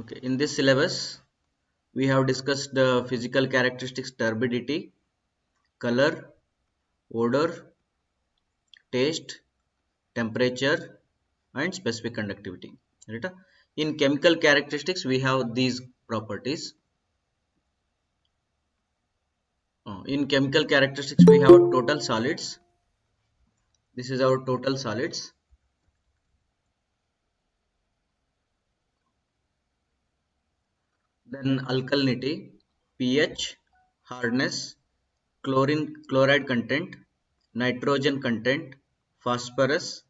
Okay, in this syllabus, we have discussed the physical characteristics turbidity, color, odor, taste, temperature, and specific conductivity. Right? In chemical characteristics, we have these properties. In chemical characteristics, we have total solids. This is our total solids. Then alkalinity, pH, hardness, chloride content, nitrogen content, phosphorus,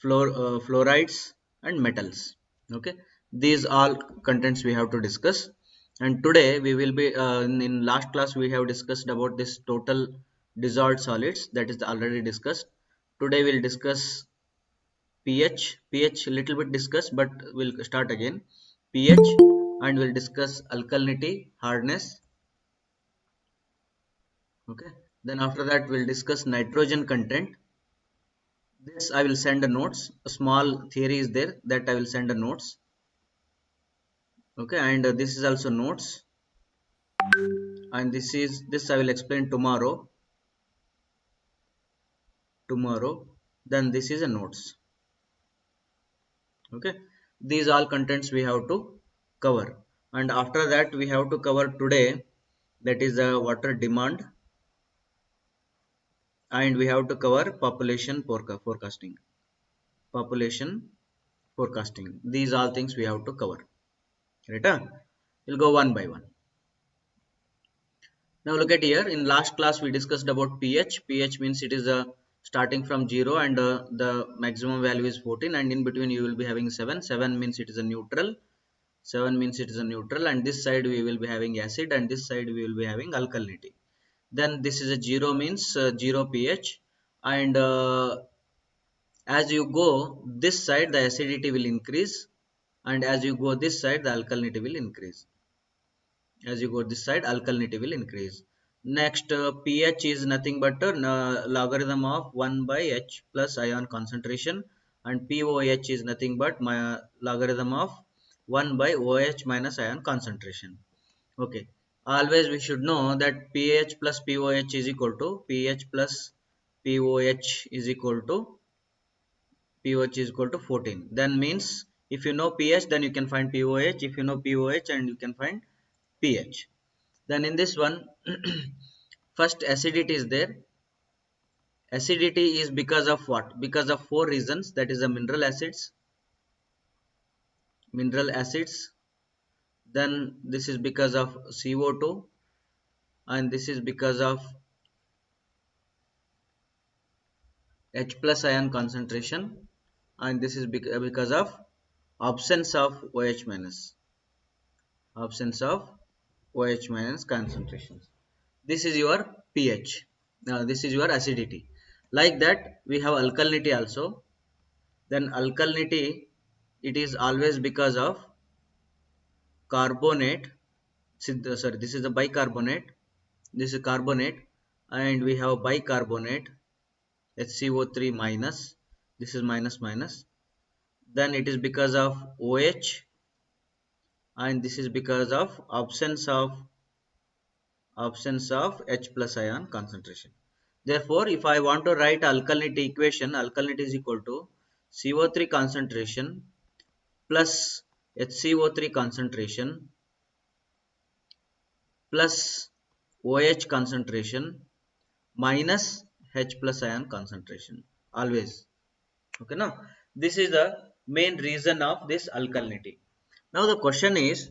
fluorides, and metals. Okay, these all contents we have to discuss. And today we will be in last class we have discussed about this total dissolved solids, that is already discussed. Today we'll discuss pH little bit discussed, but we'll start again. pH, and we'll discuss alkalinity, hardness. Okay, then after that we'll discuss nitrogen content. This I will send a notes. A small theory is there, that I will send a notes. Okay, and this is also notes, and this I will explain tomorrow. Then this is a notes. Okay, these all contents we have to cover, and after that we have to cover today, that is the water demand, and we have to cover forecasting. Population forecasting. These all things we have to cover. Right? We'll go one by one. Now look at here. In last class we discussed about pH. pH means it is starting from 0 and the maximum value is 14, and in between you will be having 7. 7 means it is a neutral. 7 means it is a neutral, and this side we will be having acid, and this side we will be having alkalinity. Then this is a 0 means 0 pH, and as you go this side the acidity will increase, and as you go this side the alkalinity will increase. As you go this side alkalinity will increase. Next, pH is nothing but a logarithm of 1 by H plus ion concentration, and POH is nothing but my logarithm of 1 by OH minus ion concentration. Okay, always we should know that pH plus POH is equal to pH plus POH is equal to 14. Then means if you know pH, then you can find POH. If you know POH, and you can find pH. Then in this one, first acidity is there. Acidity is because of what? Because of four reasons. That is the mineral acids. Then this is because of CO2, and this is because of H plus ion concentration, and this is because of absence of OH minus. Concentrations. This is your pH. Now this is your acidity. Like that we have alkalinity also. Then alkalinity, it is always because of carbonate. Sorry, this is the bicarbonate. This is carbonate, and we have bicarbonate HCO3 minus. This is minus minus. Then it is because of OH, and this is because of absence of H plus ion concentration. Therefore, if I want to write alkalinity equation, alkalinity is equal to CO3 concentration plus HCO3 concentration plus OH concentration minus H plus ion concentration. Always. Okay, now this is the main reason of this alkalinity. Now the question is,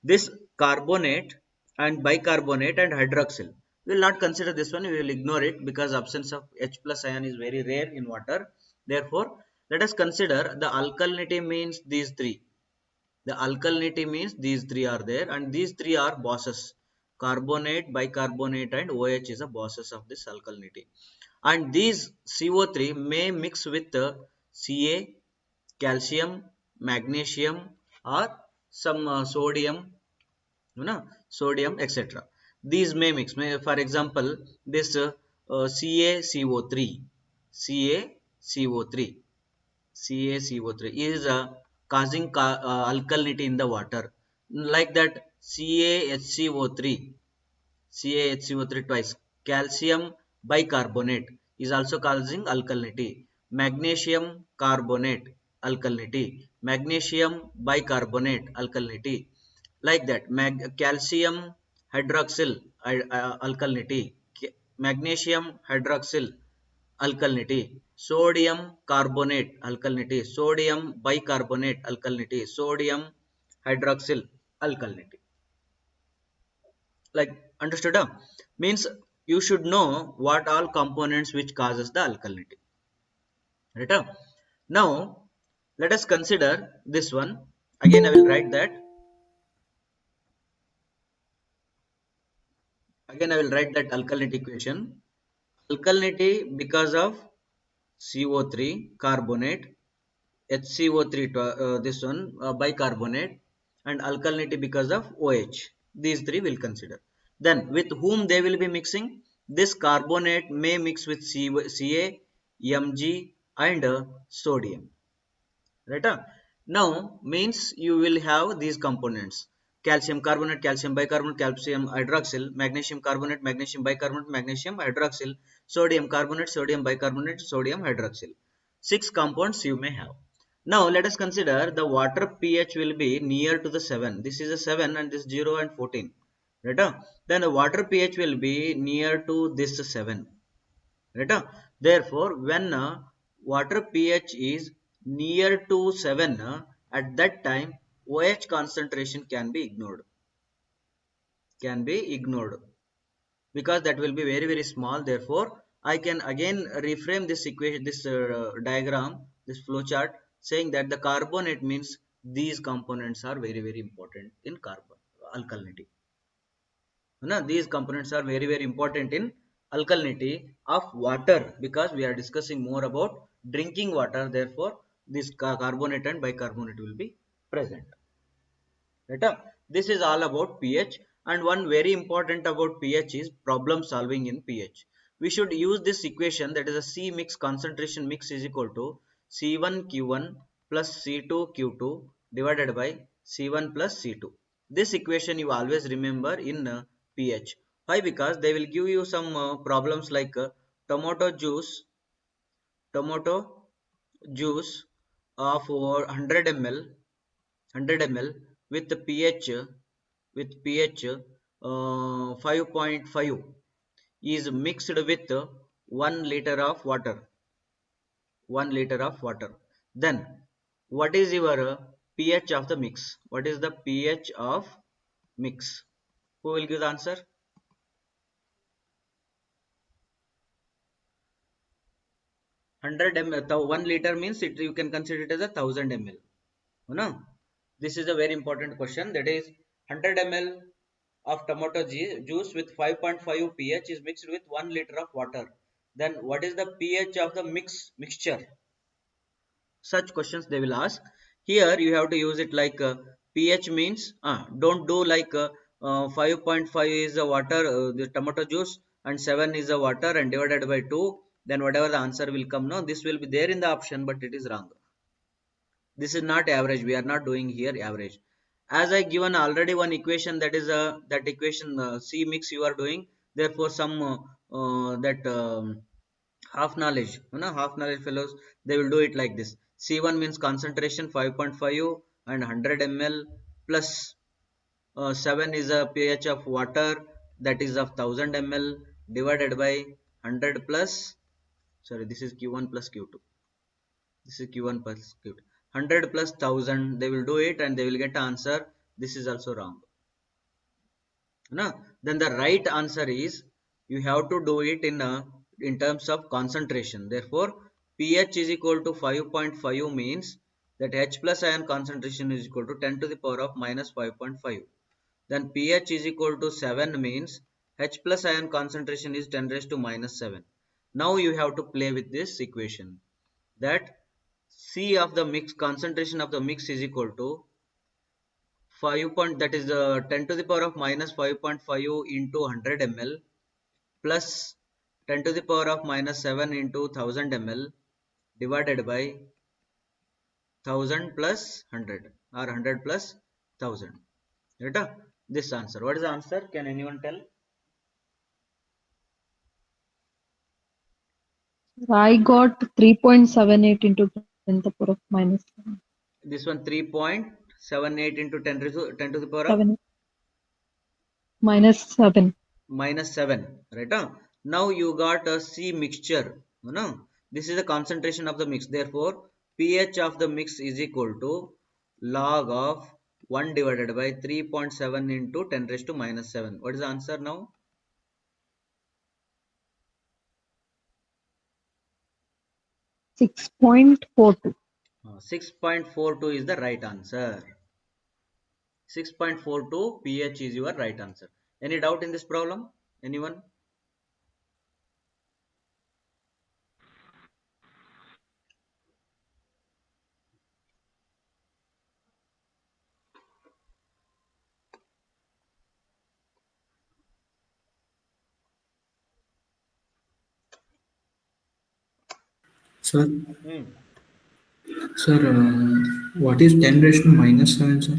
this carbonate and bicarbonate and hydroxyl, we will not consider this one, we will ignore it because absence of H plus ion is very rare in water. Therefore, let us consider the alkalinity means these three. The alkalinity means these three are there, and these three are bosses. Carbonate, bicarbonate, and OH is a bosses of this alkalinity. And these CO3 may mix with Ca, calcium, magnesium, or some sodium, etc. These may mix. For example, this CaCO3 is causing alkalinity in the water. Like that, CaHCO3, CaHCO3 twice. Calcium bicarbonate is also causing alkalinity. Magnesium carbonate alkalinity. Magnesium bicarbonate alkalinity. Like that, calcium hydroxyl alkalinity. Magnesium hydroxyl alkalinity. Sodium carbonate alkalinity. Sodium bicarbonate alkalinity. Sodium hydroxyl alkalinity. Like, understood, huh? Means you should know what all components which causes the alkalinity, right, huh? Now let us consider this one. Again I will write that. Again I will write that alkalinity equation. Alkalinity because of CO3 carbonate, HCO3 this one bicarbonate, and alkalinity because of OH. These three will consider. Then with whom they will be mixing? This carbonate may mix with Ca, Mg and sodium. Right? Now means you will have these components: calcium carbonate, calcium bicarbonate, calcium hydroxyl, magnesium carbonate, magnesium bicarbonate, magnesium hydroxyl, sodium carbonate, sodium bicarbonate, sodium hydroxyl. 6 compounds you may have. Now let us consider the water pH will be near to the 7. This is a 7 and this 0 and 14. Right? Then the water pH will be near to this 7. Right? Therefore, when water pH is near to 7, at that time OH concentration can be ignored. Can be ignored because that will be very small. Therefore, I can again reframe this equation, this diagram, this flow chart, saying that the carbonate means these components are very important in carbon alkalinity. Now, these components are very important in alkalinity of water because we are discussing more about drinking water. Therefore, this carbonate and bicarbonate will be present. Right? This is all about pH, and one very important about pH is problem solving in pH. We should use this equation, that is a C mix concentration mix is equal to C1Q1 plus C2Q2 divided by C1 plus C2. This equation you always remember in pH. Why? Because they will give you some problems like tomato juice, tomato juice of 100 ml 100 ml with pH with pH 5.5 is mixed with 1 liter of water. 1 liter of water. Then what is your pH of the mix? What is the pH of mix? Who will give the answer? 100 ml, 1 liter means it, you can consider it as a 1000 ml. No? This is a very important question. That is 100 ml of tomato juice with 5.5 pH is mixed with 1 liter of water. Then what is the pH of the mixture? Such questions they will ask. Here you have to use it like pH means don't do like 5.5 is the water, the tomato juice, and 7 is the water and divided by 2. Then whatever the answer will come, no, this will be there in the option, but it is wrong. This is not average. We are not doing here average. As I given already one equation, that is that equation C mix you are doing. Therefore, some that half knowledge, half knowledge fellows, they will do it like this. C1 means concentration 5.5 and 100 ml plus 7 is a pH of water, that is of 1000 ml divided by 100 plus, sorry, this is Q1 plus Q2. This is Q1 plus Q2. 100 plus 1000, they will do it and they will get answer. This is also wrong. No? Then the right answer is you have to do it in terms of concentration. Therefore, pH is equal to 5.5 means that H plus ion concentration is equal to 10 to the power of minus 5.5. Then pH is equal to 7 means H plus ion concentration is 10 raised to minus 7. Now you have to play with this equation, that C of the mix, concentration of the mix is equal to 5 point, that is 10 to the power of minus 5.5 into 100 ml plus 10 to the power of minus 7 into 1000 ml divided by 1000 plus 100 or 100 plus 1000. Right? This answer. What is the answer? Can anyone tell? I got 3.78 into 10 to the power of minus This one 3.78 into 10 to the power of 7. Minus 7. minus 7. Right? Now you got a C mixture. No? This is the concentration of the mix. Therefore, pH of the mix is equal to log of 1 divided by 3.7 into 10 raised to minus 7. What is the answer now? 6.42. 6.42 is the right answer. 6.42 pH is your right answer. Any doubt in this problem? Anyone? Sir, Hmm. sir, what is 10 raised to minus 7, sir?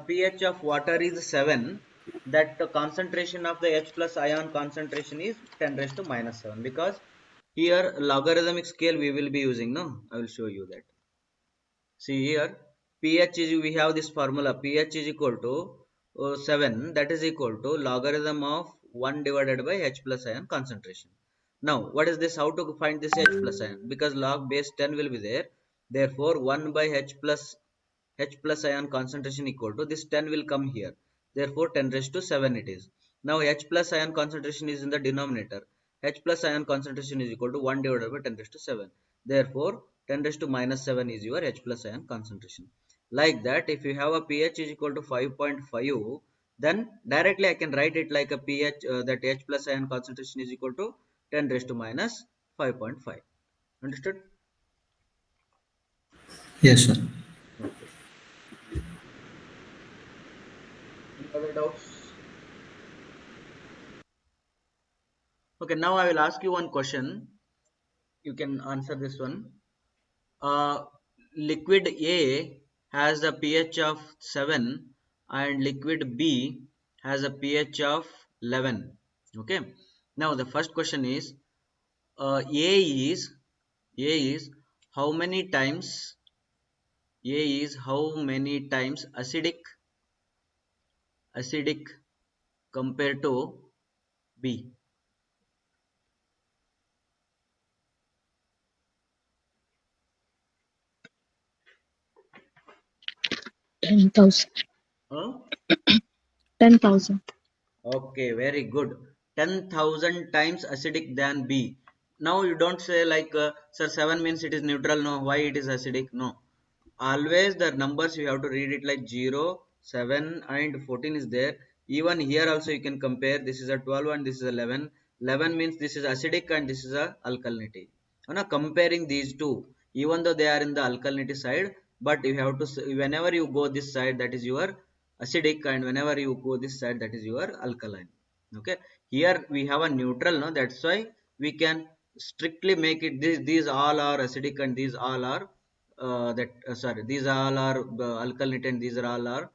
pH of water is 7. That the concentration of the H plus ion concentration is 10 raised to minus 7, because here logarithmic scale we will be using. No, I will show you that. See here, pH is, we have this formula, pH is equal to 7, that is equal to logarithm of 1 divided by H plus ion concentration. Now, what is this? How to find this H plus ion? Because log base 10 will be there. Therefore, 1 by H plus ion concentration equal to this 10 will come here. Therefore, 10 raised to 7 it is. Now, H plus ion concentration is in the denominator. H plus ion concentration is equal to 1 divided by 10 raised to 7. Therefore, 10 raised to minus 7 is your H plus ion concentration. Like that, if you have a pH is equal to 5.5, then directly I can write it like a pH, that H plus ion concentration is equal to 10 raised to minus 5.5. Understood? Yes, sir. Okay. Any other doubts? Okay, now I will ask you one question. You can answer this one. Uh, Liquid A has a pH of 7 and liquid B has a pH of 11. Okay. Now the first question is, A is how many times acidic compared to B? 10,000. Huh? 10,000. Okay, very good. 10,000 times acidic than B. Now you don't say like, sir, 7 means it is neutral. No, why it is acidic? No. Always the numbers you have to read it like 0, 7 and 14 is there. Even here also you can compare. This is a 12 and this is 11. 11 means this is acidic and this is a alkalinity. Now comparing these two, even though they are in the alkalinity side, but you have to, whenever you go this side, that is your acidic, and whenever you go this side, that is your alkaline. Okay, here we have a neutral. No, that's why we can strictly make it, these all are acidic and these all are sorry, these all are alkalinity and these are all are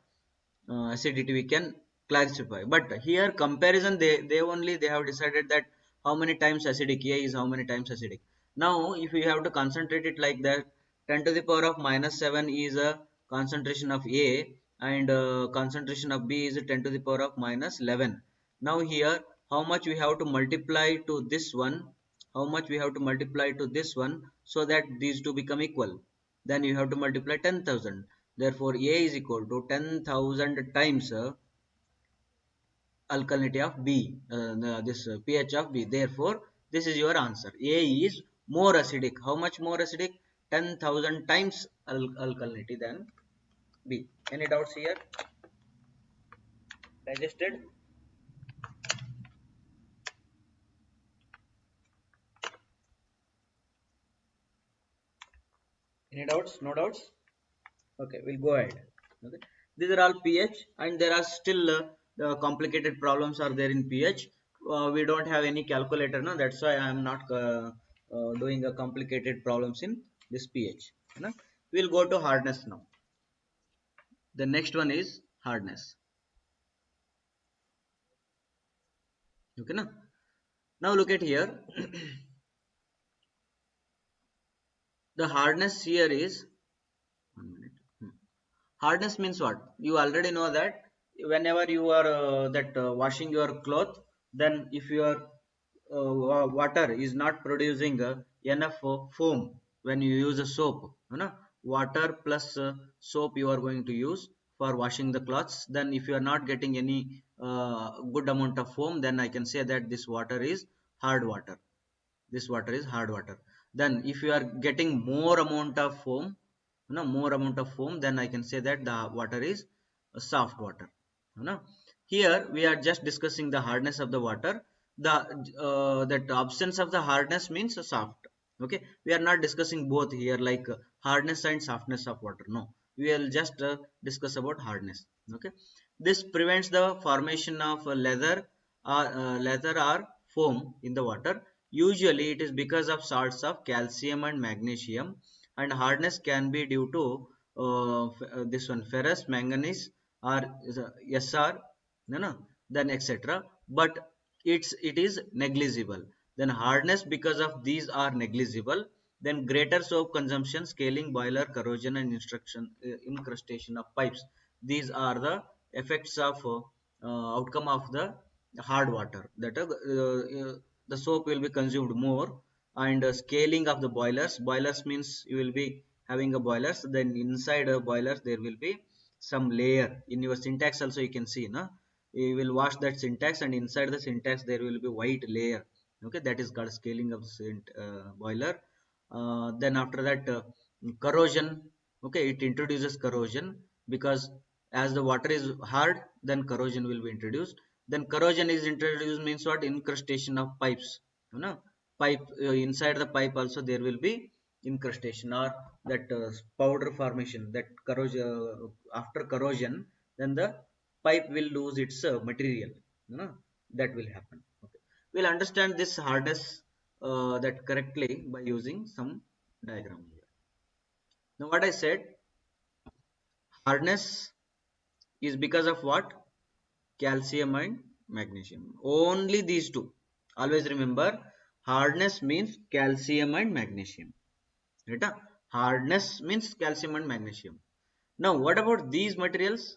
acidity, we can classify. But here comparison, they only they have decided that how many times acidic A is, how many times acidic. Now if we have to concentrate it like that, 10 to the power of minus 7 is a concentration of A, and concentration of B is 10 to the power of minus 11. Now here, how much we have to multiply to this one, how much we have to multiply to this one, so that these two become equal? Then you have to multiply 10,000. Therefore, A is equal to 10,000 times alkalinity of B, this pH of B. Therefore, this is your answer. A is more acidic. How much more acidic? 10,000 times alkalinity than B. Any doubts here? Digested? Any doubts? No doubts? Okay, we'll go ahead. Okay, these are all pH, and there are still the complicated problems are there in pH. We don't have any calculator, no, that's why I am not doing a complicated problems in this pH. You know? We'll go to hardness now. The next one is hardness. Okay, na? Now look at here. The hardness here is 1 minute. Hardness means what? You already know that whenever you are washing your cloth, then if your water is not producing enough foam when you use a soap, you know, water plus soap you are going to use for washing the cloths. Then if you are not getting any good amount of foam, then I can say that this water is hard water. This water is hard water. Then if you are getting more amount of foam, more amount of foam, then I can say that the water is a soft water, you know. Here we are just discussing the hardness of the water. The that absence of the hardness means soft. Okay, we are not discussing both here, like hardness and softness of water. No, we will just discuss about hardness. Okay, this prevents the formation of leather or foam in the water. Usually it is because of salts of calcium and magnesium, and hardness can be due to this one ferrous, manganese, or SR, then etc. But it is negligible. Then hardness because of these are negligible. Then greater soap consumption, scaling, boiler, corrosion, and incrustation of pipes. These are the effects of outcome of the hard water. That the soap will be consumed more, and scaling of the boilers. Boilers means you will be having a boilers. Then inside a boilers there will be some layer. In your syntax also you can see, no? You will wash that syntax, and inside the syntax there will be white layer. Okay, that is called scaling of the boiler. Then after that, corrosion. Okay, it introduces corrosion because as the water is hard, then corrosion will be introduced. Then corrosion is introduced means what? Incrustation of pipes, you know. Pipe, inside the pipe also there will be incrustation, or that powder formation, that corrosion. After corrosion, then the pipe will lose its material, you know. That will happen. Okay, we'll understand this hardness that correctly by using some diagram here. Now what I said, hardness is because of what? Calcium and magnesium. Only these two. Always remember, hardness means calcium and magnesium. Right? Hardness means calcium and magnesium. Now what about these materials?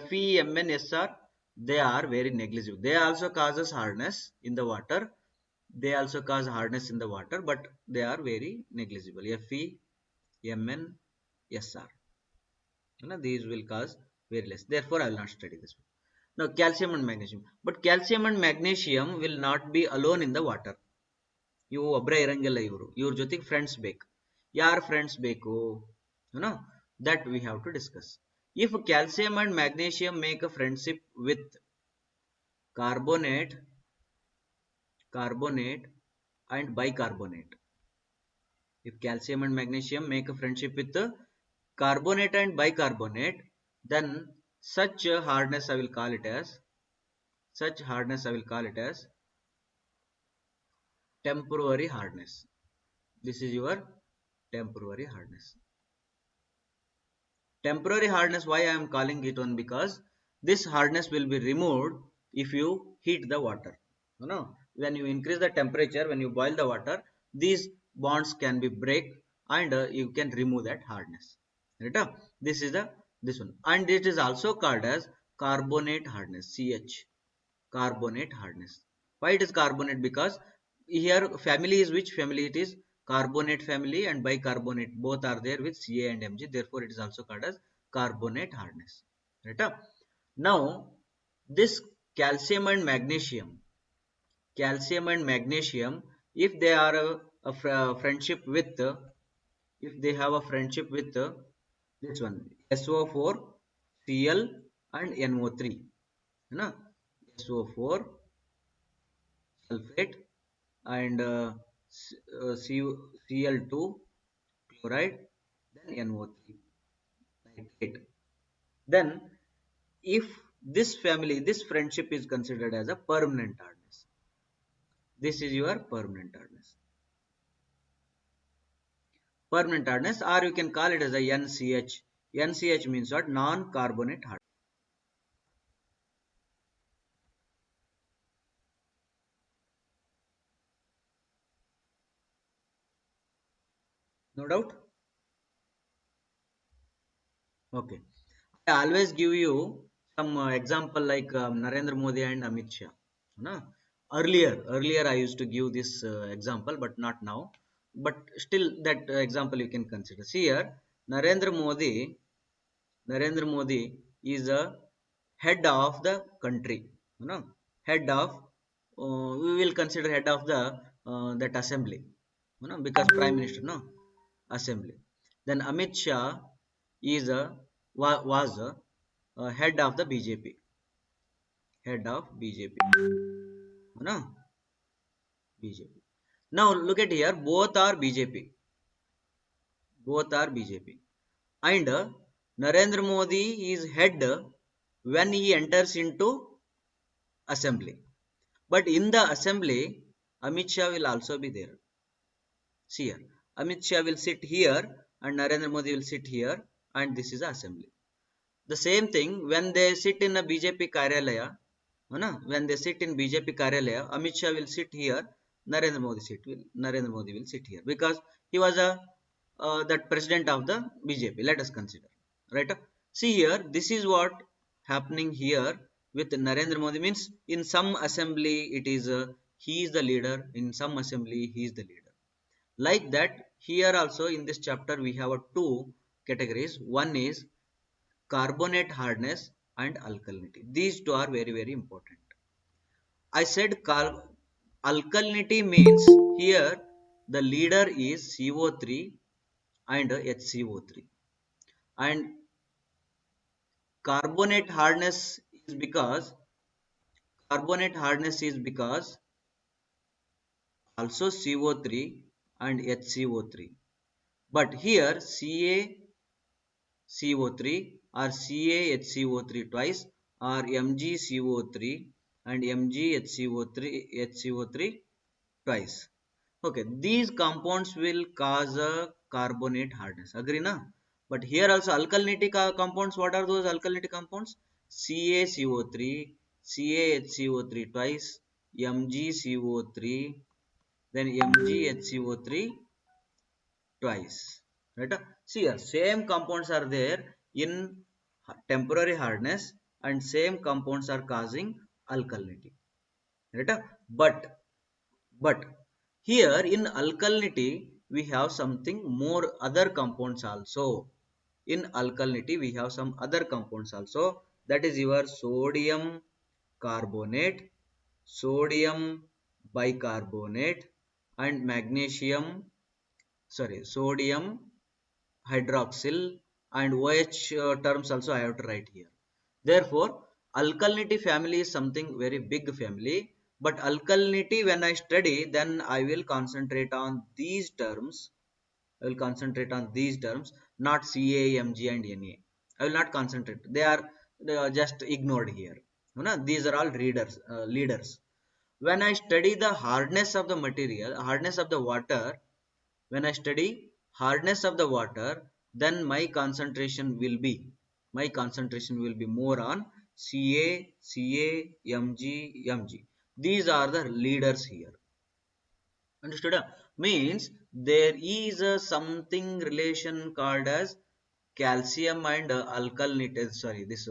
Fe, Mn, Sr, they are very negligible. They also causes hardness in the water. They also cause hardness in the water, but they are very negligible. Fe, Mn, Sr. These will cause very less. Therefore, I will not study this one. Now, calcium and magnesium. But calcium and magnesium will not be alone in the water. You ಒಬ್ಬರೇ ಇರಂಗಿಲ್ಲ ಇವರು ಇವ್ರ ಜೊತೆಗೆ friends ಬೇಕು. ಯಾರು friends ಬೇಕು? That we have to discuss. If calcium and magnesium make a friendship with carbonate, and bicarbonate. If calcium and magnesium make a friendship with carbonate and bicarbonate, then such hardness I will call it as temporary hardness. This is your temporary hardness. Temporary hardness, why I am calling it on? Because this hardness will be removed if you heat the water. When you increase the temperature, when you boil the water, these bonds can be break, and you can remove that hardness. Right? This is this one, and it is also called as carbonate hardness. CH, carbonate hardness. Why it is carbonate? Because here family is which family? It is carbonate family, and bicarbonate both are there with Ca and Mg. Therefore, it is also called as carbonate hardness. Right? Now, this calcium and magnesium, if they are friendship with, if they have a friendship with this one, SO4, Cl, and NO3, SO4 sulfate, and Cl2 chloride, then NO3 nitrate. Then if this family, this friendship is considered as a permanent hardness. This is your permanent hardness. permanent hardness, or you can call it as a NCH. NCH means what? Non-carbonate hardness. No doubt? Okay. I always give you some example like Narendra Modi and Amit Shah. No? Earlier I used to give this example, but not now. But still, that example you can consider. See here, Narendra Modi. Narendra Modi is a head of the country. You know, head of. We will consider head of the that assembly. You know, because prime minister, no, assembly. Then Amit Shah is a was a head of the BJP, head of BJP, no, BJP. Now look at here, both are BJP, both are BJP, and Narendra Modi is head when he enters into assembly. But in the assembly, Amit Shah will also be there. See here, Amit Shah will sit here, and Narendra Modi will sit here, and this is the assembly. The same thing when they sit in a BJP Karyalaya, when they sit in BJP Karyalaya, Amit Shah will sit here, Narendra Modi will sit here because he was a that president of the BJP. Let us consider, right? See here, this is what happening here with Narendra Modi means in some assembly it is he is the leader, in some assembly he is the leader. Like that, here also in this chapter we have two categories. One is carbonate hardness and alkalinity. These two are very, very important. I said alkalinity means here the leader is CO3 and HCO3, and carbonate hardness is because carbonate hardness is because also CO3 and HCO3, but here CaCO3 or CaHCO3 twice or MgCO3 and MgHCO3 twice. Okay, these compounds will cause a carbonate hardness. Agree na? But here also alkalinity compounds. What are those alkalinity compounds? CaCO3, CaHCO3 twice, MgCO3, then MgHCO3 twice, right? See here, same compounds are there in temporary hardness and same compounds are causing alkalinity, right? But here in alkalinity we have something more, other compounds also. In alkalinity we have some other compounds also, that is your sodium carbonate, sodium bicarbonate, and sodium hydroxyl, and OH terms also I have to write here. Therefore, alkalinity family is something very big family. But alkalinity, when I study, then I will concentrate on these terms. I will concentrate on these terms, not Ca, Mg, and Na. I will not concentrate. They are just ignored here. You know, these are all leaders. When I study the hardness of the material, hardness of the water, when I study hardness of the water, then my concentration will be more on Ca, Mg. These are the leaders here. Understood? Means there is a something relation called as calcium and alkalinity. Sorry, this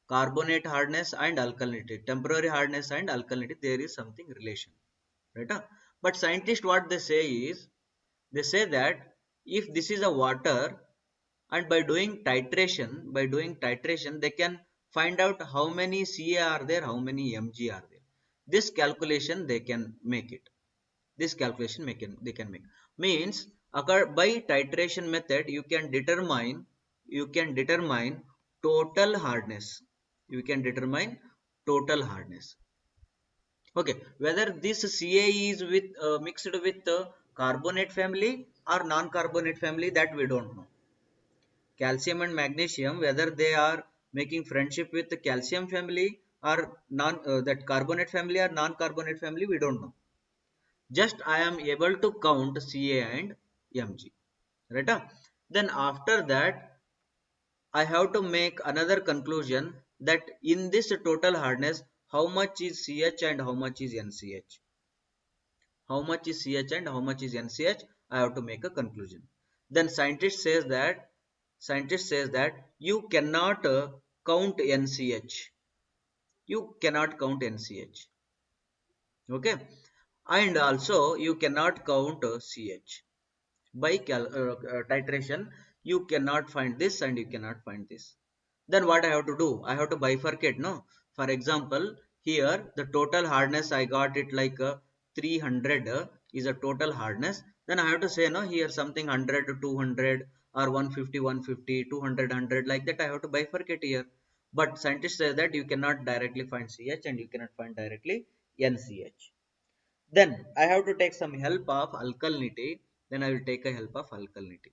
carbonate hardness and alkalinity, temporary hardness and alkalinity. There is something relation, right? But scientists what they say is, they say that if this is a water, and by doing titration they can find out how many Ca are there, how many Mg are there. This calculation they can make it. This calculation they can make. Means by titration method you can determine total hardness. You can determine total hardness. Okay, whether this Ca is mixed with carbonate family or non-carbonate family, that we don't know. Calcium and magnesium, whether they are making friendship with the calcium family or that carbonate family or non-carbonate family, we don't know. Just I am able to count Ca and Mg. right? Then after that, I have to make another conclusion that in this total hardness, how much is CH and how much is NCH? How much is CH and how much is NCH? I have to make a conclusion. Then scientist says that you cannot count NCH. You cannot count NCH. Okay, and also you cannot count CH. By titration, you cannot find this and you cannot find this. Then what I have to do? I have to bifurcate, no? For example, here the total hardness I got it like 300 is a total hardness. Then I have to say, no, here something 100 to 200 or 150, 150, 200, 100 like that I have to bifurcate here. But scientists say that you cannot directly find CH and you cannot find directly NCH. Then I have to take some help of alkalinity. Then I will take a help of alkalinity.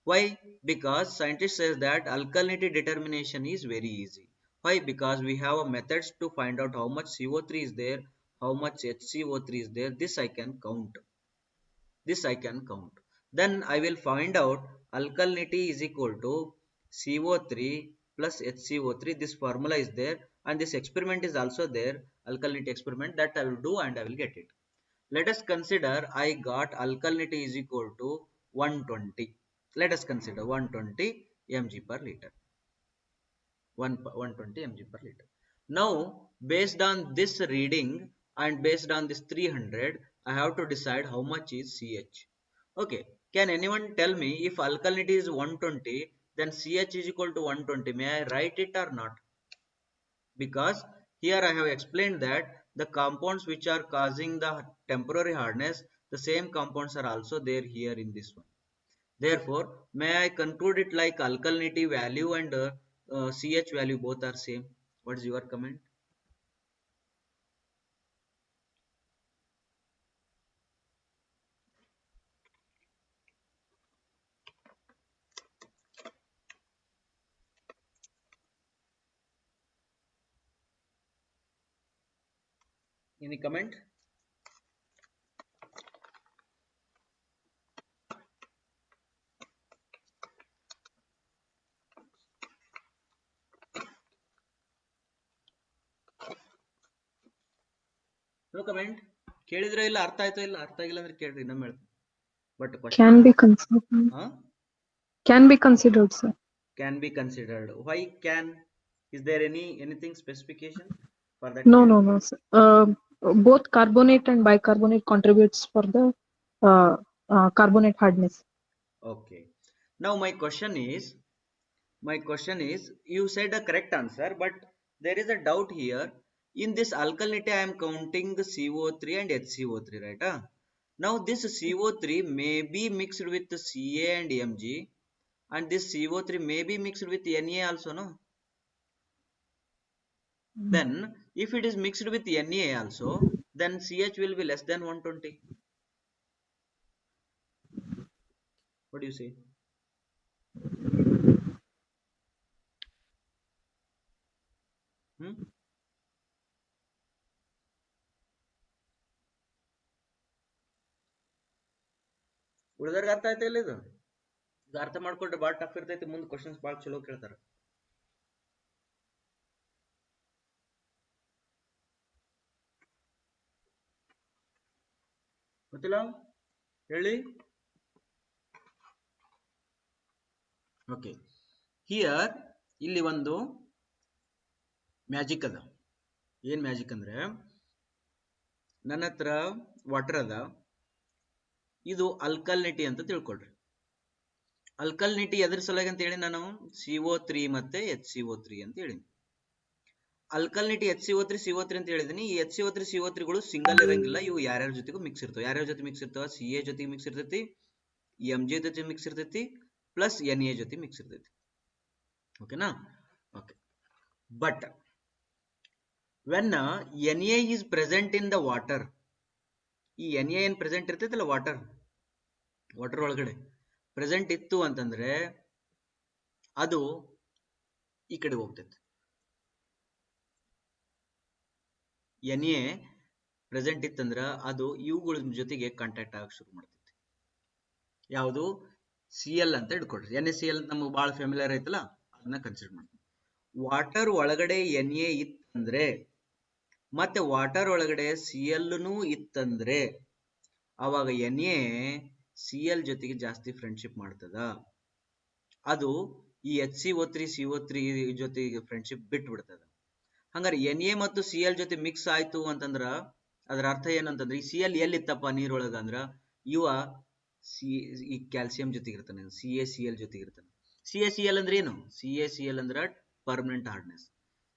Why? Because scientist says that alkalinity determination is very easy. Why? Because we have a methods to find out how much CO3 is there, how much HCO3 is there. This I can count. This I can count. Then I will find out alkalinity is equal to CO3 plus HCO3. This formula is there and this experiment is also there. Alkalinity experiment that I will do and I will get it. Let us consider I got alkalinity is equal to 120. Let us consider 120 mg per liter. 120 mg per liter. Now, based on this reading and based on this 300, I have to decide how much is CH. Okay, can anyone tell me if alkalinity is 120, then CH is equal to 120? May I write it or not? Because here I have explained that the compounds which are causing the temporary hardness, the same compounds are also there here in this one. Therefore, may I conclude it like alkalinity value and CH value both are same? What is your comment? Any comment? No comment? ಕೇಳಿದ್ರೆ ಇಲ್ಲ ಅರ್ಥ ಆಯ್ತೋ ಇಲ್ಲ ಅರ್ಥ ಆಗಿಲ್ಲ ಅಂದ್ರೆ ಕೇಳ್ರಿ ಇನ್ನೊಮ್ಮೆ ಹೇಳ್ತೀನಿ but question Can be considered. huh? Can be considered, sir. Can be considered. Why can? Is there anything specification for that? No, no, no, sir. Both carbonate and bicarbonate contributes for the carbonate hardness. Okay. Now my question is you said a correct answer, but there is a doubt here. In this alkalinity I am counting the CO3 and HCO3, right? Now this CO3 may be mixed with the Ca and Mg, and this CO3 may be mixed with Na also, no? Then if it is mixed with Na also, then CH will be less than 120. What do you say? Hmm? ಉಳಿದವ್ರಿಗೆ ಅರ್ಥ ಆಯ್ತಾ ಇಲ್ಲ ಇದು ಅರ್ಥ ಮಾಡ್ಕೊಂಡ್ರೆ ಭಾಳ tough ಇರ್ತೈತಿ ಮುಂದೆ questions ಭಾಳ ಚಲೋ ಕೇಳ್ತಾರ ಗೊತ್ತಿಲ್ಲ ಹೇಳಿ ಓಕೆ ಹಿಯರ್ ಇಲ್ಲಿ ಒಂದು ಮ್ಯಾಜಿಕ್ ಅದ ಏನ್ ಮ್ಯಾಜಿಕ್ ಅಂದ್ರೆ ನನ್ನ ಹತ್ರ ವಾಟರ್ ಅದ ಇದು ಅಲ್ಕಲಿನಿಟಿ ಅಂತ ತಿಳ್ಕೊಳ್ರಿ ಅಲ್ಕಲಿನಿಟಿ ಎದ್ರ ಸಲುವಾಗಿ ಅಂತ ಹೇಳಿ ನಾನು CO3 ಮತ್ತೆ HCO3 ಅಂತ ಹೇಳಿನಿ ಅಲ್ಕಲಿನಿಟಿ HCO3 ಅಂತ ಹೇಳಿದೀನಿ ಈ HCO3 ಗಳು ಸಿಂಗಲ್ ಇರಂಗಿಲ್ಲ ಇವು ಯಾರ್ಯಾರ ಜೊತೆಗೂ ಮಿಕ್ಸ್ ಇರ್ತಾವ ಯಾರ್ಯಾರ ಜೊತೆ ಮಿಕ್ಸ್ ಇರ್ತಾವ CA ಜೊತೆಗೆ ಮಿಕ್ಸ್ ಇರ್ತೈತಿ MJ ಜೊತೆ ಮಿಕ್ಸ್ ಇರ್ತೈತಿ ಪ್ಲಸ್ NA ಜೊತೆ ಮಿಕ್ಸ್ ಇರ್ತೈತಿ ಓಕೆನಾ okay but when Na is present in the water ಈ Na ಏನ್ ಪ್ರೆಸೆಂಟ್ ಇರ್ತೈತಲ್ಲ ವಾಟರ್ ಒಳಗಡೆ ಪ್ರೆಸೆಂಟ್ ಇತ್ತು ಅಂತಂದ್ರೆ ಅದು ಈ ಕಡೆ ಹೋಗ್ತೈತಿ Na ಪ್ರೆಸೆಂಟ್ ಇತ್ತಂದ್ರ ಅದು ಇವುಗಳ ಜೊತೆಗೆ ಕಾಂಟ್ಯಾಕ್ಟ್ ಆಗಕ್ಕೆ ಶುರು ಮಾಡ್ತೈತಿ ಯಾವುದು CL ಅಂತ ಇಟ್ಕೊಳ್ರಿ. NaCl ನಮಗೆ ಭಾಳ ಫೆಮಿಲಿಯರ್ ಐತಲ್ಲ, ಅದನ್ನ ಕನ್ಸಿಡರ್ ಮಾಡ್ತೀವಿ. ವಾಟರ್ ಒಳಗಡೆ Na ಇತ್ತಂದ್ರೆ ಮತ್ತೆ ವಾಟರ್ ಒಳಗಡೆ Cl ಇತ್ತಂದ್ರೆ ಅವಾಗ NaCl ಜೊತೆಗೆ ಜಾಸ್ತಿ ಫ್ರೆಂಡ್ಶಿಪ್ ಮಾಡ್ತದ. ಅದು ಈ HCO3 CO3 ಜೊತೆಗೆ ಫ್ರೆಂಡ್ಶಿಪ್ ಬಿಟ್ಟು ಬಿಡ್ತದ. ಹಂಗಾರೆ Na ಮತ್ತು Cl ಜೊತೆ ಮಿಕ್ಸ್ ಆಯ್ತು ಅಂತಂದ್ರ ಅದರ ಅರ್ಥ ಏನಂತಂದ್ರೆ ಈ Cl ಎಲ್ಲಿತ್ತಪ್ಪ ನೀರೊಳಗ ಅಂದ್ರ ಇವ ಈ ಕ್ಯಾಲ್ಸಿಯಂ ಜೊತೆಗೆ ಇರ್ತಾನೆ, CaCl ಜೊತೆಗೆ ಇರ್ತಾನೆ. CaCl ಅಂದ್ರೆ ಏನು? CaCl ಅಂದ್ರ ಪರ್ಮನೆಂಟ್ ಹಾರ್ಡ್ನೆಸ್,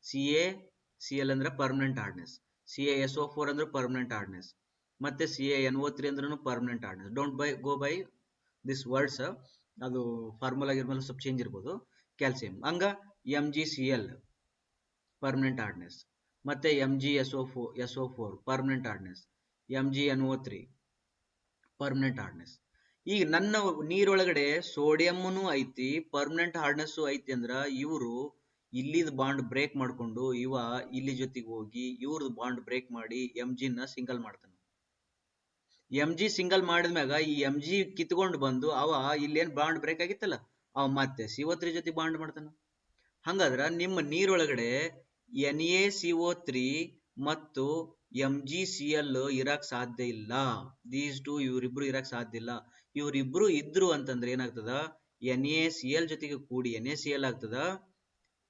CaCl ಅಂದ್ರ ಪರ್ಮನೆಂಟ್ ಹಾರ್ಡ್ನೆಸ್, CaSO4 ಅಂದ್ರೆ ಪರ್ಮನೆಂಟ್ ಹಾರ್ಡ್ನೆಸ್, ಮತ್ತೆ CaNO3 ಅಂದ್ರೂ permanent hardness. Don't go by this words, ಅದು ಫಾರ್ಮುಲಾ ಗಿರ್ಮುಲಾ ಸ್ವಲ್ಪ ಚೇಂಜ್ ಇರ್ಬೋದು. ಕ್ಯಾಲ್ಸಿಯಂ ಹಂಗ MgCl ಪರ್ಮನೆಂಟ್ ಹಾರ್ಡ್ನೆಸ್, ಮತ್ತೆ MgSO4 permanent hardness, MgNO3 permanent hardness. ಈಗ ನನ್ನ ನೀರೊಳಗಡೆ ಸೋಡಿಯಂನು ಐತಿ, ಪರ್ಮನೆಂಟ್ ಹಾರ್ಡ್ನೆಸ್ ಐತಿ ಅಂದ್ರ ಇವರು ಇಲ್ಲಿದ್ ಬಾಂಡ್ ಬ್ರೇಕ್ ಮಾಡ್ಕೊಂಡು ಇವ ಇಲ್ಲಿ ಜೊತೆಗೆ ಹೋಗಿ ಇವ್ರದ್ದು ಬಾಂಡ್ ಬ್ರೇಕ್ ಮಾಡಿ Mg ಸಿಂಗಲ್ ಮಾಡ್ತಾನೆ. Mg ಸಿಂಗಲ್ ಮಾಡಿದ್ಮ್ಯಾಗ ಈ Mg ಕಿತ್ಕೊಂಡು ಬಂದು ಅವ ಇಲ್ಲೇನ್ ಬಾಂಡ್ ಬ್ರೇಕ್ ಆಗಿತ್ತಲ್ಲ, ಅವ ಮತ್ತೆ CO3 ಜೊತೆ ಬಾಂಡ್ ಮಾಡ್ತಾನ. ಹಂಗಾದ್ರ ನಿಮ್ಮ ನೀರೊಳಗಡೆ NaCO3 ಮತ್ತು MgCl ಇರಕ್ ಸಾಧ್ಯ ಇಲ್ಲ. ದೀಸ್ ಟು ಇವರಿಬ್ರು ಇರಕ್ ಸಾಧ್ಯ ಇಲ್ಲ. ಇವರಿಬ್ರು ಇದ್ರು ಅಂತಂದ್ರೆ ಏನಾಗ್ತದ, NaCl ಜೊತೆಗೆ ಕೂಡಿ NaCl ಆಗ್ತದ,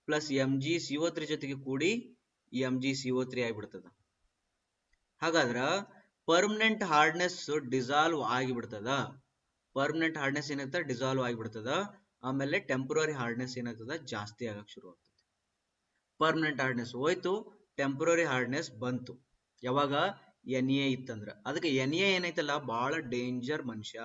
ಪ್ಲಸ್ MgCO3 ಜೊತೆಗೆ ಕೂಡಿ MgCO3 ಆಗಿಬಿಡ್ತದ. ಹಾಗಾದ್ರ ಪರ್ಮನೆಂಟ್ ಹಾರ್ಡ್ನೆಸ್ ಡಿಸಾಲ್ವ್ ಆಗಿಬಿಡ್ತದ. ಪರ್ಮನೆಂಟ್ ಹಾರ್ಡ್ನೆಸ್ ಏನಾಗ್ತದ, ಡಿಸಾಲ್ವ್ ಆಗಿಬಿಡ್ತದ. ಆಮೇಲೆ ಟೆಂಪರರಿ ಹಾರ್ಡ್ನೆಸ್ ಏನಾಗ್ತದ, ಜಾಸ್ತಿ ಆಗಕ್ ಶುರು ಆಗ್ತದೆ. ಪರ್ಮನೆಂಟ್ ಹಾರ್ಡ್ನೆಸ್ ಹೋಯ್ತು, ಟೆಂಪರರಿ ಹಾರ್ಡ್ನೆಸ್ ಬಂತು. ಯಾವಾಗ Na ಇತ್ತಂದ್ರ. ಅದಕ್ಕೆ Na ಏನೈತಲ್ಲ ಬಹಳ ಡೇಂಜರ್ ಮನುಷ್ಯ.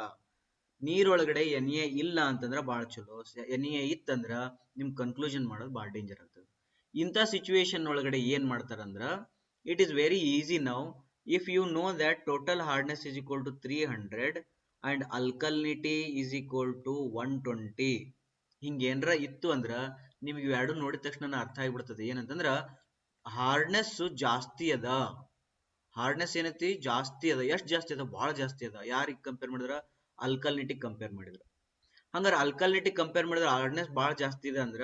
ನೀರೊಳಗಡೆ Na ಇಲ್ಲ ಅಂತಂದ್ರ ಬಹಳ ಚಲೋ, Na ಇತ್ತಂದ್ರ ನಿಮ್ ಕನ್ಕ್ಲೂಷನ್ ಮಾಡೋದು ಬಹಳ ಡೇಂಜರ್ ಆಗ್ತದೆ. ಇಂಥ ಸಿಚುವೇಶನ್ ಒಳಗಡೆ ಏನ್ ಮಾಡ್ತಾರಂದ್ರ, it is very easy now. If you know that total hardness is equal to 300 and alkalinity is equal to 120, ಹಿಂಗೇನ್ರ ಇತ್ತು ಅಂದ್ರ ನಿಮ್ಗೆ ಇವೆರಡು ನೋಡಿದ ತಕ್ಷಣ ಅರ್ಥ ಆಗಿಬಿಡ್ತದೆ. ಏನಂತಂದ್ರ ಹಾರ್ಡ್ನೆಸ್ ಜಾಸ್ತಿ ಅದ. ಹಾರ್ಡ್ನೆಸ್ ಏನೈತಿ, ಜಾಸ್ತಿ ಅದ. ಎಷ್ಟು ಜಾಸ್ತಿ ಅದ? ಬಹಳ ಜಾಸ್ತಿ ಅದ. ಯಾರಿಗೆ ಕಂಪೇರ್ ಮಾಡಿದ್ರ? ಅಲ್ಕಲಿನಿಟಿಗೆ ಕಂಪೇರ್ ಮಾಡಿದ್ರ. ಹಂಗಾರೆ ಅಲ್ಕಲಿನಿಟಿಗೆ ಕಂಪೇರ್ ಮಾಡಿದ್ರೆ ಹಾರ್ಡ್ನೆಸ್ ಬಹಳ ಜಾಸ್ತಿ ಇದೆ ಅಂದ್ರ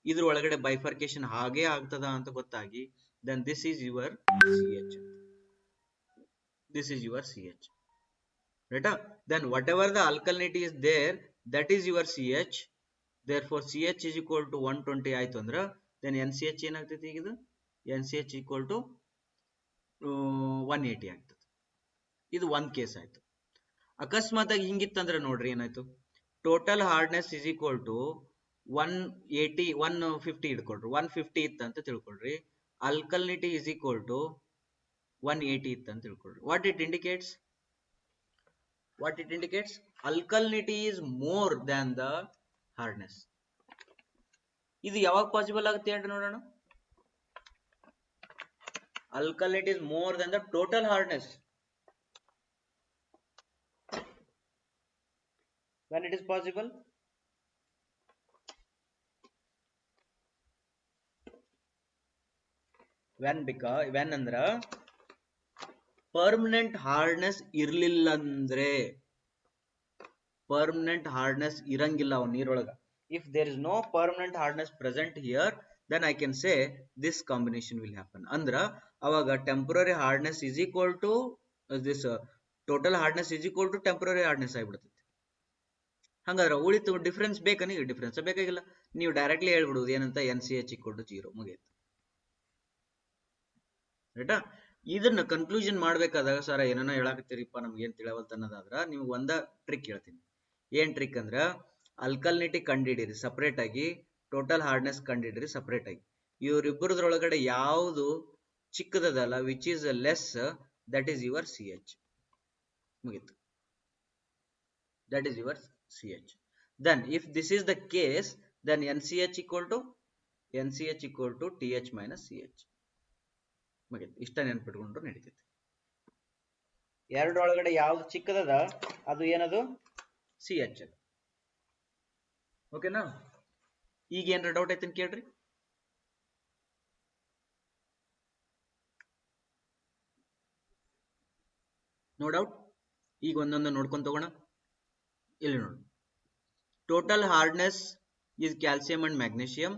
ಇದ್ರ ಒಳಗಡೆ ಬೈಫರ್ಕೇಶನ್ ಹಾಗೆ ಆಗ್ತದ ಅಂತ ಗೊತ್ತಾಗಿ then this is your CH. This is your CH. Right? Then whatever the alkalinity is there, that is your CH. Therefore CH is equal to 120 ಆಯ್ತು ಅಂದ್ರ then NCH ಏನಾಗ್ತೈತಿ? ಈಗ ಇದು NCH equal to 180 ಆಗ್ತದೆ. ಇದು ಒಂದ್ ಕೇಸ್ ಆಯ್ತು. ಅಕಸ್ಮಾತ್ ಆಗಿ ಹಿಂಗಿತ್ತಂದ್ರೆ ನೋಡ್ರಿ ಏನಾಯ್ತು, total hardness is equal to 180 150 ಇಟ್ಕೊಳ್ರಿ. 150 ಇತ್ತಂತ ತಿಳ್ಕೊಳ್ರಿ. ಅಲ್ಕಲಿನಿಟಿ ಇಸ್ ಈಕ್ವಲ್ ಟು 180 ಇತ್ತಂತ ತಿಳ್ಕೊಳ್ರಿ. What it indicates? Alkalinity is more than the hardness. ಇದು ಯಾವಾಗ ಪಾಸಿಬಲ್ ಆಗುತ್ತೆ ಹೇಳ್ರಿ ನೋಡೋಣ. Alkalinity is more than the total hardness. When it is possible? when ಅಂದ್ರ ಪರ್ಮನೆಂಟ್ ಹಾರ್ಡ್ನೆಸ್ ಇರ್ಲಿಲ್ಲ ಅಂದ್ರೆ, ಪರ್ಮನೆಂಟ್ ಹಾರ್ಡ್ನೆಸ್ ಇರಂಗಿಲ್ಲ ಅವ ನೀರೊಳಗ. If there is no permanent hardness present here, then I can say this combination will happen. ಅಂದ್ರ ಅವಾಗ temporary hardness is equal to this total hardness is equal to temporary hardness ಆಗಿಬಿಡ್ತೈತಿ. ಹಂಗಾದ್ರೆ ಉಳಿತು difference ಬೇಕಾ? ನೀವು ಡಿಫ್ರೆನ್ಸ್ ಬೇಕಾಗಿಲ್ಲ, ನೀವು directly ಹೇಳ್ಬಿಡುದು ಏನಂತ, NCH equal to 0 ಮುಗಿಯಿತು. ರೈಟಾ? ಇದನ್ನ ಕನ್ಕ್ಲೂಷನ್ ಮಾಡ್ಬೇಕಾದಾಗ ಸರ ಏನನ್ನ ಹೇಳಾಕತ್ತೀರಿಪ್ಪ ನಮ್ಗೆ ಏನ್ ತಿಳಿಯವಲ್ತ ಅನ್ನೋದಾದ್ರ ನಿಮ್ಗೆ ಒಂದ ಟ್ರಿಕ್ ಹೇಳ್ತೀನಿ. ಏನ್ ಟ್ರಿಕ್ ಅಂದ್ರ, ಅಲ್ಕಲಿನಿಟಿ ಕಂಡಿಡಿರಿ ಸಪರೇಟ್ ಆಗಿ, ಟೋಟಲ್ ಹಾರ್ಡ್ನೆಸ್ ಕಂಡಿಡಿರಿ ಸಪರೇಟ್ ಆಗಿ. ಇವ್ರಿಬ್ಬರದ್ರೊಳಗಡೆ ಯಾವುದು ಚಿಕ್ಕದಲ್ಲ, which is less, that is your CH. ಮುಗೀತು. That is your CH. Then if this is the case, then NCH equal to TH minus CH. ಮುಗೀತು. ಇಷ್ಟ ನೆನ್ಪಿಟ್ಕೊಂಡ್ರು ನಡೀತೈತಿ. ಎರಡರೊಳಗಡೆ ಯಾವ್ದು ಚಿಕ್ಕದದ ಅದು ಏನದು? CH. ಓಕೆನಾ? ಈಗ ಏನ್ರ ಡೌಟ್ ಐತನ್ ಕೇಳ್ರಿ. No doubt. ಈಗ ಒಂದೊಂದು ನೋಡ್ಕೊಂಡ್ ತಗೋಣ. ಇಲ್ಲಿ ನೋಡಿ, total hardness is calcium and magnesium.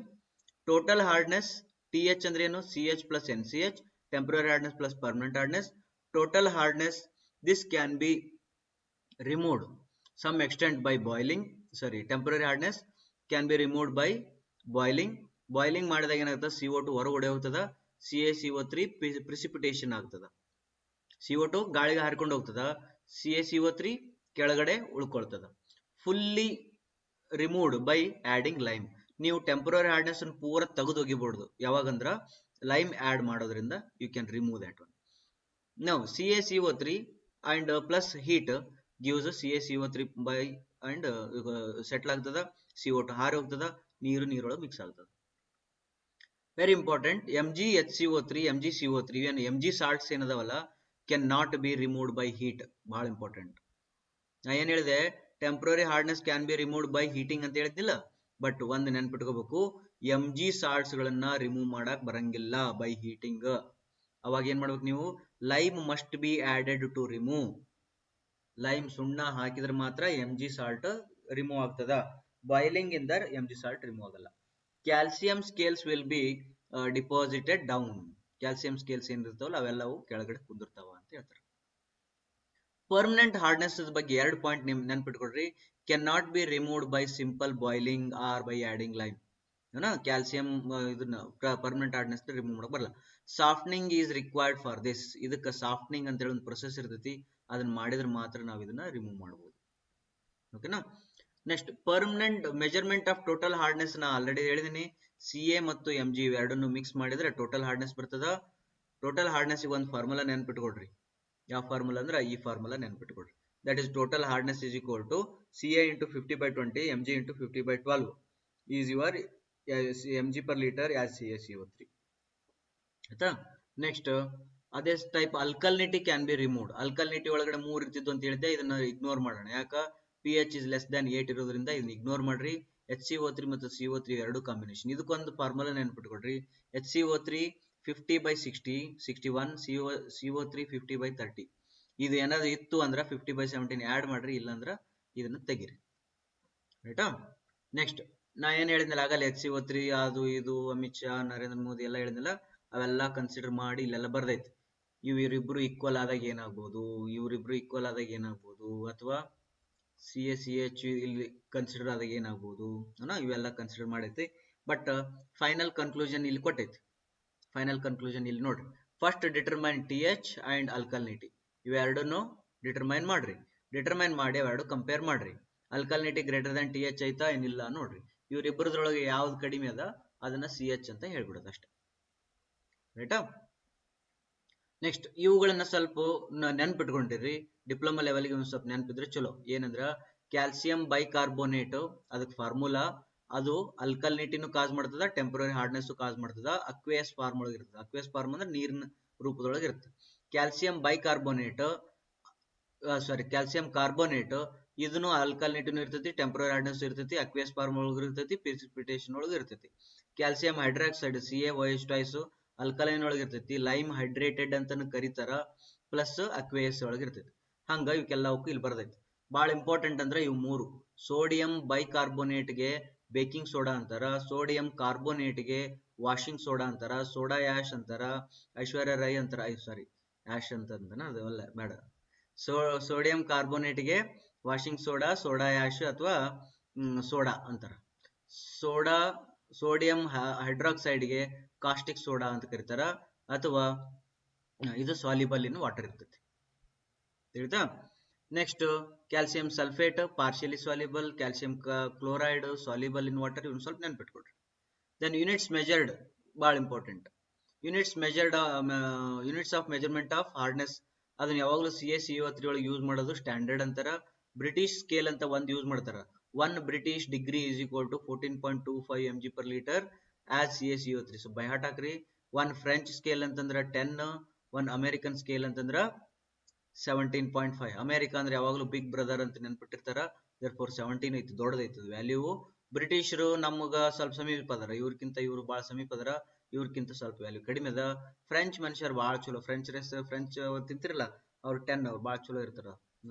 Total hardness TH ಅಂದ್ರೆ ಏನು, CH plus NCH, temporary hardness plus permanent hardness. Total hardness, this can be removed some extent by boiling. Sorry, temporary hardness can be removed by boiling. Boiling ಮಾಡಿದಾಗ ಏನಾಗ್ತದೆ, CO2 ಹೊರಗಡೆ ಹೋಗ್ತದ, CaCO3 precipitation ಆಗ್ತದ. CO2 ಗಾಳಿಗೆ ಹಾರಿಕೊಂಡು ಹೋಗ್ತದ, CaCO3 ಕೆಳಗಡೆ ಉಳ್ಕೊಳ್ತದ. Fully removed by adding lime. ನೀವು ಟೆಂಪರರಿ ಹಾರ್ಡ್ನೆಸ್ ಅನ್ನು ಪೂರ ತೆಗೆದು ಒಗಿಬಹುದು. ಯಾವಾಗಂದ್ರ ಲೈಮ್ ಆಡ್ ಮಾಡೋದ್ರಿಂದ you can remove that one. Now CaCO3 and plus heat gives CaCO3 by and settle ಆಗ್ತದ, CO2 ಹಾರಿ ಹೋಗ್ತದ, ನೀರೊಳಗೆ ಮಿಕ್ಸ್ ಆಗ್ತದ. ವೆರಿ ಇಂಪಾರ್ಟೆಂಟ್, MgHCO3, MgCO3 ಏನು Mg ಸಾಲ್ಟ್ಸ್ ಏನದವಲ್ಲ, can not be removed by heat. ಬಹಳ important. ನಾ ಏನ್ ಹೇಳಿದೆ, temporary hardness can be removed by heating ಅಂತ ಹೇಳಿದ್ದಿಲ್ಲ. ಬಟ್ ಒಂದು ನೆನ್ಪಿಟ್ಕೋಬೇಕು, Mg ಸಾಲ್ಟ್ಸ್ ಗಳನ್ನ ರಿಮೂವ್ ಮಾಡಕ್ ಬರಂಗಿಲ್ಲ ಬೈ ಹೀಟಿಂಗ್. ಅವಾಗ ಏನ್ ಮಾಡ್ಬೇಕು ನೀವು, lime must be added to remove. Lime ಸುಣ್ಣ ಹಾಕಿದ್ರೆ ಮಾತ್ರ Mg ಸಾಲ್ಟ್ ರಿಮೂವ್ ಆಗ್ತದ. ಬಾಯ್ಲಿಂಗ್ ಇಂದ Mg ಸಾಲ್ಟ್ ರಿಮೂವ್ ಆಗಲ್ಲ. Calcium scales will be deposited down. Calcium scales ಏನಿರ್ತಾವಲ್ಲ ಅವೆಲ್ಲವು ಕೆಳಗಡೆ ಕುಂದಿರ್ತಾವ ಅಂತ ಹೇಳ್ತಾರೆ. ಪರ್ಮನೆಂಟ್ ಹಾರ್ಡ್ನೆಸ್ ಬಗ್ಗೆ 2 ಪಾಯಿಂಟ್ ನೆನ್ಪಿಟ್ಕೊಡ್ರಿ. Can not be removed by simple boiling or by adding lime. Calcium ಇದನ್ನ ಪರ್ಮನೆಂಟ್ ಹಾರ್ಡ್ನೆಸ್ ರಿಮೂವ್ ಮಾಡಕ್ ಬರಲ್ಲ. ಸಾಫ್ಟ್ನಿಂಗ್ ಈಸ್ ರಿಕ್ವೈರ್ಡ್ ಫಾರ್ ದಿಸ್. ಇದಕ್ಕೆ ಸಾಫ್ಟ್ನಿಂಗ್ ಅಂತ ಹೇಳಿ ಒಂದು ಪ್ರೊಸೆಸ್ ಇರ್ತೈತಿ, ಅದನ್ನ ಮಾಡಿದ್ರೆ ಮಾತ್ರ ನಾವು ಇದನ್ನ ರಿಮೂವ್ ಮಾಡಬಹುದು. ಓಕೆನಾ. Next, permanent measurement of total hardness ನಾ ಆಲ್ರೆಡಿ ಹೇಳಿದೀನಿ. Ca ಮತ್ತು Mg ಎರಡನ್ನು ಮಿಕ್ಸ್ ಮಾಡಿದ್ರೆ ಟೋಟಲ್ ಹಾರ್ಡ್ನೆಸ್ ಬರ್ತದ. ಟೋಟಲ್ ಹಾರ್ಡ್ನೆಸ್ ಒಂದು ಫಾರ್ಮುಲಾ ನೆನ್ಪಿಟ್ಕೊಡ್ರಿ. ಯಾವ ಫಾರ್ಮುಲಾ ಅಂದ್ರೆ ಈ ಫಾರ್ಮುಲಾ ನೆನ್ಪಿಟ್ಕೊಡ್ರಿ. That is total hardness is equal to Ca into 50/20 Mg into 50/12 is your Mg per liter as CaCO3. ಆಯ್ತಾ. ನೆಕ್ಸ್ಟ್, ಅದೇ ಟೈಪ್ ಅಲ್ಕಲಿನಿಟಿ ಕ್ಯಾನ್ ಬಿ ರಿಮೂವ್ಡ್. ಅಲ್ಕಲಿನಿಟಿ ಒಳಗಡೆ 3 ಇರ್ತಿದ್ದು ಅಂತ ಹೇಳಿದ್ದೆ, ಇದನ್ನ ಇಗ್ನೋರ್ ಮಾಡೋಣ. ಯಾಕ, pH is less than 8 ಇರೋದ್ರಿಂದ ಇದನ್ನ ಇಗ್ನೋರ್ ಮಾಡ್ರಿ. HCO3 ಮತ್ತು CO3 ಎರಡು ಕಾಂಬಿನೇಷನ್. ಇದಕ್ಕೊಂದು ಫಾರ್ಮುಲಾ ನೆನ್ಪಿಟ್ಕೊಡ್ರಿ. HCO3 50/60 61, CO3 50/30. ಇದು ಏನಾದ್ರು ಇತ್ತು ಅಂದ್ರೆ 50/17 ಆಡ್ ಮಾಡ್ರಿ, ಇಲ್ಲಾಂದ್ರ ಇದನ್ನ ತೆಗಿರಿ. ರೈಟಾ. ನೆಕ್ಸ್ಟ್, ನಾ ಏನ್ ಹೇಳಿದ್ನಲ್ಲ ಆಗಲ್ಲ, HCO3 ಅದು ಇದು ಅಮಿತ್ ಶಾ ನರೇಂದ್ರ ಮೋದಿ ಎಲ್ಲ ಹೇಳಿದ್ನಲ್ಲ, ಅವೆಲ್ಲ ಕನ್ಸಿಡರ್ ಮಾಡಿ ಇಲ್ಲೆಲ್ಲ ಬರ್ದೈತಿ. ಇವರಿಬ್ರು ಈಕ್ವಲ್ ಆದಾಗ ಏನಾಗ್ಬೋದು, ಇವರಿಬ್ರು ಈಕ್ವಲ್ ಆದಾಗ ಏನಾಗ್ಬೋದು, ಅಥವಾ CaCH ಇಲ್ಲಿ ಕನ್ಸಿಡರ್ ಆದಾಗ ಏನಾಗ್ಬೋದು, ಇವೆಲ್ಲ ಕನ್ಸಿಡರ್ ಮಾಡೈತಿ. ಬಟ್ ಫೈನಲ್ ಕನ್ಕ್ಲೂಷನ್ ಇಲ್ಲಿ ಕೊಟ್ಟೈತಿ. ಫೈನಲ್ ಕನ್ಕ್ಲೂಷನ್ ಇಲ್ಲಿ ನೋಡ್ರಿ. First determine TH and alkalinity. ಇವೆರಡನ್ನು ಡಿಟರ್ಮೈನ್ ಮಾಡ್ರಿ. ಡಿಟರ್ಮೈನ್ ಮಾಡಿ ಅವೆರಡು ಕಂಪೇರ್ ಮಾಡ್ರಿ. ಅಲ್ಕಲಿನಿಟಿ ಗ್ರೇಟರ್ ದನ್ TH ಐತಾ ಏನಿಲ್ಲ ನೋಡ್ರಿ. ಇವ್ರಿಬ್ಬರದ್ರೊಳಗೆ ಯಾವ್ದು ಕಡಿಮೆ ಅದ ಅದನ್ನ CH ಅಂತ ಹೇಳ್ಬಿಡೋದು ಅಷ್ಟೇ. ರೈಟಾ. ನೆಕ್ಸ್ಟ್, ಇವುಗಳನ್ನ ಸ್ವಲ್ಪ ನೆನ್ಪಿಟ್ಕೊಂಡಿರ್ರಿ. ಡಿಪ್ಲೊಮಾ ಲೆವೆಲ್ಗೆ ಒಂದು ಸ್ವಲ್ಪ ನೆನಪಿದ್ರೆ ಚಲೋ. ಏನಂದ್ರ ಕ್ಯಾಲ್ಸಿಯಂ ಬೈಕಾರ್ಬೋನೇಟ್, ಅದಕ್ಕೆ ಫಾರ್ಮುಲಾ, ಅದು ಅಲ್ಕಲಿನಿಟಿನೂ ಕಾಸ್ ಮಾಡ್ತದ, ಟೆಂಪರರಿ ಹಾರ್ಡ್ನೆಸ್ ಕಾಸ್ ಮಾಡ್ತದ. ಅಕ್ವೇಸ್ ಫಾರ್ಮ್ ಒಳಗೆ ಇರ್ತದೆ. ಅಕ್ವೇಸ್ ಫಾರ್ಮ್ ಅಂದ್ರೆ ನೀರಿನ ರೂಪದೊಳಗೆ ಇರುತ್ತೆ. ಕ್ಯಾಲ್ಸಿಯಂ ಬೈಕಾರ್ಬೋನೇಟ್, ಕ್ಯಾಲ್ಸಿಯಂ ಕಾರ್ಬೋನೇಟ್, ಇದನ್ನು ಆಲ್ಕಲಿನಿಟಿನೂ ಇರ್ತೈತಿ, ಟೆಂಪರರಿ ಹಾರ್ಡ್ನೆಸ್ ಇರ್ತೈತಿ, ಅಕ್ವೇಸ್ ಫಾರ್ಮ್ ಒಳಗೆ ಇರ್ತೈತಿ, ಪ್ರಿಸಿಪಿಟೇಷನ್ ಒಳಗೆ ಇರ್ತೈತಿ. ಕ್ಯಾಲ್ಸಿಯಂ ಹೈಡ್ರಾಕ್ಸೈಡ್ CaOH ಅಲ್ಕಲೈನ್ ಒಳಗೆ ಇರ್ತೈತಿ, ಲೈಮ್ ಹೈಡ್ರೇಟೆಡ್ ಅಂತಾನು ಕರೀತಾರ, ಪ್ಲಸ್ ಅಕ್ವೇಸ್ ಒಳಗೆ ಇರ್ತೈತಿ. ಹಂಗ ಇವಕ್ಕೆಲ್ಲವಕ್ಕೂ ಇಲ್ಲಿ ಬರ್ದೈತಿ. ಬಹಳ ಇಂಪಾರ್ಟೆಂಟ್ ಅಂದ್ರೆ ಇವು ಮೂರು. ಸೋಡಿಯಂ ಬೈಕಾರ್ಬೋನೇಟ್ಗೆ ಬೇಕಿಂಗ್ ಸೋಡಾ ಅಂತಾರ, ಸೋಡಿಯಂ ಕಾರ್ಬೋನೇಟ್ಗೆ ವಾಷಿಂಗ್ ಸೋಡಾ ಅಂತಾರ, ಸೋಡಾ ಆಶ್ ಅಂತಾರ, ಐಶ್ವರ್ಯ ರೈ ಅಂತಾರ. ಸಾರಿ, ಆಶ್ ಅಂತಂದನ ಅದೆಲ್ಲ ಬೇಡ. ಸೋಡಿಯಂ ಕಾರ್ಬೋನೇಟ್ಗೆ ವಾಷಿಂಗ್ ಸೋಡಾ, ಸೋಡಾ ಆಶ್ ಅಥವಾ ಸೋಡಾ ಅಂತಾರ. ಸೋಡಿಯಂ ಹೈಡ್ರಾಕ್ಸೈಡ್ಗೆ ಕಾಸ್ಟಿಕ್ ಸೋಡಾ ಅಂತ ಕರೀತಾರ, ಅಥವಾ ಇದು ಸಾಲ್ಯುಬಲ್ ಇನ್ ವಾಟರ್ ಇರ್ತೈತಿ. ತಿಳಿತಾ. Next, calcium sulphate partially soluble, calcium chloride soluble in water. ಇವ್ನು ಸ್ವಲ್ಪ ನೆನ್ಪಿಟ್ಕೊಡ್ರಿ. ದೆನ್ ಯೂನಿಟ್ಸ್ ಮೆಜರ್ಡ್, ಬಹಳ important. Units of measurement of hardness, ಅದನ್ನ ಯಾವಾಗಲೂ CaCO3 ಒಳಗೆ ಯೂಸ್ ಮಾಡೋದು ಸ್ಟ್ಯಾಂಡರ್ಡ್ ಅಂತಾರ. ಬ್ರಿಟಿಷ್ ಸ್ಕೇಲ್ ಅಂತ ಒಂದು ಯೂಸ್ ಮಾಡ್ತಾರ. 1 British degree is equal to 14.25 mg per liter as CaCO3. So by heart ಹಾಕ್ರಿ. 1 ಫ್ರೆಂಚ್ ಸ್ಕೇಲ್ ಅಂತಂದ್ರ 10, 1 ಅಮೆರಿಕನ್ ಸ್ಕೇಲ್ ಅಂತಂದ್ರ 17.5. ಅಮೆರಿಕ ಅಂದ್ರೆ ಯಾವಾಗಲೂ ಬಿಗ್ ಬ್ರದರ್ ಅಂತ ನೆನ್ಪಿಟ್ಟಿರ್ತಾರ. therefore 17 ಐತಿ, ದೊಡ್ಡದೈತಿ ವ್ಯಾಲ್ಯೂ. ಬ್ರಿಟಿಷರು ನಮಗ ಸ್ವಲ್ಪ ಸಮೀಪ ಅದರ, ಇವ್ರಕ್ಕಿಂತ ಇವ್ರು ಬಹಳ ಸಮೀಪ ಅದರ, ಇವ್ರಕ್ಕಿಂತ ಸ್ವಲ್ಪ ವ್ಯಾಲ್ಯೂ ಕಡಿಮೆ ಅದ. ಫ್ರೆಂಚ್ ಮನುಷ್ಯರು ಬಹಳ ಚಲೋ. ಫ್ರೆಂಚ್ ತಿಂತಿರಲ್ಲ, ಅವ್ರು 10, ಅವ್ರು ಬಹಳ ಚಲೋ ಇರ್ತಾರ.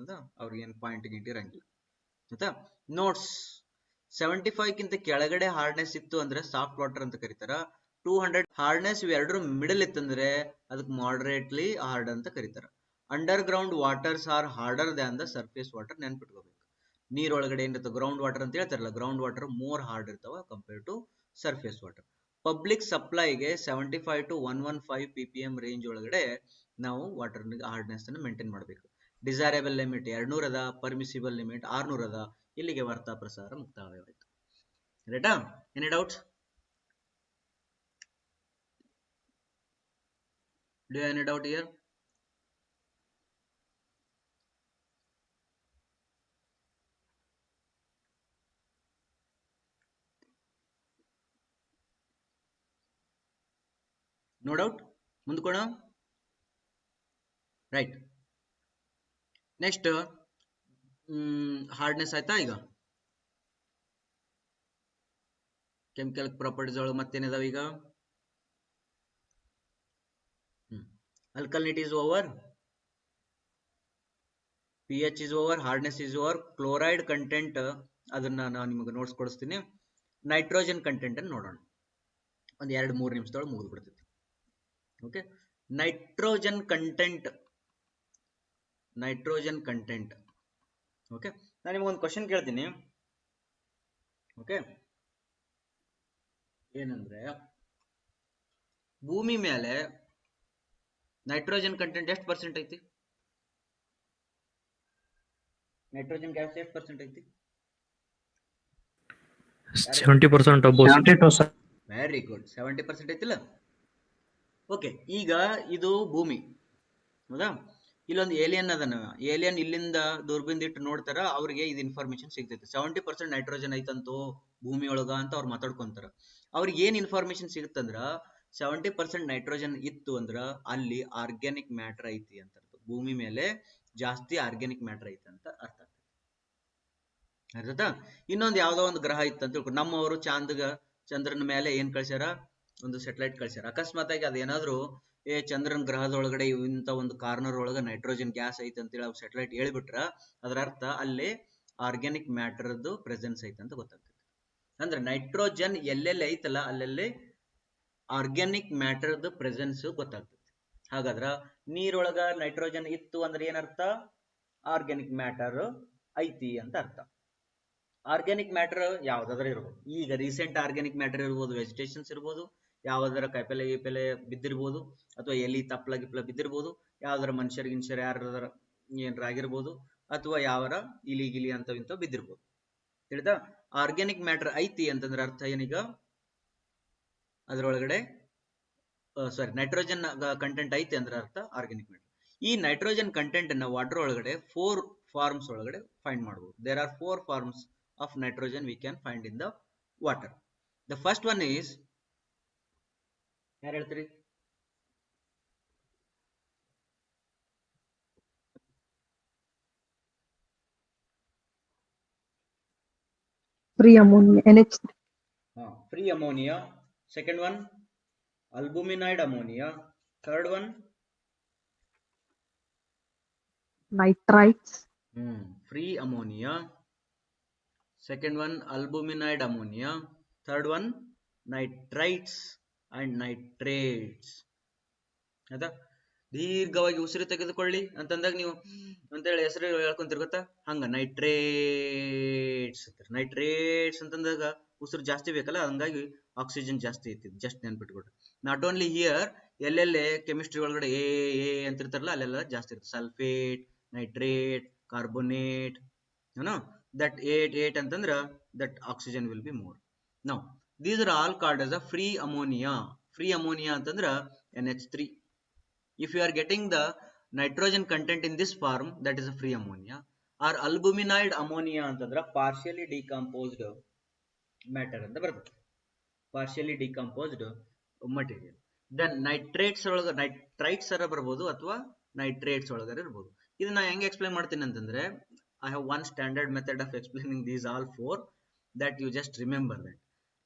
ಅವ್ರಿಗೆ ಏನು ಪಾಯಿಂಟ್ ಗಿಂಟ್ ಇರಂಗಿಲ್ಲ. ಆಯ್ತಾ. ನೋಟ್ಸ್ 75 ಗಿಂತ ಕೆಳಗಡೆ ಹಾರ್ಡ್ನೆಸ್ ಇತ್ತು ಅಂದ್ರೆ ಸಾಫ್ಟ್ ವಾಟರ್ ಅಂತ ಕರೀತಾರ. 200 ಹಾರ್ಡ್ನೆಸ್ ಇವೆರಡರ ಮಿಡಲ್ ಇತ್ತಂದ್ರೆ ಅದಕ್ಕೆ ಮಾಡರೇಟ್ಲಿ ಹಾರ್ಡ್ ಅಂತ ಕರೀತಾರ. Underground waters are harder than the surface water. ನೆನ್ಪಿಟ್ಕೋಬೇಕು, ನೀರೊಳಗಡೆ ಏನಿರುತ್ತೆ ಗ್ರೌಂಡ್ ವಾಟರ್ ಅಂತ ಹೇಳ್ತಾರಲ್ಲ, ಗ್ರೌಂಡ್ ವಾಟರ್ ಮೋರ್ ಹಾರ್ಡ್ ಇರ್ತಾವ compare to surface water. Public ಸಪ್ಲೈಗೆ 75 to 115 ppm ರೇಂಜ್ ಒಳಗಡೆ ನಾವು ವಾಟರ್ ಹಾರ್ಡ್ನೆಸ್ ಅನ್ನು ಮೇಂಟೈನ್ ಮಾಡಬೇಕು. ಡಿಸೈರಬಲ್ ಲಿಮಿಟ್ 200 ಅದ, ಪರ್ಮಿಸಿಬಲ್ ಲಿಮಿಟ್ 600 ಅದ. ಇಲ್ಲಿಗೆ ವಾರ್ತಾ ಪ್ರಸಾರ ಮುಕ್ತಾಯವಾಯಿತು. ರೈಟಾ? Any doubts? Do you have any doubt here? No doubt? ಮುಂದ್ಕೋಣ. ರೈಟ್. ನೆಕ್ಸ್ಟ್ ಹಾರ್ಡ್ನೆಸ್ ಆಯ್ತಾ. ಈಗ ಕೆಮಿಕಲ್ ಪ್ರಾಪರ್ಟೀಸ್ ಒಳಗೆ ಮತ್ತೇನಿದಾವೆ ಈಗ? alkalinity is over, pH is over, hardness is over, chloride content ಅದನ್ನ ನಾನು ನಿಮಗೆ ನೋಟ್ಸ್ ಕೊಡಿಸ್ತೀನಿ. ನೈಟ್ರೋಜನ್ ಕಂಟೆಂಟ್ ಅನ್ನು ನೋಡೋಣ. ಒಂದು 2-3 ನಿಮಿಷದೊಳಗೆ ಮುಗಿದು ಬಿಡ್ತೈತಿ. Okay, nitrogen content. ಓಕೆ, ನಾನು ನಿಮಗೊಂದು ಕ್ವಶನ್ ಕೇಳ್ತೀನಿ. ಓಕೆ, ಏನಂದ್ರೆ ಭೂಮಿ ಮೇಲೆ ನೈಟ್ರೋಜನ್ ಕಂಟೆಂಟ್ ಎಷ್ಟು ಪರ್ಸೆಂಟ್ ಐತಿ? ನೈಟ್ರೋಜನ್ ಗ್ಯಾಸ್ ಎಷ್ಟು ಪರ್ಸೆಂಟ್ ಐತಿ? 70% above. 70%. ವೆರಿ ಗುಡ್, 70% ಐತಿಲ್ಲ. ಓಕೆ, ಈಗ ಇದು ಭೂಮಿ, ಹೌದಾ? ಇಲ್ಲೊಂದು ಏಲಿಯನ್ ಅದನ್ನ, ಏಲಿಯನ್ ಇಲ್ಲಿಂದ ದೂರಬೀನ್ ಇಟ್ಟು ನೋಡ್ತಾರ, ಅವ್ರಿಗೆ ಇದು ಇನ್ಫಾರ್ಮೇಶನ್ ಸಿಗ್ತೈತಿ. 70% ನೈಟ್ರೋಜನ್ ಐತಂತೋ ಭೂಮಿ ಒಳಗ ಅಂತ ಅವ್ರು ಮಾತಾಡ್ಕೊಂತಾರ. ಅವ್ರಿಗೆ ಏನ್ ಇನ್ಫಾರ್ಮೇಶನ್ ಸಿಗುತ್ತಂದ್ರ 70% ನೈಟ್ರೋಜನ್ ಇತ್ತು ಅಂದ್ರ ಅಲ್ಲಿ ಆರ್ಗ್ಯಾನಿಕ್ ಮ್ಯಾಟರ್ ಐತಿ ಅಂತ ಅರ್ಥ. ಭೂಮಿ ಮೇಲೆ ಜಾಸ್ತಿ ಆರ್ಗ್ಯಾನಿಕ್ ಮ್ಯಾಟರ್ ಐತಿ ಅಂತ ಅರ್ಥ. ಅರ್ಥಾಯ್ತಾ? ಇನ್ನೊಂದು ಯಾವ್ದೋ ಒಂದು ಗ್ರಹ ಇತ್ತು ಅಂತ ತಿಳ್ಕೊ. ನಮ್ಮವರು ಚಂದ್ರನ ಮೇಲೆ ಏನ್ ಕಳ್ಸ್ಯಾರ? ಒಂದು ಸೆಟಲೈಟ್ ಕಳ್ಸ್ಯಾರ. ಅಕಸ್ಮಾತ್ ಆಗಿ ಅದೇನಾದ್ರು ಚಂದ್ರನ ಗ್ರಹದೊಳಗಡೆ ಇಂತ ಒಂದು ಕಾರ್ನರ್ ಒಳಗ ನೈಟ್ರೋಜನ್ ಗ್ಯಾಸ್ ಐತೆ ಅಂತೇಳಿ ಅವ್ರು ಸೆಟಲೈಟ್ ಹೇಳ್ಬಿಟ್ರ ಅದರ ಅರ್ಥ ಅಲ್ಲಿ ಆರ್ಗ್ಯಾನಿಕ್ ಮ್ಯಾಟರ್ದು ಪ್ರೆಸೆನ್ಸ್ ಐತೆ ಅಂತ ಗೊತ್ತಾಗ್ತದೆ. ಅಂದ್ರೆ ನೈಟ್ರೋಜನ್ ಎಲ್ಲೆಲ್ಲಿ ಐತಲ್ಲ ಅಲ್ಲೆಲ್ಲಿ ಆರ್ಗ್ಯಾನಿಕ್ ಮ್ಯಾಟರ್ದು ಪ್ರೆಸೆನ್ಸ್ ಗೊತ್ತಾಗ್ತದೆ. ಹಾಗಾದ್ರ ನೀರೊಳಗ ನೈಟ್ರೋಜನ್ ಇತ್ತು ಅಂದ್ರೆ ಏನರ್ಥ? ಆರ್ಗ್ಯಾನಿಕ್ ಮ್ಯಾಟರ್ ಐತಿ ಅಂತ ಅರ್ಥ. ಆರ್ಗ್ಯಾನಿಕ್ ಮ್ಯಾಟರ್ ಯಾವ್ದಾದ್ರು ಇರ್ಬೋದು. ಈಗ ರೀಸೆಂಟ್ ಆರ್ಗ್ಯಾನಿಕ್ ಮ್ಯಾಟರ್ ಇರ್ಬೋದು, ವೆಜಿಟೇಷನ್ಸ್ ಇರ್ಬೋದು, ಯಾವ್ದಾರ ಕಾಯಿಪಲ್ಲೆ ಗೀಪೆಲೆ ಬಿದ್ದಿರ್ಬೋದು, ಅಥವಾ ಎಲಿ ತಪ್ಪಲ ಗಿಪ್ಲ ಬಿದ್ದಿರ್ಬೋದು, ಯಾವ್ದಾರ ಮನುಷ್ಯರ್ ಗಿನ್ಷರ್ ಯಾರ ಏನ್ರಾಗಿರ್ಬೋದು, ಅಥವಾ ಯಾವರ ಇಲಿ ಅಂತ ಇಂತ ಬಿದ್ದಿರ್ಬೋದು. ತಿಳಿತಾ? ಆರ್ಗ್ಯಾನಿಕ್ ಮ್ಯಾಟರ್ ಐತಿ ಅಂತಂದ್ರೆ ಅರ್ಥ ಏನೀಗ? ಅದರೊಳಗಡೆ ನೈಟ್ರೋಜನ್ ಕಂಟೆಂಟ್ ಐತಿ ಅಂದ್ರೆ ಅರ್ಥ ಆರ್ಗ್ಯಾನಿಕ್ ಮ್ಯಾಟರ್. ಈ ನೈಟ್ರೋಜನ್ ಕಂಟೆಂಟ್ ಅನ್ನ ವಾಟರ್ ಒಳಗಡೆ 4 ಫಾರ್ಮ್ಸ್ ಒಳಗಡೆ ಫೈಂಡ್ ಮಾಡಬಹುದು. There are 4 forms of nitrogen we can find in the water. The first one is, ಯಾರು ಹೇಳ್ತೀರಿ? Free ammonia, NH3. Free ammonia. Second one, albuminide ammonia. Third one, Nitrites. Free ammonia. Second one, albuminide ammonia. Third one, nitrites and nitrates. ಆಯ್ತಾ? ದೀರ್ಘವಾಗಿ ಉಸಿರು ತೆಗೆದುಕೊಳ್ಳಿ ಅಂತಂದಾಗ ನೀವು ಅಂತೇಳಿ ಹೆಸರು ಹೇಳ್ಕೊಂತೀರಿ ಗೊತ್ತಾ? ಹಂಗ ನೈಟ್ರೇಟ್ಸ್ ಅಂತಂದಾಗ ಉಸಿರು ಜಾಸ್ತಿ ಬೇಕಲ್ಲ, ಹಂಗಾಗಿ ಆಕ್ಸಿಜನ್ ಜಾಸ್ತಿ ಐತಿ. ಜಸ್ಟ್ ನೆನ್ಪಿಟ್ಕೊಡ್ರಿ. ನಾಟ್ ಓನ್ಲಿ ಹಿಯರ್, ಎಲ್ಲೆಲ್ಲೇ ಕೆಮಿಸ್ಟ್ರಿ ಒಳಗಡೆ ಎ ಅಂತಿರ್ತಾರಲ್ಲ ಅಲ್ಲೆಲ್ಲ ಜಾಸ್ತಿ ಇರುತ್ತೆ. ಸಲ್ಫೇಟ್, ನೈಟ್ರೇಟ್, ಕಾರ್ಬೋನೇಟ್, that 8 ಅಂತಂದ್ರ that oxygen will be more. Now these are all called as a free ammonia. Free ammonia ಅಂತಂದ್ರ NH3. If you are getting the nitrogen content in this form, that is a free ammonia. Or albuminide ammonia ಅಂತಂದ್ರ partially decomposed matter ಅಂತ ಬರ್ತದೆ. partially decomposed material. Then nitrates ಒಳಗ nitrites ಅರ ಬರ್ಬೋದು ಅಥವಾ nitrates ಒಳಗರ ಇರ್ಬೋದು. ಇದನ್ನ ಹೆಂಗೆ ಎಕ್ಸ್ಪ್ಲೈನ್ ಮಾಡ್ತೀನಿ ಅಂತಂದ್ರೆ, I have one standard method of explaining these all 4, that you just remember that.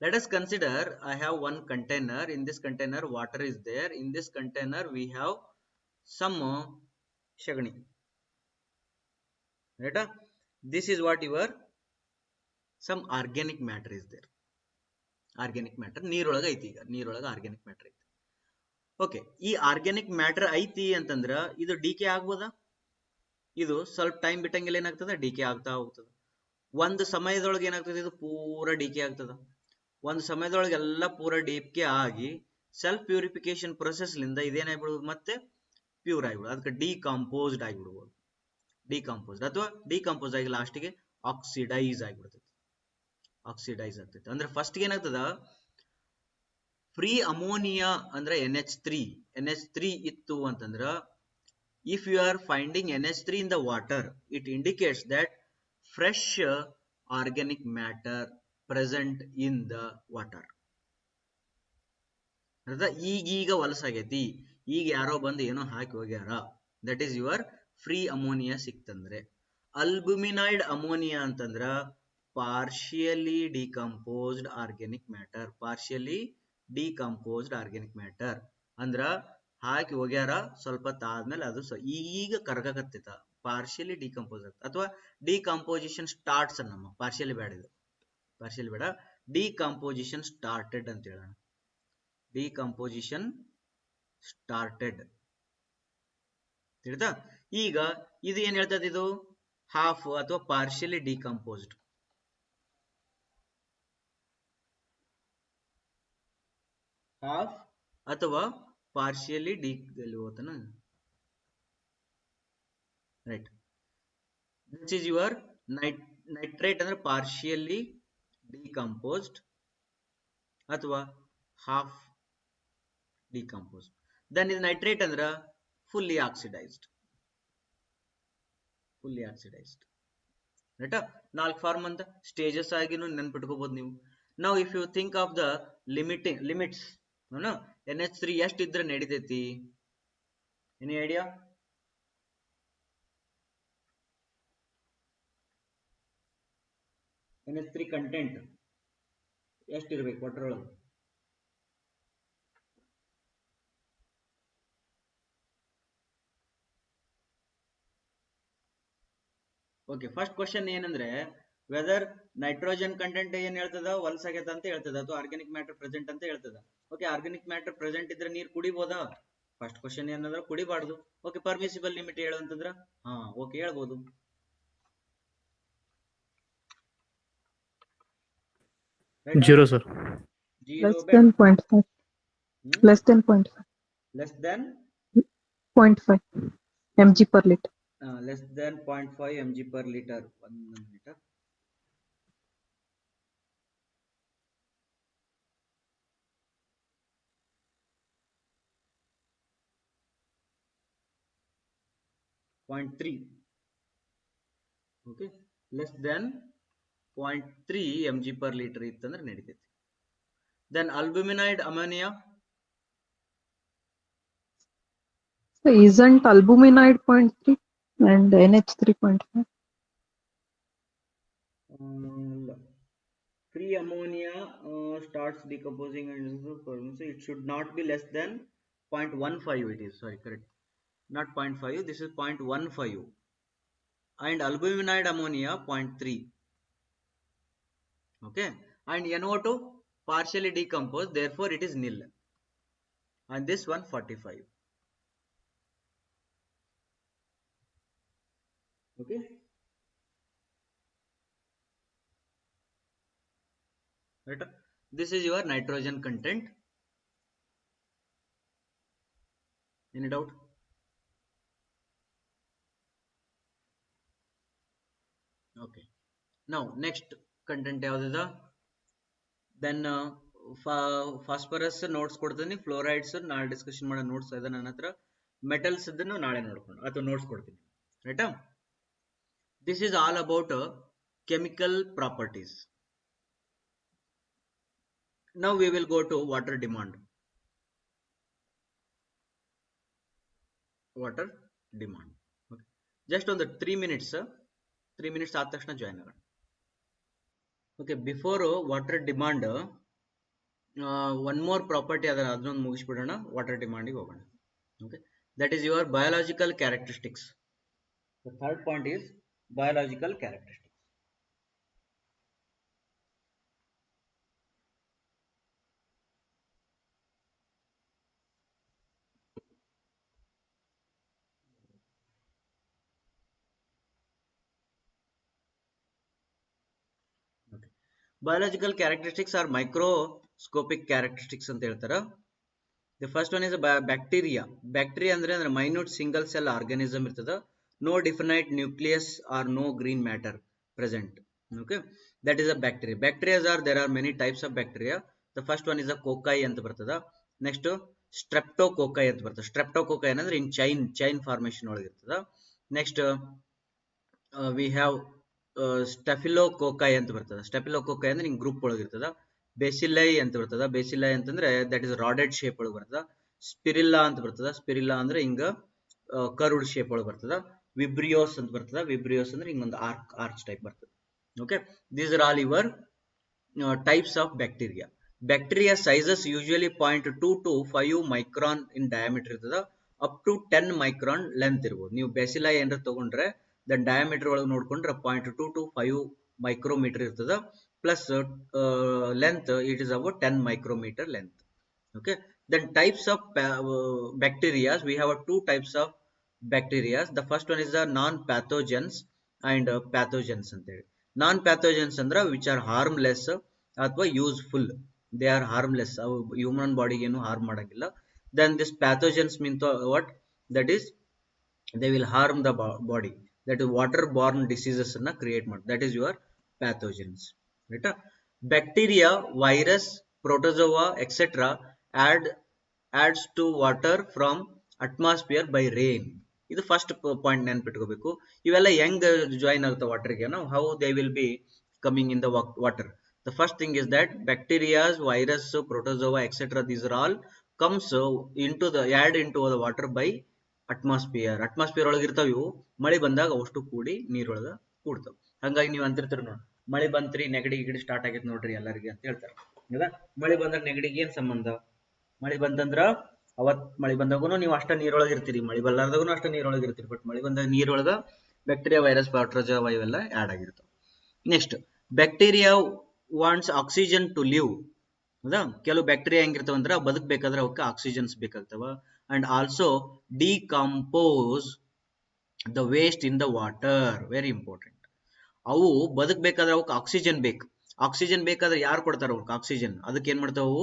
Let us consider I have one container. In this container water is there. In this container we have some shagani. Right? This is what your some organic matter is there. Organic matter ನೀರೊಳಗ ಐತಿ, ಈಗ ನೀರೊಳಗ organic matter ಐತಿ. Okay, ಈ organic matter ಐತಿ ಅಂತಂದ್ರ ಇದು DK ಆಗ್ಬೋದಾ? ಇದು ಸ್ವಲ್ಪ ಟೈಮ್ ಬಿಟ್ಟಂಗೆಲ್ಲ ಏನಾಗ್ತದ, ಡಿಕೆ ಆಗ್ತಾ ಹೋಗ್ತದ. ಒಂದು ಸಮಯದೊಳಗೆ ಏನಾಗ್ತದೆ, ಇದು ಪೂರ ಡಿಕೆ ಆಗ್ತದ. ಒಂದು ಸಮಯದೊಳಗೆ ಎಲ್ಲ ಪೂರ ಡಿಕೆ ಆಗಿ ಸೆಲ್ಫ್ ಪ್ಯೂರಿಫಿಕೇಶನ್ ಪ್ರೊಸೆಸ್ ಲಿಂದ ಇದೇನಾಗ್ಬಿಡ್ಬೋದು, ಮತ್ತೆ ಪ್ಯೂರ್ ಆಗಿಬಿಡುದು. ಅದಕ್ಕೆ ಡಿಕಂಪೋಸ್ಡ್ ಆಗಿಬಿಡ್ಬೋದು. ಡಿಕಂಪೋಸ್ಡ್ ಅಥವಾ ಡಿಕಂಪೋಸ್ ಆಗಿ ಲಾಸ್ಟಿಗೆ ಆಕ್ಸಿಡೈಸ್ ಆಗಿಬಿಡ್ತೈತಿ. ಆಕ್ಸಿಡೈಸ್ ಆಗ್ತೈತಿ ಅಂದ್ರೆ ಫಸ್ಟ್ ಏನಾಗ್ತದ, ಫ್ರೀ ಅಮೋನಿಯಾ ಅಂದ್ರೆ NH3 ಇತ್ತು ಅಂತಂದ್ರ, if you are finding NH3 in the water, it indicates that fresh organic matter present in the water. ಈಗೀಗ ವಲಸಾಗೈತಿ, ಈಗ ಯಾರೋ ಬಂದು ಏನೋ ಹಾಕಿ ಹೋಗ್ಯಾರ, that is your free ammonia ಸಿಕ್ತಂದ್ರೆ. ಅಲ್ಬುಮಿನೈಡ್ ಅಮೋನಿಯಾ ಅಂತಂದ್ರ partially decomposed organic matter. Partially decomposed organic matter ಅಂದ್ರ ಹಾಕಿ ಹೋಗ್ಯಾರ, ಸ್ವಲ್ಪ ತಾದ್ಮೇಲೆ ಅದು ಈಗ ಕರ್ಗಕತ್ತೈತ, ಪಾರ್ಷಿಯಲಿ ಡಿಕಂಪೋಸ್ ಆಗ್ತದೆ. ಅಥವಾ ಡಿಕಂಪೋಸಿಷನ್ ಸ್ಟಾರ್ಟ್ಸ್ ನಮ್ಮ, ಪಾರ್ಷಿಯಲಿ ಬೇಡ, ಇದು ಪಾರ್ಷಿಯಲಿ ಬೇಡ, ಡಿಕಂಪೋಸಿಷನ್ ಸ್ಟಾರ್ಟೆಡ್ ಅಂತ ಹೇಳೋಣ. ಡಿಕಂಪೋಸಿಷನ್ ಸ್ಟಾರ್ಟೆಡ್ ತಿಳಿತಾ? ಈಗ ಇದು ಏನ್ ಹೇಳ್ತದೆ, ಇದು ಹಾಫ್ ಅಥವಾ ಪಾರ್ಷಿಯಲಿ ಡಿಕಂಪೋಸ್ಡ್. ಹಾಫ್ ಅಥವಾ ಪಾರ್ಷಿಯಲಿ ಹೋತನ, right. This is your nitrate ಅಂದ್ರೆ ಪಾರ್ಷಿಯಲಿ ಡಿಕಂಪೋಸ್ಡ್ ಅಥವಾ ಹಾಫ್ ಡಿಕಂಪೋಸ್ಡ್. ದೆನ್ ಇದು ನೈಟ್ರೇಟ್ ಅಂದ್ರ ಫುಲ್ಲಿ ಆಕ್ಸಿಡೈಸ್ಡ್. ರೈಟ್? 4 ಫಾರ್ಮ್ ಅಂತ ಸ್ಟೇಜಸ್ ಆಗಿನೂ ನೆನ್ಪಿಟ್ಕೋಬಹುದು ನೀವು. ನಾವು if you think of the limits, NH3 ಎಷ್ಟು ಇದ್ರೆ ನಡಿತೈತಿ? Any idea? NH3 ಕಂಟೆಂಟ್ ಎಷ್ಟಿರ್ಬೇಕು ವಾಟರ್ ಒಳಗೆ? ಓಕೆ, ಫಸ್ಟ್ ಕ್ವಶನ್ ಏನಂದ್ರೆ, ವೆದರ್ ನೈಟ್ರೋಜನ್ ಕಂಟೆಂಟ್ ಏನ್ ಹೇಳ್ತದ, ವಲಸಾಗೈತ ಅಂತ ಹೇಳ್ತದ, ಅಥವಾ ಆರ್ಗ್ಯಾನಿಕ್ ಮ್ಯಾಟರ್ ಪ್ರೆಸೆಂಟ್ ಅಂತ ಹೇಳ್ತದ. ಓಕೆ, ಆರ್ಗ್ಯಾನಿಕ್ ಮ್ಯಾಟರ್ ಪ್ರೆಸೆಂಟ್ ಇದ್ರೆ ನೀರ್ ಕುಡಿಬೋದಾ? ಫಸ್ಟ್ ಕ್ವಶನ್ ಏನಂದ್ರೆ ಕುಡಿಬಾರ್ದು. ಓಕೆ, ಪರ್ಮಿಸಿಬಲ್ ಲಿಮಿಟ್ ಹೇಳು ಅಂತಂದ್ರ ಓಕೆ ಹೇಳ್ಬೋದು. Zero, sir. Less than 0.5. Less than 0.5. Less than 0.5 mg per liter. Less than 0.5 mg per liter. 1 minute. .3. Okay, less than 0.3 mg per liter ಇತ್ತಂದ್ರೆ ನಡೀತೈತಿ. Then albuminide ammonia. So isn't albuminide 0.3 and NH3 0.5? Free ammonia starts decomposing and so it should not be less than 0.15. It is, sorry, correct, not 0.5, this is 0.15, and albuminide ammonia 0.3. Okay, and NO2 partially decomposed, therefore it is nil, and this one 45. Okay, right? This is your nitrogen content. Any doubt? Okay, now next content ಯಾವ್ದಿದೆ? Then phosphorus notes ಕೊಡ್ತೀನಿ, fluorides ನಾಳೆ discussion ಮಾಡೋ notes ಇದೆ ನನ್ನ ಹತ್ರ, metals ಇದನ್ನು ನಾಳೆ ನೋಡ್ಕೊಂಡು ಅಥವಾ ನೋಟ್ಸ್ ಕೊಡ್ತೀನಿ, ರೈಟಾ? This is all about chemical properties. Now we will go to water demand. Okay. Just on the 3 minutes, 3 minutes ಆದ ತಕ್ಷಣ ಜಾಯಿನ್ ಆಗೋಣ. Okay, before water demand one more property ಅದರ, ಅದನ್ನೊಂದು ಮುಗಿಸ್ಬಿಡೋಣ, ವಾಟರ್ ಡಿಮಾಂಡಿಗೆ ಹೋಗೋಣ. Okay, that is your biological characteristics. The third point is biological characteristics. Biological characteristics are microscopic characteristics ಅಂತ ಹೇಳ್ತಾರ. The first one is a bacteria. Bacteria ಅಂದ್ರೆ minute single cell organism ಇರ್ತದ. No definite nucleus or no green matter present. Okay, that is a bacteria. Bacteria there are many types of bacteria. The first one is a cocci ಅಂತ ಬರ್ತದ. Next streptococci ಅಂತ ಬರ್ತದ. Streptococci ಅಂದ್ರೆ in chain formation ಒಳಗೆ ಇರ್ತದ. Next we have staphylococcus ಅಂತ ಬರ್ತದ. Staphylococcus ಅಂದ್ರೆ ಹಿಂಗ್ ಗ್ರೂಪ್ ಒಳಗೆ ಇರ್ತದ. Bacilli ಅಂತ ಬರ್ತದ. Bacilli ಅಂತಂದ್ರೆ that is rodded shape ಒಳಗೆ ಬರ್ತದ. Spirilla ಅಂತ ಬರ್ತದ. Spirilla ಅಂದ್ರೆ ಹಿಂಗ curved shape ಒಳಗೆ ಬರ್ತದ. Vibrios ಅಂತ ಬರ್ತದ. Vibrios ಅಂದ್ರೆ ಹಿಂಗ ಒಂದು arch type ಬರ್ತದ. Okay, these are all your types of bacteria. Bacteria sizes usually 0.2 to 5 micron in diameter ಇರ್ತದ. up to 10 micron length ಇರ್ಬೋದು. ನೀವು Bacilli ಏನಾರ ತಗೊಂಡ್ರೆ the diameter ಒಳಗೆ ನೋಡ್ಕೊಂಡ್ರೆ 0.2 to 5 micrometer ಇರ್ತದ. plus length it is about 10 micrometer length. Okay, then types of bacteria, we have two types of bacteria. The first one is the non-pathogens and pathogens ಅಂತ ಹೇಳಿ. Non-pathogens ಅಂದ್ರೆ which are harmless ಅಥವಾ useful. they are harmless, human ಬಾಡಿಗೆ ಏನು harm ಮಾಡಂಗಿಲ್ಲ. then this pathogens mean what, that is they will harm the body, that is waterborne diseases ಅನ್ನ create ಮಾಡಿ, that is your pathogens, right? Bacteria, virus, protozoa etc adds to water from atmosphere by rain. ಇದು first point ನೆನ್ಪಿಟ್ಕೋಬೇಕು. ಇವೆಲ್ಲ ಹೆಂಗ್ join ಆಗುತ್ತೆ ವಾಟರ್ಗೆ, how they will be coming in the water. The first thing is that bacteria, virus, protozoa etc these are all comes add into the water by atmosphere. Atmosphere ಒಳಗೆ ಇರ್ತಾವ ಇವು. ಮಳೆ ಬಂದಾಗ ಅಷ್ಟು ಕೂಡಿ ನೀರೊಳಗ ಕೂಡ್ತಾವ. ಹಂಗಾಗಿ ನೀವು ಅಂತಿರ್ತೀರಿ ನೋಡಿ, ಮಳೆ ಬಂತ್ರಿ ನೆಗಡಿ ಗಿಡಿ ಸ್ಟಾರ್ಟ್ ಆಗೈತೆ ನೋಡ್ರಿ ಎಲ್ಲರಿಗೆ ಅಂತ ಹೇಳ್ತಾರೆ. ಹೌದಾ? ಮಳೆ ಬಂದಾಗ ನೆಗಡಿಗೆ ಏನ್ ಸಂಬಂಧ? ಮಳೆ ಬಂದಂದ್ರ ಅವತ್ ಮಳೆ ಬಂದಾಗೂ ನೀವು ಅಷ್ಟ ನೀರೊಳಗೆ ಇರ್ತೀರಿ, ಮಳೆ ಬಲ್ಲಾರ್ದಾಗೂ ಅಷ್ಟ ನೀರೊಳಗೆ ಇರ್ತೀರಿ. ಬಟ್ ಮಳೆ ಬಂದಾಗ ನೀರೊಳಗ ಬ್ಯಾಕ್ಟೀರಿಯಾ, ವೈರಸ್, ಪ್ರೋಟೋಜೋವಾ ಇವೆಲ್ಲ ಆಡ್ ಆಗಿರ್ತಾವ. Next, bacteria wants oxygen to live. ಹೌದಾ? ಕೆಲವು ಬ್ಯಾಕ್ಟೀರಿಯಾ ಹೆಂಗಿರ್ತಾವ ಅಂದ್ರೆ ಬದುಕಬೇಕಾದ್ರೆ ಅವಕ್ಕೆ ಆಕ್ಸಿಜನ್ಸ್ ಬೇಕಾಗ್ತಾವ. And also decompose the waste in the water. Very important. ಅವು ಬದುಕಬೇಕಾದ್ರೆ ಅವಕ್ಕೆ ಆಕ್ಸಿಜನ್ ಬೇಕು. ಆಕ್ಸಿಜನ್ ಬೇಕಾದ್ರೆ ಯಾರು ಕೊಡ್ತಾರ ಅವಕ್ಕೆ ಆಕ್ಸಿಜನ್? ಅದಕ್ಕೆ ಏನ್ ಮಾಡ್ತಾವು?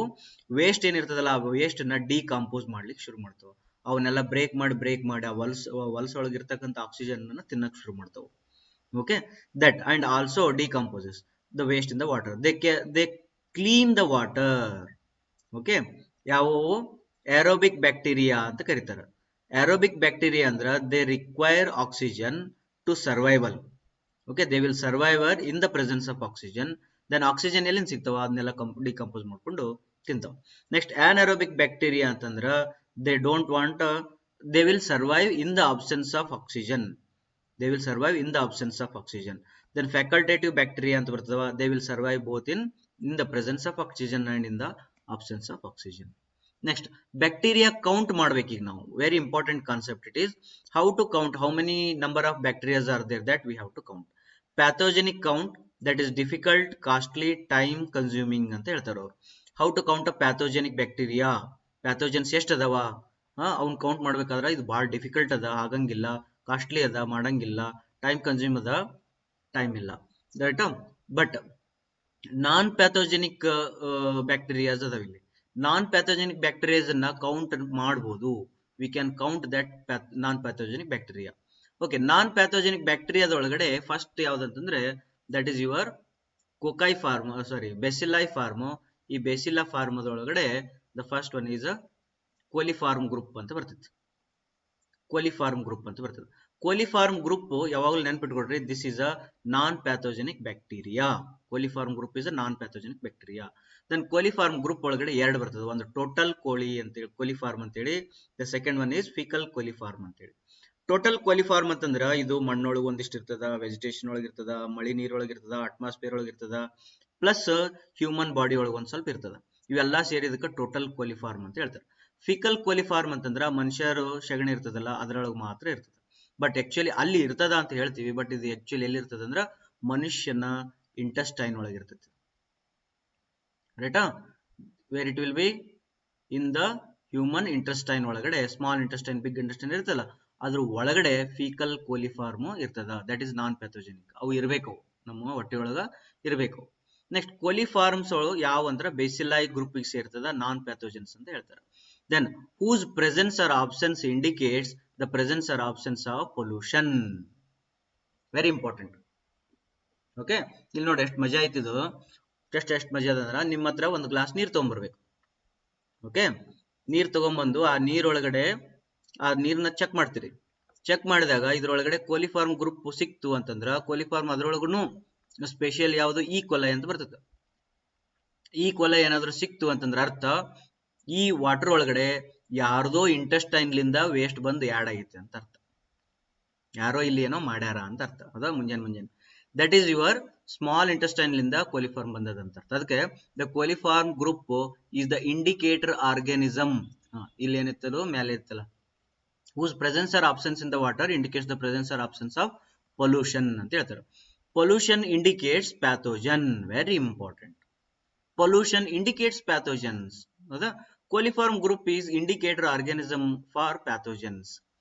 ವೇಸ್ಟ್ ಏನಿರ್ತದಲ್ಲ ಆ ವೇಸ್ಟ್ ನ ಡಿಕಂಪೋಸ್ ಮಾಡ್ಲಿಕ್ಕೆ ಶುರು ಮಾಡ್ತಾವ. ಅವನ್ನೆಲ್ಲ ಬ್ರೇಕ್ ಮಾಡಿ ಆ ಒಳಗಿರ್ತಕ್ಕಂಥ ಆಕ್ಸಿಜನ್ ಅನ್ನ ತಿನ್ನಕ್ ಶುರು ಮಾಡ್ತಾವ. Okay, that and also decomposes the waste in the water. They clean the water. Okay, ಯಾವುವು? ಏರೋಬಿಕ್ ಬ್ಯಾಕ್ಟೀರಿಯಾ ಅಂತ ಕರೀತಾರೆ. ಏರೋಬಿಕ್ ಬ್ಯಾಕ್ಟೀರಿಯಾ ಅಂದ್ರ they require oxygen to survival. Okay, they will survivor in the presence of oxygen. Then oxygen ಎಲ್ಲಿಂದ ಸಿಗ್ತಾವ ಅದನ್ನೆಲ್ಲ decompose ಮಾಡ್ಕೊಂಡು ತಿಂತಾವ. Next anaerobic bacteria ಅಂತಂದ್ರ they don't want, they will survive in the absence of oxygen. they will survive in the absence of oxygen. Then facultative bacteria ಅಂತ ಬರ್ತದವ, they will survive both in the presence of oxygen and in the absence of oxygen. Next, bacteria count ಮಾಡ್ಬೇಕು ಈಗ ನಾವು. Very important concept it is. How to count? How many number of bacteria are there, that we have to count. Pathogenic count, that is difficult, costly, time consuming ಅಂತ ಹೇಳ್ತಾರೆ ಅವರು. How to count a pathogenic bacteria? pathogens ಎಷ್ಟು ಅದಾವ ಅವ್ನ್ count ಮಾಡ್ಬೇಕಾದ್ರೆ ಇದು ಬಹಳ difficult ಅದ, ಆಗಂಗಿಲ್ಲ, ಕಾಸ್ಟ್ಲಿ ಅದ, ಮಾಡಂಗಿಲ್ಲ, ಟೈಮ್ ಕನ್ಸ್ಯೂಮ್ ಅದ, ಟೈಮ್ ಇಲ್ಲ, right? But non pathogenic bacterias ಅದಾವ ಇಲ್ಲಿ. ನಾನ್ ಪ್ಯಾಥೋಜೆನಿಕ್ ಬ್ಯಾಕ್ಟೀರಿಯಾಸ್ ಅನ್ನ ಕೌಂಟ್ ಮಾಡಬಹುದು. We can count that non pathogenic bacteria. Okay, non pathogenic ಬ್ಯಾಕ್ಟೀರಿಯಾದ ಒಳಗಡೆ ಫಸ್ಟ್ ಯಾವ್ದಂತಂದ್ರೆ that is your cocci form, bacilli form. ಈ ಬೆಸಿಲಾ ಫಾರ್ಮದ ಒಳಗಡೆ the first one is a coliform group ಅಂತ ಬರ್ತೈತಿ. ಕೋಲಿಫಾರ್ಮ್ ಗ್ರೂಪ್ ಅಂತ ಬರ್ತದೆ. ಕೋಲಿಫಾರ್ಮ್ ಗ್ರೂಪ್ ಯಾವಾಗಲೂ ನೆನ್ಪಿಟ್ಕೊಡ್ರಿ, this is a non pathogenic bacteria. Coliform group is a non pathogenic bacteria. Then coliform group ಒಳಗಡೆ ಎರಡು ಬರ್ತದೆ. ಒಂದು ಟೋಟಲ್ ಕೋಲಿ ಅಂತೇಳಿ ಕೋಲಿಫಾರ್ಮ್ ಅಂತೇಳಿ, the second one is faecal coliform ಅಂತೇಳಿ. ಟೋಟಲ್ ಕೋಲಿಫಾರ್ಮ್ ಅಂತಂದ್ರ ಇದು ಮಣ್ಣೊಳಗೆ ಒಂದಿಷ್ಟು ಇರ್ತದ, ವೆಜಿಟೇಷನ್ ಒಳಗೆ ಇರ್ತದ, ಮಳಿ ನೀರೊಳಗೆ ಇರ್ತದ, ಅಟ್ಮಾಸ್ಫಿಯರ್ ಒಳಗೆ ಇರ್ತದ, ಪ್ಲಸ್ ಹ್ಯೂಮನ್ ಬಾಡಿ ಒಳಗೆ ಒಂದ್ ಸ್ವಲ್ಪ ಇರ್ತದ. ಇವೆಲ್ಲಾ ಸೇರಿದಕ್ಕೆ ಟೋಟಲ್ ಕೋಲಿಫಾರ್ಮ್ ಅಂತ ಹೇಳ್ತಾರೆ. ಫಿಕಲ್ ಕೋಲಿಫಾರ್ಮ್ ಅಂತಂದ್ರ ಮನುಷ್ಯರು ಸೆಗಣಿ ಇರ್ತದಲ್ಲ ಅದರೊಳಗೆ ಮಾತ್ರ ಇರ್ತದೆ. ಬಟ್ ಆಕ್ಚುಲಿ ಅಲ್ಲಿ ಇರ್ತದ ಅಂತ ಹೇಳ್ತೀವಿ, ಬಟ್ ಇದು ಆಕ್ಚುಲಿ ಎಲ್ಲಿ ಇರ್ತದ ಅಂದ್ರ ಮನುಷ್ಯನ ಇಂಟೆಸ್ಟೈನ್ ಒಳಗೆ ಇರ್ತೈತಿ, ರೈಟಾ? Where it will be in the human intestine ಒಳಗಡೆ, ಸ್ಮಾಲ್ ಇಂಟೆಸ್ಟೈನ್, ಬಿಗ್ ಇಂಟೆಸ್ಟೈನ್ ಇರ್ತಲ್ಲ, ಅದ್ರ ಒಳಗಡೆ ಫೀಕಲ್ ಕೋಲಿಫಾರ್ಮ್ ಇರ್ತದ. That is non pathogenic. ಅವು ಇರ್ಬೇಕು, ನಮ್ಮ ಹೊಟ್ಟೆ ಒಳಗ ಇರ್ಬೇಕು. ನೆಕ್ಸ್ಟ್ ಕೋಲಿಫಾರ್ಮ್ಸ್ ಯಾವ ಅಂದ್ರೆ ಬೇಸಿಲೈ ಗ್ರೂಪಿಗೆ ಸೇರ್ತದ, ನಾನ್ ಪ್ಯಾಥೋಜನ್ಸ್ ಅಂತ ಹೇಳ್ತಾರೆ. Then whose presence or absence indicates the presence or absence of pollution. Very important. Okay, ಇಲ್ಲಿ ನೋಡಿ ಎಷ್ಟು ಮಜಾ ಆಯ್ತಿದು ಟೆಸ್ಟ್. ಎಷ್ಟು ಮಜಾ ಅದಂದ್ರ ನಿಮ್ಮ ಹತ್ರ ಒಂದು ಗ್ಲಾಸ್ ನೀರು ತಗೊಂಡ್ಬರ್ಬೇಕು. ಓಕೆ, ನೀರು ತಗೊಂಡ್ಬಂದು ಆ ನೀರೊಳಗಡೆ ಆ ನೀರನ್ನ ಚೆಕ್ ಮಾಡ್ತೀರಿ. ಚೆಕ್ ಮಾಡಿದಾಗ ಇದ್ರೊಳಗಡೆ ಕೋಲಿಫಾರ್ಮ್ ಗ್ರೂಪ್ ಸಿಕ್ತು ಅಂತಂದ್ರ ಕೋಲಿಫಾರ್ಮ್ ಅದ್ರೊಳಗೂ ಸ್ಪೆಷಲ್ ಯಾವುದು ಈ ಕೊಲೈ ಅಂತ ಬರ್ತದೆ. ಈ ಕೊಲೈ ಏನಾದ್ರು ಸಿಕ್ತು ಅಂತಂದ್ರ ಅರ್ಥ ಈ ವಾಟರ್ ಒಳಗಡೆ ಯಾರ್ದೋ ಇಂಟೆಸ್ಟೈನ್ಲಿಂದ ವೇಸ್ಟ್ ಬಂದು ಆ್ಯಡ್ ಆಗೈತೆ ಅಂತ ಅರ್ಥ. ಯಾರೋ ಇಲ್ಲಿ ಏನೋ ಮಾಡ್ಯಾರ ಅಂತ ಅರ್ಥ. ಹೌದಾ, ಮುಂಜಾನೆ ದಟ್ ಈಸ್ ಯುವರ್ ಸ್ಮಾಲ್ ಇಂಟೆಸ್ಟೈನ್ಲಿಂದ ಕೋಲಿಫಾರ್ಮ್ ಬಂದದಂತ ಅರ್ಥ. ಅದಕ್ಕೆ the coliform group is the indicator organism. ಇಲ್ಲಿ ಏನಿತ್ತಲ್ಲ ಮೇಲೆ ಇತ್ತಲ್ಲ, whose presence or absence in the water indicates the presence or absence of pollution ಅಂತ ಹೇಳ್ತಾರೆ. Pollution indicates pathogen. Very important. Pollution indicates pathogens. ಹೌದಾ, coliform group is indicator organism for pathogens.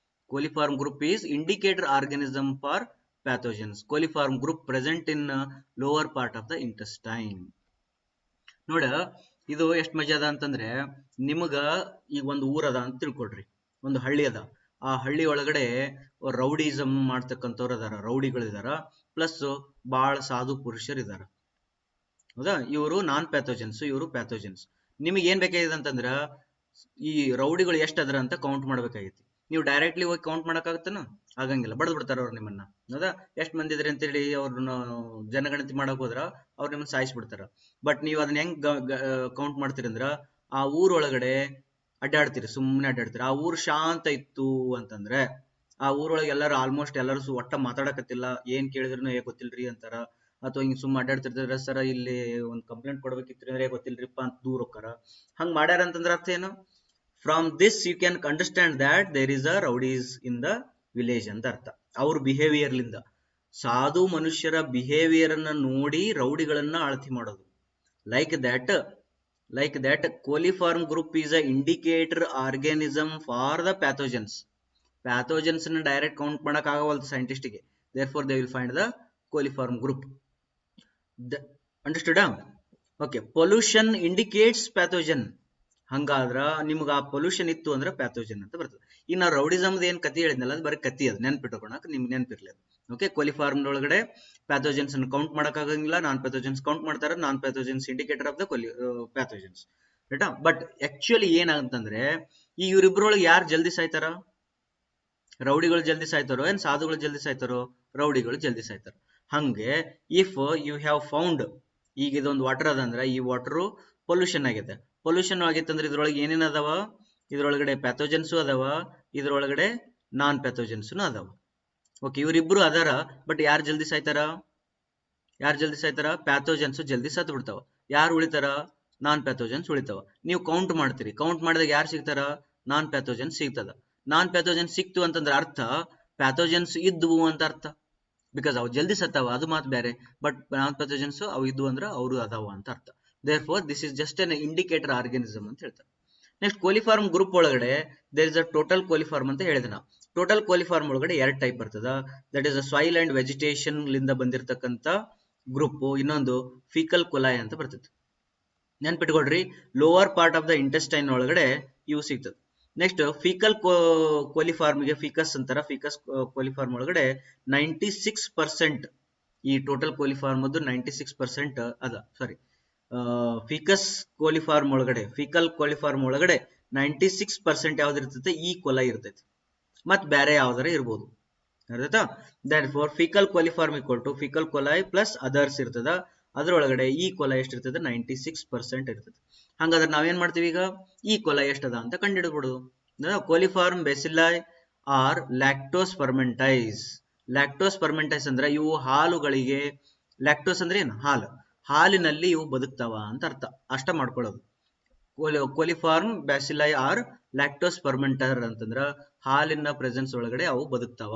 Coliform group is indicator organism for pathogens. Coliform group present in lower part of the intestine. ನೋಡ, ಇದು ಎಷ್ಟು ಮಜಾ ಅದ ಅಂತಂದ್ರೆ, ನಿಮಗ ಈಗ ಒಂದು ಊರದ ಅಂತ ತಿಳ್ಕೊಡ್ರಿ, ಒಂದು ಹಳ್ಳಿ ಅದ. ಆ ಹಳ್ಳಿ ಒಳಗಡೆ ರೌಡಿಸಮ್ ಮಾಡ್ತಕ್ಕಂಥವ್ರು ಅದಾರ, ರೌಡಿಗಳಿದಾರ, ಪ್ಲಸ್ ಬಹಳ ಸಾಧು ಪುರುಷರು ಇದಾರ. ಹೌದಾ, ಇವರು ನಾನ್ ಪ್ಯಾಥೋಜನ್ಸ್, ಇವರು ಪ್ಯಾಥೋಜನ್ಸ್. ನಿಮಗೆ ಏನ್ ಬೇಕಾಗಿದೆ ಅಂತಂದ್ರ ಈ ರೌಡಿಗಳು ಎಷ್ಟು ಅದ್ರ ಅಂತ ಕೌಂಟ್ ಮಾಡ್ಬೇಕಾಗೈತಿ. ನೀವು ಡೈರೆಕ್ಟ್ಲಿ ಹೋಗಿ ಕೌಂಟ್ ಮಾಡಕ್ಕಾಗತ್ತನ? ಆಗಂಗಿಲ್ಲ, ಬಡದ್ ಬಿಡ್ತಾರ ಅವ್ರು ನಿಮ್ಮನ್ನ. ಹೌದಾ, ಎಷ್ಟು ಮಂದಿ ಇದ್ರಿ ಅಂತೇಳಿ ಅವ್ರನ್ನ ಜನಗಣತಿ ಮಾಡಕ್ ಹೋದ್ರ ಅವ್ರು ನಿಮ್ಮನ್ನ ಸಾಯಿಸ್ಬಿಡ್ತಾರ. ಬಟ್ ನೀವು ಅದನ್ನ ಹೆಂಗ್ ಕೌಂಟ್ ಮಾಡ್ತೀರಿ ಅಂದ್ರ, ಆ ಊರೊಳಗಡೆ ಅಡ್ಡಾಡ್ತೀರಿ, ಸುಮ್ಮನೆ ಅಡ್ಡಾಡ್ತೀರಿ. ಆ ಊರು ಶಾಂತ ಇತ್ತು ಅಂತಂದ್ರೆ ಆ ಊರೊಳಗೆ ಎಲ್ಲರೂ ಆಲ್ಮೋಸ್ಟ್ ಎಲ್ಲರೂ ಒಟ್ಟ ಮಾತಾಡಕತ್ತಿಲ್ಲ, ಏನ್ ಕೇಳಿದ್ರು ಗೊತ್ತಿಲ್ರಿ ಅಂತಾರ. ಅಥವಾ ಹಿಂಗ್ ಸುಮ್ಮ ಅಡ್ಡಾಡ್ತಿರ್ತಾರೆ, ಸರ ಇಲ್ಲಿ ಒಂದು ಕಂಪ್ಲೇಂಟ್ ಕೊಡ್ಬೇಕಿತ್ತು ಅಂದ್ರೆ ಗೊತ್ತಿಲ್ರಿಪ್ಪ ಅಂತ ದೂರ ಹೋಗ್ತಾರ. ಹಂಗ್ ಮಾಡ್ಯಾರ ಅಂತಂದ್ರ ಅರ್ಥ ಏನು? From this you can understand that there is a rowdies in the village ಅಂತ ಅರ್ಥ. ಅವ್ರ ಬಿಹೇವಿಯರ್ಲಿಂದ, ಸಾಧು ಮನುಷ್ಯರ ಬಿಹೇವಿಯರ್ ಅನ್ನ ನೋಡಿ ರೌಡಿಗಳನ್ನ ಅಳತಿ ಮಾಡೋದು. Like that coliform group is a indicator organism for the pathogens. Pathogens na direct count madak agavalla scientist ge, therefore they will find the coliform group. Understood? Okay, pollution indicates pathogen. ಹಂಗಾದ್ರ ನಿಮ್ಗೆ ಆ pollution ಇತ್ತು ಅಂದ್ರೆ pathogen ಅಂತ ಬರ್ತದೆ. ಈಗ ನಾವು rowdyism ಏನ್ ಕತಿ ಹೇಳಿದ್ನಲ್ಲ, ಅದು ಬರೀ ಕತಿ, ಅದು ನೆನ್ಪಿಟ್ಕೊಳಕ್ ನಿಮ್ಗೆ ನೆನಪಿರ್ಲಿ. ಓಕೆ, ಕೋಲಿಫಾರ್ಮ್ ಒಳಗಡೆ ಪ್ಯಾಥೋಜನ್ಸ್ ಕೌಂಟ್ ಮಾಡಕ್ಕಾಗಂಗಿಲ್ಲ, ನಾನ್ ಪ್ಯಾಥೋಜನ್ಸ್ ಕೌಂಟ್ ಮಾಡ್ತಾರೆ. Non pathogens indicator of the pathogens, ರೈಟಾ? ಬಟ್ ಆಕ್ಚುಲಿ ಏನಾಗಂತಂದ್ರೆ, ಈ ಇವ್ರಿಬ್ರೊಳಗೆ ಯಾರು ಜಲ್ದಿ ಸಾಯ್ತಾರ? ರೌಡಿಗಳು ಜಲ್ದಿ ಸಾಯ್ತಾರೋ ಏನ್ ಸಾಧುಗಳು ಜಲ್ದಿ ಸಾಯ್ತಾರೋ? ರೌಡಿಗಳು ಜಲ್ದಿ ಸಾಯ್ತಾರ. ಹಂಗೆ ಇಫ್ ಯು ಹ್ಯಾವ್ ಫೌಂಡ್, ಈಗ ಇದೊಂದು ವಾಟರ್ ಅದ ಅಂದ್ರೆ ಈ ವಾಟರ್ ಪೊಲ್ಯೂಷನ್ ಆಗೈತೆ. ಪೊಲ್ಯೂಷನ್ ಆಗೈತೆ ಅಂದ್ರೆ ಇದ್ರೊಳಗೆ ಏನೇನ್ ಅದಾವ? ಇದ್ರೊಳಗಡೆ ಪ್ಯಾಥೋಜನ್ಸು ಅದಾವ, ಇದ್ರೊಳಗಡೆ ನಾನ್ ಪ್ಯಾಥೋಜನ್ಸ್ನು ಅದಾವ. ಓಕೆ, ಇವರಿಬ್ರು ಅದಾರ. ಬಟ್ ಯಾರು ಜಲ್ದಿ ಸಾಯ್ತಾರ? ಪ್ಯಾಥೋಜನ್ಸ್ ಜಲ್ದಿ ಸತ್ ಬಿಡ್ತಾವ. ಯಾರು ಉಳಿತಾರ? ನಾನ್ ಪ್ಯಾಥೋಜನ್ಸ್ ಉಳಿತಾವ. ನೀವು ಕೌಂಟ್ ಮಾಡ್ತೀರಿ, ಕೌಂಟ್ ಮಾಡಿದಾಗ ಯಾರು ಸಿಗ್ತಾರ? ನಾನ್ ಪ್ಯಾಥೋಜನ್ಸ್ ಸಿಗ್ತದ. ನಾನ್ ಪ್ಯಾಥೋಜನ್ಸ್ ಸಿಕ್ತು ಅಂತಂದ್ರೆ ಅರ್ಥ ಪ್ಯಾಥೋಜನ್ಸ್ ಇದ್ವು ಅಂತ ಅರ್ಥ. ಬಿಕಾಸ್ ಅವು ಜಲ್ದಿ ಸತ್ತಾವ, ಅದು ಮಾತು ಬೇರೆ. ಬಟ್ ನಾನ್ ಪ್ಯಾಥೋಜನ್ಸ್ ಅವು ಇದ್ವು ಅಂದ್ರೆ ಅವರು ಅದಾವ ಅಂತ ಅರ್ಥ. therefore this is just an indicator organism ಅಂತ ಹೇಳ್ತಾರೆ. ನೆಕ್ಸ್ಟ್ ಕೋಲಿಫಾರ್ಮ್ ಗ್ರೂಪ್ ಒಳಗಡೆ there is a total coliform ಅಂತ ಹೇಳಿದೆ ನಾವು. ಟೋಟಲ್ ಕೋಲಿಫಾರ್ಮ್ ಒಳಗಡೆ 2 ಟೈಪ್ ಬರ್ತದ. That is a soil and vegetation ಲಿಂದ ಬಂದಿರತಕ್ಕಂತ ಗ್ರೂಪ್, ಇನ್ನೊಂದು ಫೀಕಲ್ ಕೊಲಾಯ್ ಅಂತ ಬರ್ತದೆ. ನೆನ್ಪಿಟ್ಕೊಡ್ರಿ, lower part of the intestine ಒಳಗಡೆ ಇವು ಸಿಗ್ತದೆ. ನೆಕ್ಸ್ಟ್ ಫೀಕಲ್ ಕೋಲಿಫಾರ್ಮ್ಗೆ ಫೀಕಸ್ ಅಂತಾರ. ಫೀಕಸ್ ಕೋಲಿಫಾರ್ಮ್ ಒಳಗಡೆ 96% ಈ ಟೋಟಲ್ ಕೋಲಿಫಾರ್ಮ್ 96% ಅದ. ಸಾರಿ, ಫೀಕಲ್ ಕೋಲಿಫಾರ್ಮ್ ಒಳಗಡೆ 96% ಯಾವ್ದು ಇರ್ತೈತೆ? ಈ ಕೊಲೈ ಇರ್ತೈತಿ. ಮತ್ ಬೇರೆ ಯಾವ್ದಾರ ಇರ್ಬೋದು, ಅರ್ಥ? That for faecal coliform equal to faecal coli plus others ಇರ್ತದ. ಅದ್ರೊಳಗಡೆ ಈ ಕೊಲೈ ಎಷ್ಟಿರ್ತದೆ? 96% ಇರ್ತದೆ. ಹಂಗಾದ್ರೆ ನಾವೇನ್ ಮಾಡ್ತೀವಿ ಈಗ? ಈ ಕೊಲೈ ಎಷ್ಟದ ಅಂತ ಕಂಡುಹಿಡ್ಬಿಡುದು. Coliform bacilli are lactose fermenters. Lactose fermenters ಅಂದ್ರೆ ಇವು ಹಾಲುಗಳಿಗೆ, ಲ್ಯಾಕ್ಟೋಸ್ ಅಂದ್ರೆ ಏನು? ಹಾಲು. ಹಾಲಿನಲ್ಲಿ ಇವು ಬದುಕ್ತಾವ ಅಂತ ಅರ್ಥ. ಅಷ್ಟ ಮಾಡ್ಕೊಳ್ಳೋದು. Coliform bacilli are lactose fermenter ಅಂತಂದ್ರ ಹಾಲಿನ ಪ್ರೆಸೆನ್ಸ್ ಒಳಗಡೆ ಅವು ಬದುಕ್ತಾವ.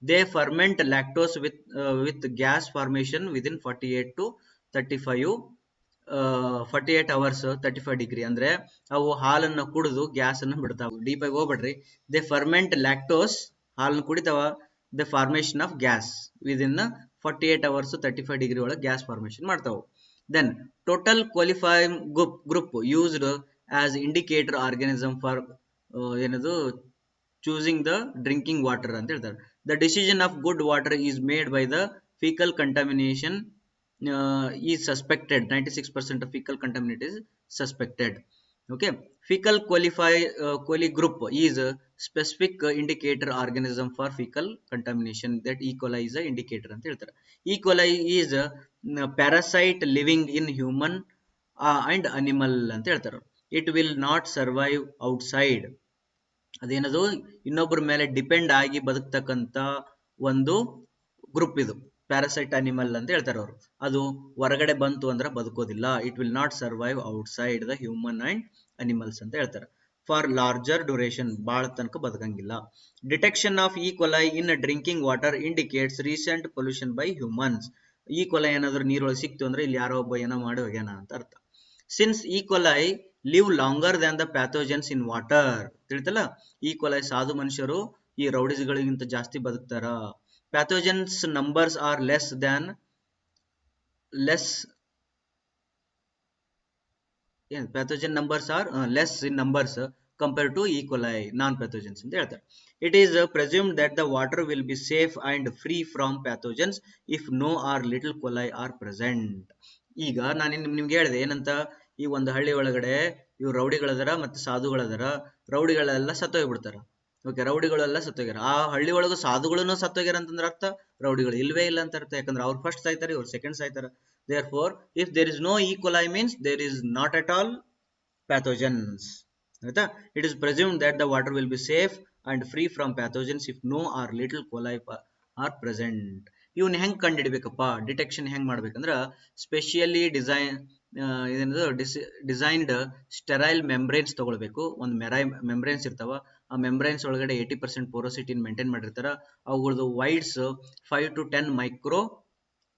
They ferment lactose with gas formation within 48 to 48 hours 35 degree. ಅಂದ್ರೆ ಅವು ಹಾಲನ್ನ ಕುಡಿದು ಗ್ಯಾಸ್ ಅನ್ನು ಬಿಡ್ತಾವ. ಡೀಪ್ ಆಗಿ ಹೋಗ್ಬೇಡ್ರಿ. ದೇ ಫರ್ಮೆಂಟ್ ಲ್ಯಾಕ್ಟೋಸ್, ಹಾಲನ್ನು ಕುಡಿತಾವ. The formation of gas within 48 hours 35 degree ಒಳಗೆ ಗ್ಯಾಸ್ ಫಾರ್ಮೇಶನ್ ಮಾಡ್ತಾವ. Then total qualifying group used as indicator organism for ಏನದು choosing the drinking water ಅಂತ ಹೇಳ್ತಾರೆ. The decision of good water is made by the fecal contamination is suspected. 96% of fecal contaminant is suspected. Okay, fecal quali group is a specific indicator organism for fecal contamination. That E. coli is a indicator ಅಂತ ಹೇಳ್ತಾರೆ. E. coli is a parasite living in human and animal ಅಂತ ಹೇಳ್ತಾರೆ. It will not survive outside. ಅದೇನದು ಇನ್ನೊಬ್ಬರ ಮೇಲೆ depend ಆಗಿ ಬದುಕ್ತಕ್ಕಂತ ಒಂದು group ಇದು ಪ್ಯಾರಾಸೈಟ್ ಅನಿಮಲ್ ಅಂತ ಹೇಳ್ತಾರೆ ಅವರು. ಅದು ಹೊರಗಡೆ ಬಂತು ಅಂದ್ರೆ ಬದುಕೋದಿಲ್ಲ. It will not survive outside the human and animals ಅಂತ ಹೇಳ್ತಾರೆ. ಫಾರ್ ಲಾರ್ಜರ್ ಡ್ಯೂರೇಷನ್, ಬಹಳ ತನಕ ಬದುಕಂಗಿಲ್ಲ. Detection of E coli in drinking water indicates recent pollution by humans. E coli ಏನಾದ್ರು ನೀರೊಳಗೆ ಸಿಕ್ತು ಅಂದ್ರೆ ಇಲ್ಲಿ ಯಾರೋ ಒಬ್ಬ ಏನೋ ಮಾಡಿ ಹೋಗ್ಯಾನ ಅಂತ ಅರ್ಥ. Since E coli live longer than the pathogens in water, ತಿಳಿತಲ್ಲ, ಈ ಕೊಲೈ ಸಾಧು ಮನುಷ್ಯರು ಈ ರೌಡಿಸ್ಗಳಿಗಿಂತ ಜಾಸ್ತಿ ಬದುಕ್ತಾರ. Pathogens numbers are less pathogen numbers are less in numbers compared to E. coli non-pathogens ಅಂತ ಹೇಳ್ತಾರೆ. It is presumed that the water will be safe and free from pathogens if no or little coli are present. ಈಗ ನಾನು ನಿಮ್ಗೆ ಹೇಳಿದೆ ಏನಂತ, ಈ ಒಂದು ಹಳ್ಳಿ ಒಳಗಡೆ ಇವ್ರು ರೌಡಿಗಳದಾರ ಮತ್ತು ಸಾಧುಗಳದಾರ. ರೌಡಿಗಳೆಲ್ಲ ಸತ್ತೋಗ್ಬಿಡ್ತಾರ. ಓಕೆ, ರೌಡಿಗಳೆಲ್ಲ ಸತ್ತೋಗ್ಯಾರ. ಆ ಹಳ್ಳಿ ಒಳಗ ಸಾಧುಗಳನ್ನು ಸತ್ತೋಗ್ಯಾರ ಅಂತಂದ್ರೆ ಅರ್ಥ ರೌಡಿಗಳು ಇಲ್ವೇ ಇಲ್ಲ ಅಂತ ಅರ್ಥ. ಯಾಕಂದ್ರೆ ಅವ್ರು ಫಸ್ಟ್ ಸಾಯ್ತಾರೆ, ಇವ್ರು second ಸಾಯ್ತಾರ. Therefore, if there is no E. coli means there is not at all pathogens. It is presumed that the water will be safe and free from pathogens if no or little coli are present. ಇವನ್ ಹೆಂಗ್ ಕಂಡು ಹಿಡಿಬೇಕಪ್ಪ, detection ಹೆಂಗ್ ಮಾಡ್ಬೇಕಂದ್ರ ಸ್ಪೆಷಿಯಲಿ designed sterile membranes ತಗೊಳ್ಬೇಕು. ಒಂದು membranes ಇರ್ತಾವ, ಆ membranes ಒಳಗಡೆ 80% ಪೋರೋಸಿಟಿ maintain ಮಾಡಿರ್ತಾರ. ಅವುಗಳದ್ದು ವೈಡ್ಸ್ 5 to 10 ಮೈಕ್ರೋ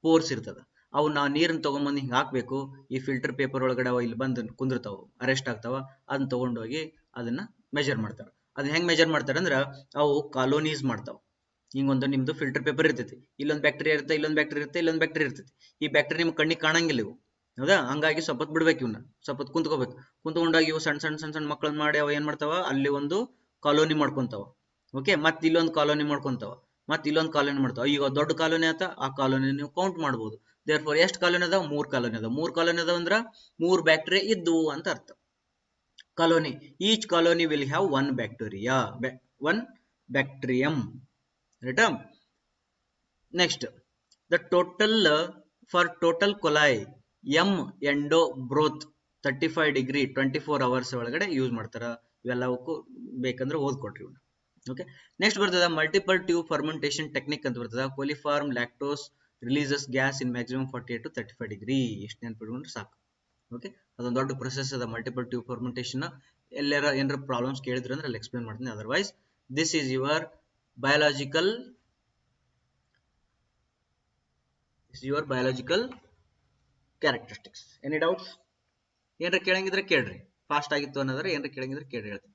ಪೋರ್ಸ್ ಇರ್ತದ. ಅವು ನಾವು ನೀರನ್ನ ತೊಗೊಂಬಂದು ಹಿಂಗೆ ಹಾಕಬೇಕು. ಈ ಫಿಲ್ಟರ್ ಪೇಪರ್ ಒಳಗಡೆ ಅವು ಇಲ್ಲಿ ಬಂದು ಕುಂದಿರ್ತಾವ, ಅರೆಸ್ಟ್ ಆಗ್ತಾವ. ಅದನ್ನ ತೊಗೊಂಡೋಗಿ ಅದನ್ನ ಮೆಜರ್ ಮಾಡ್ತಾರೆ. ಅದನ್ನ ಹೆಂಗೆ ಮೆಜರ್ ಮಾಡ್ತಾರೆ ಅಂದ್ರೆ ಅವು ಕಾಲೋನೀಸ್ ಮಾಡ್ತಾವ. ಹಿಂಗೊಂದು ನಿಮ್ದು ಫಿಲ್ಟರ್ ಪೇಪರ್ ಇರ್ತೈತಿ, ಇಲ್ಲೊಂದು ಬ್ಯಾಕ್ಟೀರಿಯಾ ಇರುತ್ತೆ, ಇಲ್ಲೊಂದು ಬ್ಯಾಕ್ಟೀರಿಯಾ ಇರುತ್ತೆ, ಇಲ್ಲೊಂದು ಬ್ಯಾಕ್ಟೀರಿಯಾ ಇರ್ತೈತಿ. ಈ ಬ್ಯಾಕ್ಟೀರಿಯಾ ನಿಮ್ಗೆ ಕಣ್ಣಿಗೆ ಕಾಣಂಗಿಲ್ಲ ಇವು, ಹೌದಾ? ಹಂಗಾಗಿ ಸ್ವಲ್ಪ ಬಿಡ್ಬೇಕು, ಇವನ್ನ ಸ್ವಲ್ಪ ಕುಂತ್ಕೋಬೇಕು. ಕುಂತ್ಕೊಂಡಾಗ ಇವು ಸಣ್ಣ ಸಣ್ಣ ಸಣ್ಣ ಸಣ್ಣ ಮಕ್ಕಳನ್ನ ಮಾಡಿ ಅವು ಏನ್ ಮಾಡ್ತಾವ, ಅಲ್ಲಿ ಒಂದು ಕಾಲೋನಿ ಮಾಡ್ಕೊಂತಾವ. ಓಕೆ, ಮತ್ತೆ ಇಲ್ಲೊಂದು ಕಾಲೋನಿ ಮಾಡ್ಕೊಂತಾವ, ಮತ್ತೆ ಇಲ್ಲೊಂದು ಕಾಲೋನಿ ಮಾಡ್ತಾವ. ಈಗ ದೊಡ್ಡ ಕಾಲೋನಿ ಆತ, ಆ ಕಾಲೋನಿ ನೀವು ಕೌಂಟ್ ಮಾಡ್ಬೋದು. ದೇರ್ಫೋರ್ ಎಷ್ಟು ಕಾಲೋನಿ ಅದಾವ? 3 ಕಾಲೋನಿ ಅದಾವ. 3 ಕಾಲೋನಿ ಅದಾವ ಅಂದ್ರ 3 ಬ್ಯಾಕ್ಟೀರಿಯಾ ಇದ್ದು ಅಂತ ಅರ್ಥ. Colony, each colony will have 1 bacteria, 1 bacterium. ರೈಟಾ? Next, the total for total coli M endo broth 35 degree 24 hours ಒಳಗಡೆ ಯೂಸ್ ಮಾಡ್ತಾರ. ಇವೆಲ್ಲವಕ್ಕೂ ಬೇಕಂದ್ರೆ ಓದ್ಕೊಟ್ರಿ ಇವ್ನ. ಓಕೆ, ನೆಕ್ಸ್ಟ್ ಬರ್ತದ ಮಲ್ಟಿಪಲ್ ಟ್ಯೂಬ್ ಫರ್ಮೆಂಟೇಶನ್ ಟೆಕ್ನಿಕ್ ಅಂತ ಬರ್ತದ. Coliform lactose releases gas in maximum 48 to 35 degree. ಎಷ್ಟು ನೆನ್ಪಿಟ್ಕೊಂಡ್ರೆ ಸಾಕು. ಓಕೆ, ಅದೊಂದು ದೊಡ್ಡ ಪ್ರೊಸೆಸ್ ಅದ ಮಲ್ಟಿಪಲ್ ಟ್ಯೂಬ್ ಫರ್ಮೆಂಟೇಶನ್. ಎಲ್ಲಾರ ಏನಾರ ಪ್ರಾಬ್ಲಮ್ಸ್ ಕೇಳಿದ್ರೆ ಅಂದ್ರೆ ಅಲ್ಲಿ ಎಕ್ಸ್ಪ್ಲೇನ್ ಮಾಡ್ತೀನಿ. Otherwise this is your biological characteristics. Any doubts? ಏನಾರ ಕೇಳಂಗಿದ್ರೆ ಕೇಳ್ರಿ. ಫಾಸ್ಟ್ ಆಗಿತ್ತು ಅನ್ನೋದ್ರೆ ಏನಾರ ಕೇಳಂಗಿದ್ರೆ ಕೇಳ್ರಿ, ಹೇಳ್ತೀನಿ.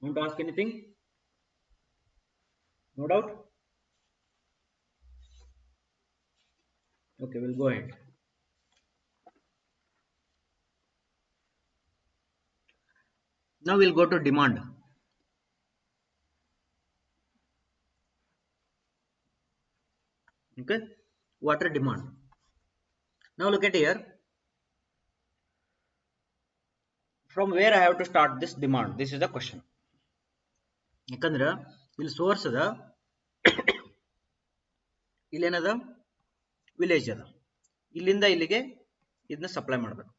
Want to ask anything? No doubt? Okay, we'll go ahead. Now we'll go to demand. Okay, water demand. Now look at here. From where I have to start this demand? This is the question. ಯಾಕಂದ್ರೆ ಇಲ್ಲಿ source ಅದ, ಇಲ್ಲೇನದ village ಅದ. ಇಲ್ಲಿಂದ ಇಲ್ಲಿಗೆ ಇದನ್ನ supply ಮಾಡಬೇಕು.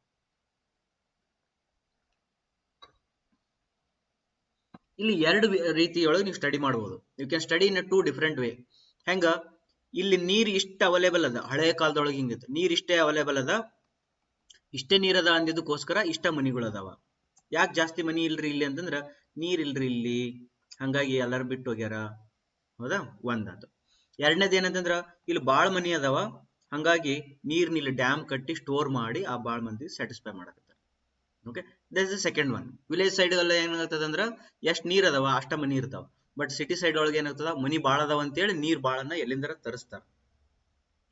ಇಲ್ಲಿ ಎರಡು ರೀತಿಯೊಳಗೆ ನೀವು ಸ್ಟಡಿ ಮಾಡಬಹುದು. You can study in 2 different way. ಹೆಂಗ, ಇಲ್ಲಿ ನೀರು ಇಷ್ಟ ಅವೈಲೇಬಲ್ ಅದ. ಹಳೆ ಕಾಲದೊಳಗೆ ಹಿಂಗಿತ್ತು, ನೀರ್ ಇಷ್ಟೇ ಅವೈಲೇಬಲ್ ಅದ, ಇಷ್ಟೇ ನೀರದ ಅಂದಿದ್ದಕ್ಕೋಸ್ಕರ ಇಷ್ಟ ಮನಿಗಳು ಅದಾವ. ಯಾಕೆ ಜಾಸ್ತಿ ಮನಿ ಇಲ್ರಿ ಇಲ್ಲಿ ಅಂತಂದ್ರ ನೀರ್ ಇಲ್ರಿ ಇಲ್ಲಿ, ಹಂಗಾಗಿ ಎಲ್ಲಾರು ಬಿಟ್ಟು ಹೋಗ್ಯಾರ. ಹೌದಾ? ಒಂದಾತು. ಎರಡನೇದು ಏನಂತಂದ್ರ ಇಲ್ಲಿ ಬಾಳ ಮನಿ ಅದಾವ, ಹಾಗಾಗಿ ನೀರ್ನ ಇಲ್ಲಿ ಡ್ಯಾಮ್ ಕಟ್ಟಿ ಸ್ಟೋರ್ ಮಾಡಿ ಆ ಭಾಳ ಮಂದಿ ಸ್ಯಾಟಿಸ್ಫೈ ಮಾಡಕತ್ತಾರೆ. Okay, this is the second one. Village side ಎಲ್ಲ ಏನಾಗ್ತದೆ ಅಂದ್ರೆ ಎಷ್ಟು ನೀರ್ ಅದಾವ ಅಷ್ಟ ಮನಿ ಇರ್ತಾವ. ಬಟ್ ಸಿಟಿ ಸೈಡ್ ಒಳಗೆ ಏನಾಗ್ತದ, ಮನಿ ಭಾಳ ಅದಾವ ಅಂತೇಳಿ ನೀರ್ ಭಾಳನ್ನ ಎಲ್ಲಿಂದ ತರಿಸ್ತಾರ.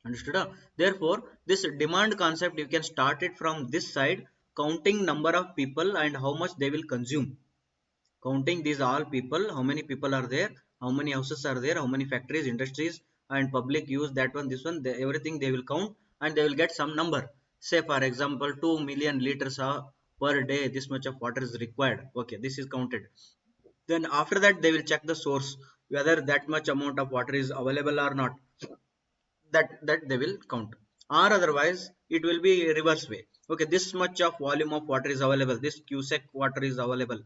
Understood? Therefore, this demand concept you can start it from this side, counting number of people and how much they will consume. Counting these all people, how many people are there, how many houses are there, how many factories, industries and public use, that one, this one, everything they will count and they will get some number. Say for example 2 million liters per day, this much of water is required. Okay, this is counted. Then after that they will check the source, whether that much amount of water is available or not. That they will count, or otherwise it will be reverse way. Okay, this much of volume of water is available, this cubic water is available,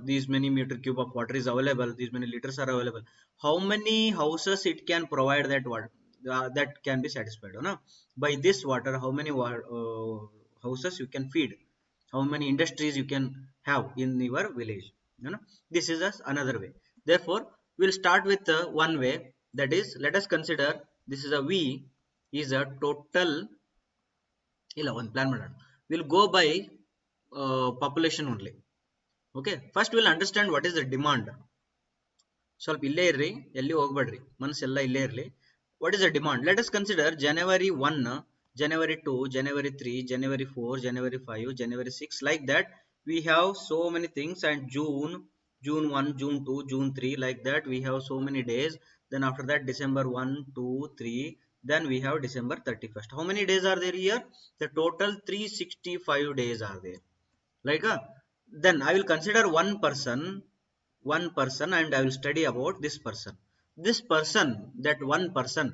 these many meter cube of water is available, these many liters are available. How many houses it can provide that water, that can be satisfied, by this water. How many houses you can feed, how many industries you can have in your village, this is another way. Therefore we'll start with one way, that is, let us consider this is a V is a total. ಇಲ್ಲ ಒಂದು plan ಮಾಡೋಣ, we'll go by population only. Okay, first we'll understand what is the demand. ಸ್ವಲ್ಪ ಇಲ್ಲೇ ಇರ್ರಿ, ಎಲ್ಲಿ ಹೋಗ್ಬೇಡ್ರಿ, ಮನಸ್ಸೆಲ್ಲ ಇಲ್ಲೇ ಇರಲಿ. What is the demand? Let us consider January 1, January 2, January 3, January 4, January 5, January 6, like that we have so many things. And June 1, June 2, June 3, like that we have so many days. Then after that December 1, 2, 3, then we have December 31st. How many days are there here? The total 365 days are there. Like then I will consider one person and I will study about this person. This person, that one person,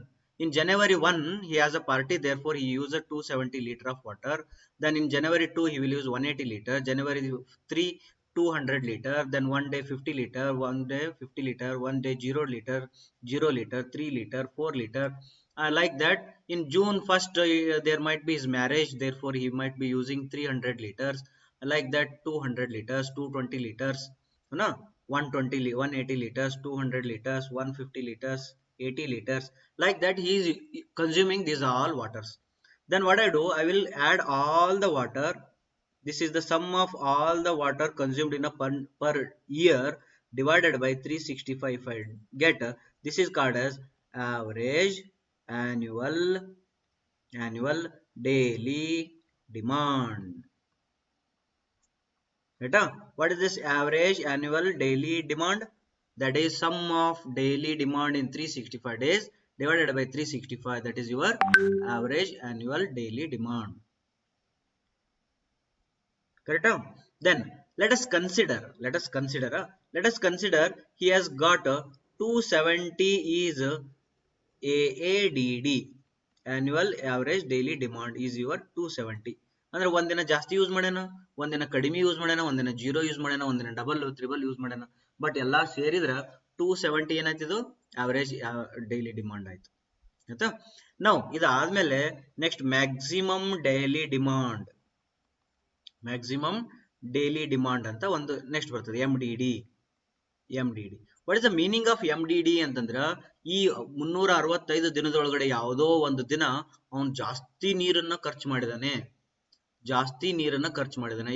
in January 1 he has a party, therefore he uses 270 liter of water. Then in January 2 he will use 180 liter, January 3 200 liter, then one day 50 liter, one day 50 liter, one day 0 liter, 0 liter, 3 liter, 4 liter, like that. In June 1st there might be his marriage, therefore he might be using 300 liters, like that 200 liters, 220 liters, 120, 180 liters, 200 liters, 150 liters, 80 liters, like that he is consuming these all waters. Then what I do, I will add all the water. This is the sum of all the water consumed in a per year divided by 365. If I get this is called as average annual daily demand. What is this average annual daily demand? That is sum of daily demand in 365 days divided by 365. That is your average annual daily demand. Correct? Then let us consider he has got 270 is AADD, annual average daily demand is your 270. ಅಂದ್ರೆ ಒಂದಿನ ಜಾಸ್ತಿ use ಮಾಡ್ಯಾನ, ಒಂದಿನ ಕಡಿಮೆ use ಮಾಡ್ಯಾನ, ಒಂದಿನ zero use ಮಾಡ್ಯಾನ, ಒಂದಿನ ಡಬಲ್ ತ್ರಿಬಲ್ ಯೂಸ್ ಮಾಡ್ಯಾನ, ಬಟ್ ಎಲ್ಲಾ ಸೇರಿದ್ರ 270 ಏನಾಯ್ತಿದು ಅವರೇಜ್ ಡೈಲಿ ಡಿಮಾಂಡ್ ಆಯ್ತು. ಆಯ್ತಾ? ನಾವು ಇದಾದ್ಮೇಲೆ ನೆಕ್ಸ್ಟ್ ಮ್ಯಾಕ್ಸಿಮಮ್ ಡೈಲಿ ಡಿಮಾಂಡ್ ಅಂತ ಒಂದು ನೆಕ್ಸ್ಟ್ ಬರ್ತದೆ, MDD. What is the meaning of MDD ಅಂತಂದ್ರ, ಈ 365 ದಿನದೊಳಗಡೆ ಯಾವುದೋ ಒಂದು ದಿನ ಅವನು ಜಾಸ್ತಿ ನೀರನ್ನ ಖರ್ಚು ಮಾಡಿದಾನೆ.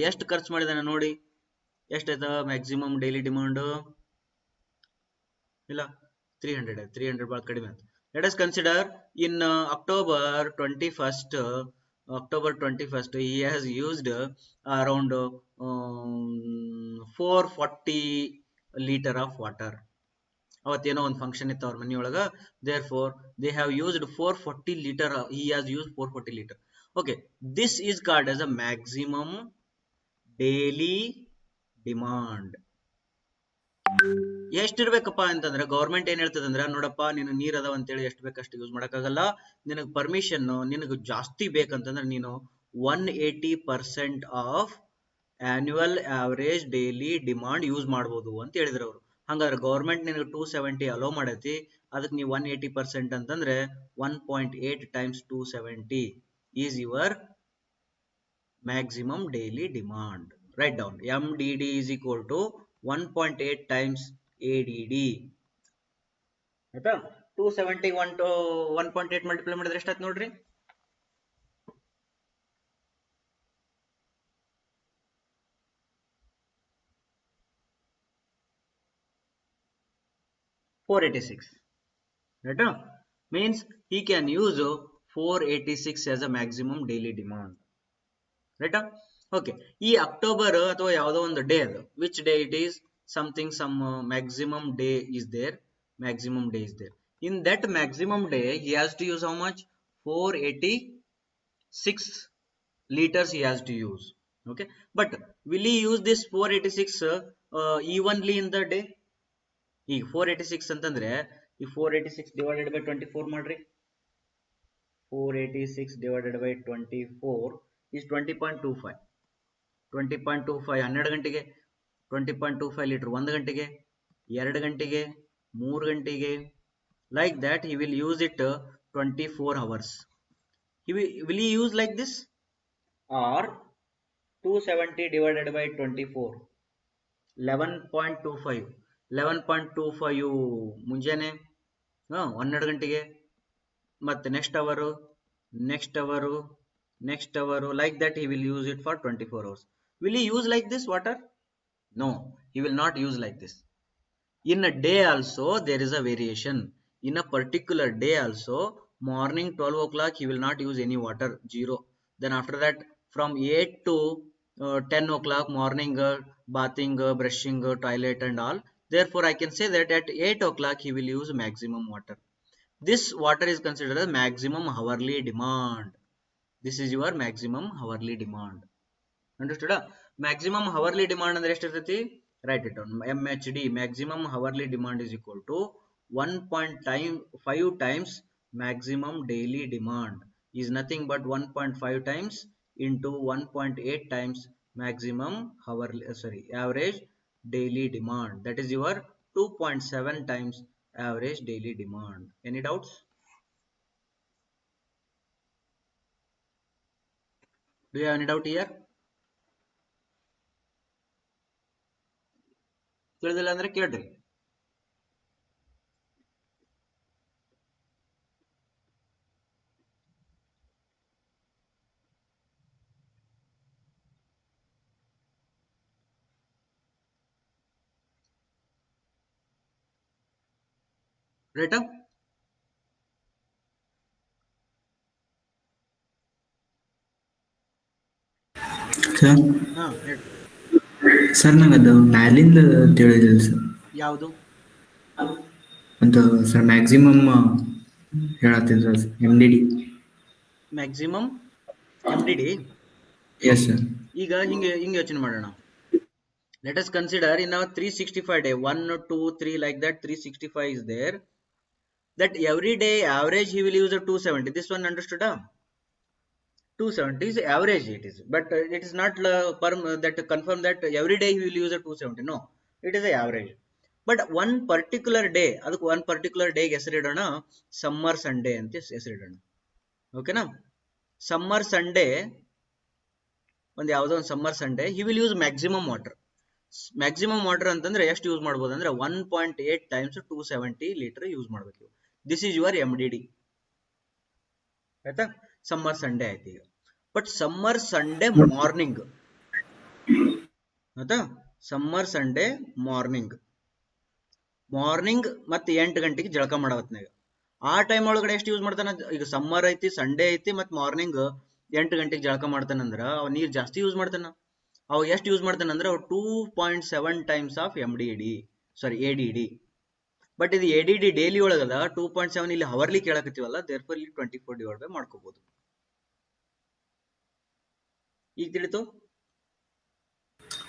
ಎಷ್ಟು ಖರ್ಚು ಮಾಡಿದಾನೆ ನೋಡಿ, ಎಷ್ಟಾಯ್ತ ಮ್ಯಾಕ್ಸಿಮಮ್ ಡೈಲಿ ಡಿಮಾಂಡ್? ಇಲ್ಲ 300 ಬಹಳ ಕಡಿಮೆ ಆಯ್ತು. Let us consider in October 21st he has used around 440 liter of water. ಅವತ್ತೇನೋ ಒಂದು ಫಂಕ್ಷನ್ ಇತ್ತು ಅವ್ರ ಮನೆಯೊಳಗ, therefore they have used 440 liter. He has used 440 liter. Okay, this is called as a maximum daily demand. ಎಷ್ಟಿರ್ಬೇಕಪ್ಪ ಅಂತಂದ್ರೆ government ಏನ್ ಹೇಳ್ತದೆ ಅಂದ್ರೆ, ನೋಡಪ್ಪ ನೀನು ನೀರ್ ಅದಾವ ಅಂತೇಳಿ ಎಷ್ಟು ಬೇಕಷ್ಟು ಯೂಸ್ ಮಾಡಕ್ಕಾಗಲ್ಲ, ನಿನಗೆ ಪರ್ಮಿಷನ್ ನಿನಗೆ ಜಾಸ್ತಿ ಬೇಕಂತಂದ್ರೆ ನೀನು 180% of annual average daily demand use ಮಾಡ್ಬೋದು ಅಂತ ಹೇಳಿದ್ರು ಅವರು. ಹಂಗಾದ್ರೆ ಗೌರ್ಮೆಂಟ್ ನಿನಗೆ 270 ಅಲೋ ಮಾಡೈತಿ, ಅದಕ್ಕೆ ನೀವು 180% ಅಂತಂದ್ರೆ 1.8 times 270 is your maximum daily demand. Write down MDD is equal to 1.8 times ADD. ಆಯ್ತಾ? 270 1.8 ಮಲ್ಟಿಪ್ಲೈ ಮಾಡಿದ್ರೆ ಎಷ್ಟಾಯ್ತು ನೋಡ್ರಿ? 486. Right? Means he can use 486 as a maximum daily demand. Right? Okay. ಈ ಅಕ್ಟೋಬರ್ ಅಥವಾ ಯಾವುದೋ ಒಂದು ಡೇ ಅದು, which day it is, something, some maximum day is there. Maximum day is there. In that maximum day, he has to use how much? 486 liters he has to use. Okay. But will he use this 486 evenly in the day? ಈಗ 486 ಅಂತಂದ್ರೆ ಈ 486 divided by 24 ಮಾಡ್ರಿ. 486 divided by 24 is 20.25. 20.25 12 ಗಂಟೆಗೆ, 20.25 litre 1 ಗಂಟೆಗೆ, 2 ಗಂಟೆಗೆ, 3 ಗಂಟೆಗೆ, like that he will use it 24 hours. Will he use like this, or 270 divided by 24 11.25 11.25 ಮುಂಜಾನೆ 12 ಗಂಟೆಗೆ, ಮತ್ತೆ ನೆಕ್ಸ್ಟ್ ಅವರು, like that he will use it for 24 hours. Will he use like this water? No, he will not use like this. In a day also there is a variation. In a particular day also, morning 12 o'clock he will not use any water, 0. Then after that from 8 to 10 o'clock morning bathing, brushing, toilet and all. Therefore I can say that at 8 o'clock he will use maximum water. This water is considered as maximum hourly demand. This is your maximum hourly demand. Understood? Maximum hourly demand ಅಂದ್ರೆ ಎಷ್ಟಿರ್ತೈತಿ? Write it down. MHD, maximum hourly demand, is equal to 1.5 times maximum daily demand, is nothing but 1.5 times into 1.8 times maximum average daily demand. That is your 2.7 times average daily demand. Any doubts? Do you have any doubt here? ತಿಳಿದಿಲ್ಲ ಅಂದ್ರೆ ಕೇಳ್ರಿ. ರೈಟಾ? Sir ಹೇಳಿ sir, ನಂಗೆ ಅದು ಮ್ಯಾಲಿಂದ ತಿಳಿದಿಲ್ಲ sir. ಯಾವುದು? ಅಂತ ಸರ್ ಮ್ಯಾಕ್ಸಿಮಮ್ ಹೇಳತ್ತಿದ್ರ MDD. Maximum MDD. Yes sir. ಈಗ ಹಿಂಗೆ ಯೋಚನೆ ಮಾಡೋಣ. Let us consider in our 365 day, 1, 2, 3, like that 365 is there. That every day average he will use a 270. This one understood? 270 is average it is, but it is not that confirm that every day he will use a 270. No, it is a average. But one particular day, ಅದಕ್ಕೆ one particular day ಹೆಸರಿಡೋಣ summer Sunday ಅಂತ ಹೆಸರಿಡೋಣ. ಓಕೆನಾ? Summer Sunday, ಒಂದು ಯಾವುದೋ ಒಂದು summer Sunday he will use maximum water. Maximum water ಅಂತಂದ್ರೆ ಎಷ್ಟು ಯೂಸ್ ಮಾಡ್ಬೋದು ಅಂದ್ರೆ 1.8 times 270 ಲೀಟರ್ ಯೂಸ್ ಮಾಡ್ಬೇಕು. This is your MDD. ಆಯ್ತಾ? ಸಮ್ಮರ್ ಸಂಡೇ ಆಯ್ತು ಈಗ. ಬಟ್ ಸಮ್ಮರ್ ಸಂಡೇ ಮಾರ್ನಿಂಗ್, ಆಯ್ತಾ? ಸಮ್ಮರ್ ಸಂಡೇ ಮಾರ್ನಿಂಗ್ ಮತ್ತೆ 8 ಗಂಟೆಗೆ ಜಳಕ ಮಾಡವತ್ನಾಗ ಆ ಟೈಮ್ ಒಳಗಡೆ ಎಷ್ಟು ಯೂಸ್ ಮಾಡ್ತಾನ? ಈಗ ಸಮ್ಮರ್ ಐತಿ, ಸಂಡೇ ಐತಿ, ಮತ್ತೆ ಮಾರ್ನಿಂಗ್ 8 ಗಂಟೆಗೆ ಜಳಕ ಮಾಡ್ತಾನಂದ್ರ ಅವ ನೀರ್ ಜಾಸ್ತಿ ಯೂಸ್ ಮಾಡ್ತಾನ. ಅವ ಎಷ್ಟು ಯೂಸ್ ಮಾಡ್ತಾನಂದ್ರೆ 2.7 ಟೈಮ್ಸ್ ಆಫ್ ADD. ಬಟ್ ಇದು ADD ಡೈಲಿ ಒಳಗದ 2.7, ಇಲ್ಲಿ ಹವರ್ಲಿ ಕೇಳಕತ್ತೀವಲ್ಲ, ದೇರ್ಫೋರ್ ಇಲ್ಲಿ 24 ಡಿವೈಡ್ ಬೈ ಮಾಡ್ಕೋಬಹುದು. ಈಗ ತಿಳಿತು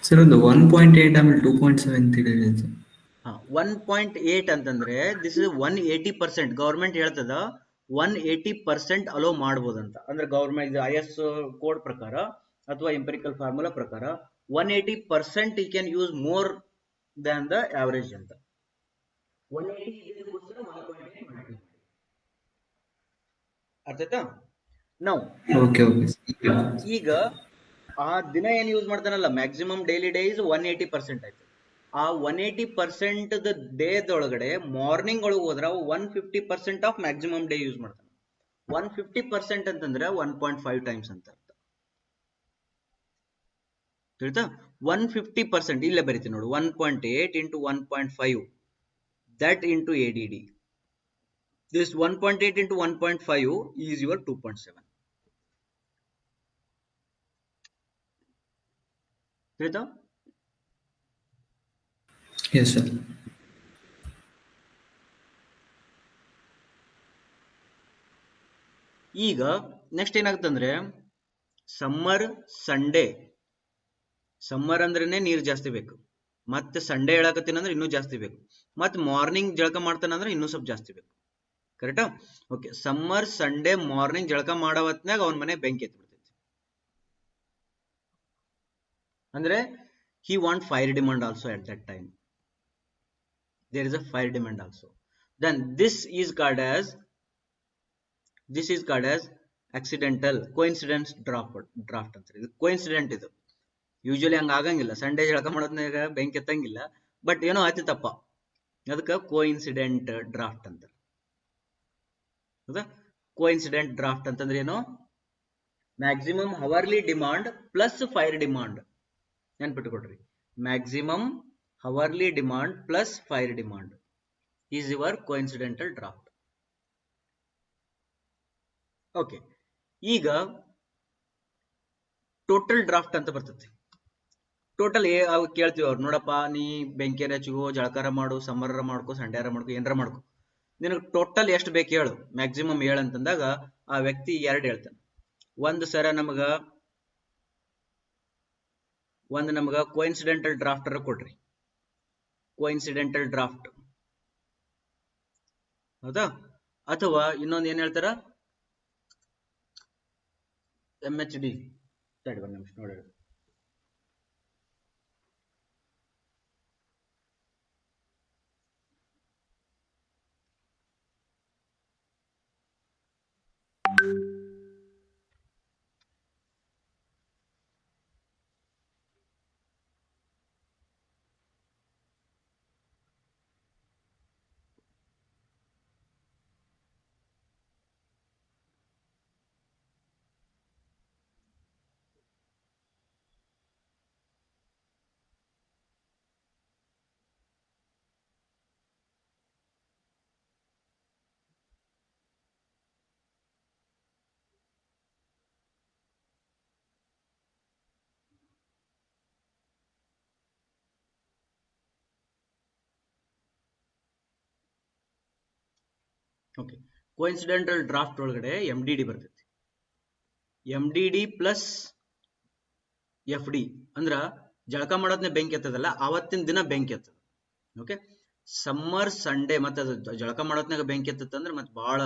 ಸರ್? ಒಂದು 1.8 ಆಮೇಲೆ 2.7 ತಿಳಿದಿದೆ. 1.8 ಅಂತಂದ್ರೆ ದಿಸ್ ಇಸ್ 180%. ಗವರ್ಮೆಂಟ್ ಹೇಳ್ತದ 180% ಅಲೋ ಮಾಡ್ಬೋದಂತ. ಅಂದ್ರೆ ಗವರ್ಮೆಂಟ್ IS ಕೋಡ್ ಪ್ರಕಾರ ಅಥವಾ ಎಂಪಿರಿಕಲ್ ಫಾರ್ಮುಲಾ ಪ್ರಕಾರ 180% he can use more than the average ಅಂತ. 180 ಅರ್ಥ ಆಯ್ತಾ? ನಾವು ಈಗ ಆ ದಿನ ಏನ್ ಯೂಸ್ ಮಾಡ್ತಾನಲ್ಲ, ಮ್ಯಾಕ್ಸಿಮಮ್ ಡೈಲಿ ಡೇ ಇಸ್ 180% ಆಯ್ತು. ಆ 180% ಡೇದೊಳಗಡೆ ಮಾರ್ನಿಂಗ್ ಒಳಗೆ ಹೋದ್ರೆ 150% ಆಫ್ ಮ್ಯಾಕ್ಸಿಮಮ್ ಡೇ ಯೂಸ್ ಮಾಡ್ತಾನೆ. 150% ಅಂತಂದ್ರೆ 1.5 ಟೈಮ್ಸ್ ಅಂತ ಅರ್ಥ. ತಿಳಿತಾ? 150% ಇಲ್ಲೇ ಬರೀತೀನಿ ನೋಡು, 1.8 into 1.5 that into ADD. This 1.8 into 1.5 is your 2.7. ತಿಳಿತಾ? Yes, sir. ಈಗ ನೆಕ್ಸ್ಟ್ ಏನಾಗುತ್ತಂದ್ರೆ ಸಮ್ಮರ್ ಸಂಡೇ, ಸಮ್ಮರ್ ಅಂದ್ರೇನೆ ನೀರು ಜಾಸ್ತಿ ಬೇಕು, ಮತ್ತೆ ಸಂಡೇ ಹೇಳಕತ್ತೀನಂದ್ರೆ ಇನ್ನೂ ಜಾಸ್ತಿ ಬೇಕು, ಮತ್ತೆ ಮಾರ್ನಿಂಗ್ ಜಳಕ ಮಾಡ್ತಾನಂದ್ರೆ ಇನ್ನೂ ಸ್ವಲ್ಪ ಜಾಸ್ತಿ ಬೇಕು. ಕರೆಕ್ಟಾ? ಓಕೆ. ಸಮ್ಮರ್ ಸಂಡೇ ಮಾರ್ನಿಂಗ್ ಜಳಕ ಮಾಡೋ ಹೊತ್ನಾಗ ಅವನ ಮನೆ ಬೆಂಕಿ ಎತ್ಬಿಡ್ತೈತಿ. ಅಂದ್ರೆ he want fire demand also at that time. There is a fire demand also. Then this is called as accidental coincidence draft ಅಂತ. ಇದು ಕೋಇನ್ಸಿಡೆಂಟ್. ಇದು ಯೂಶಲಿ ಹಂಗ ಆಗಂಗಿಲ್ಲ, ಸಂಡೇ ಜಳಕ ಮಾಡೋದ್ನಾಗ ಬೆಂಕಿ ಎತ್ತಂಗಿಲ್ಲ, ಬಟ್ ಏನೋ ಆಯ್ತಪ್ಪ, ಅದಕ್ಕೆ ಕೋಇನ್ಸಿಡೆಂಟ್ ಡ್ರಾಫ್ಟ್ ಅಂತ. ಹೌದಾ? ಕೋಇನ್ಸಿಡೆಂಟ್ ಡ್ರಾಫ್ಟ್ ಅಂತಂದ್ರೆ ಏನು? Maximum hourly demand plus fire demand. ನೆನ್ಪಿಟ್ಕೊಡ್ರಿ, maximum hourly demand plus fire demand is your coincidental draft. Okay. ಈಗ ಟೋಟಲ್ ಡ್ರಾಫ್ಟ್ ಅಂತ ಬರ್ತೈತಿ. ಟೋಟಲ್ ಕೇಳ್ತೀವಿ ಅವ್ರು, ನೋಡಪ್ಪ ನೀ ಬೆಂಕಿಯರ ಹಚ್ಚಿಗೋ, ಜಳಕಾರ ಮಾಡು, ಸಮ್ಮರ ಮಾಡ್ಕೋ, ಸಂಡ್ಯಾರ ಮಾಡ್ಕೋ, ಏನಾರ ಮಾಡ್ಕೋ, ನಿನಗೆ ಟೋಟಲ್ ಎಷ್ಟು ಬೇಕು ಹೇಳು, ಮ್ಯಾಕ್ಸಿಮಮ್ ಹೇಳು ಅಂತಂದಾಗ ಆ ವ್ಯಕ್ತಿ 2 ಹೇಳ್ತಾನೆ. ಒಂದು ನಮಗ ಕೋಇನ್ಸಿಡೆಂಟಲ್ ಡ್ರಾಫ್ಟ್ ಕೊಡ್ರಿ, ಕೋಇನ್ಸಿಡೆಂಟಲ್ ಡ್ರಾಫ್ಟ್. ಹೌದಾ? ಅಥವಾ ಇನ್ನೊಂದು ಏನ್ ಹೇಳ್ತಾರ, MHD. ಸರಿ, ಒಂದು ನಿಮಿಷ ನೋಡಿ. ಓಕೆ. ಕೋಇನ್ಸಿಡೆಂಟಲ್ ಡ್ರಾಫ್ಟ್ ಒಳಗಡೆ MDD ಬರ್ತೈತಿ. MDD ಪ್ಲಸ್ FD ಅಂದ್ರ ಜಳಕ ಮಾಡೋದ್ನೇ ಬೆಂಕಿ ಎತ್ತದಲ್ಲ, ಆವತ್ತಿನ ದಿನ ಬೆಂಕಿ ಎತ್ತದ. ಓಕೆ. ಸಮ್ಮರ್ ಸಂಡೇ ಮತ್ತೆ ಅದು ಜಳಕ ಮಾಡೋದ್ನಾಗ ಬೆಂಕಿ ಎತ್ತಂದ್ರೆ ಮತ್ತೆ ಬಹಳ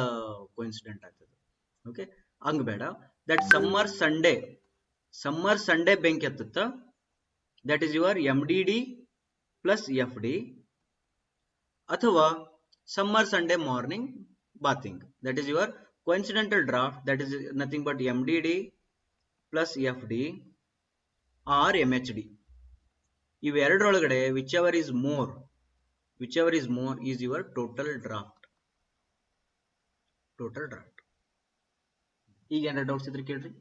ಕೋಇನ್ಸಿಡೆಂಟ್ ಆಗ್ತದೆ. ಓಕೆ, ಹಂಗ ಬೇಡ. ದಟ್ ಸಮ್ಮರ್ ಸಂಡೇ ಬೆಂಕಿ ಎತ್ತುತ್ತ, that is your MDD plus FD. ಅಥವಾ summer Sunday morning bathing, that is your coincidental draft, that is nothing but MDD plus FD or MHD. ಇವೆರಡರೊಳಗಡೆ whichever is more is your total draft. ಈಗ ಏನಾರ doubts ಇದ್ರೆ ಕೇಳ್ರಿ.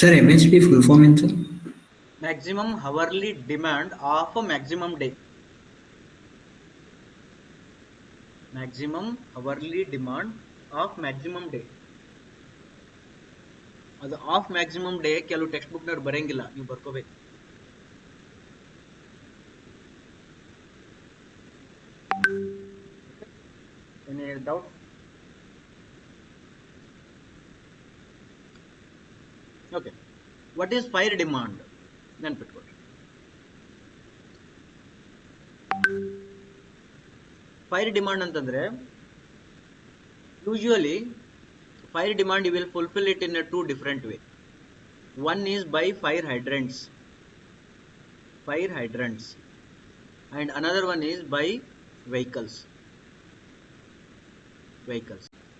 Sir, MHD full form ಏನು sir? Maximum hourly demand of a maximum day. Maximum hourly demand of maximum day. ಅದು of maximum day ಕೆಲವು text book ನವ್ರು ಬರೆಯಂಗಿಲ್ಲ, ನೀವು ಬರ್ಕೋಬೇಕು. Any doubt? Okay. What is fire demand? ನೆನ್ಪಿಟ್ಕೊಳ್ರಿ. ಫೈರ್ ಡಿಮಾಂಡ್ ಅಂತಂದ್ರೆ usually fire demand you will fulfill it in a 2 different way. One is by fire hydrants and another one is by vehicles.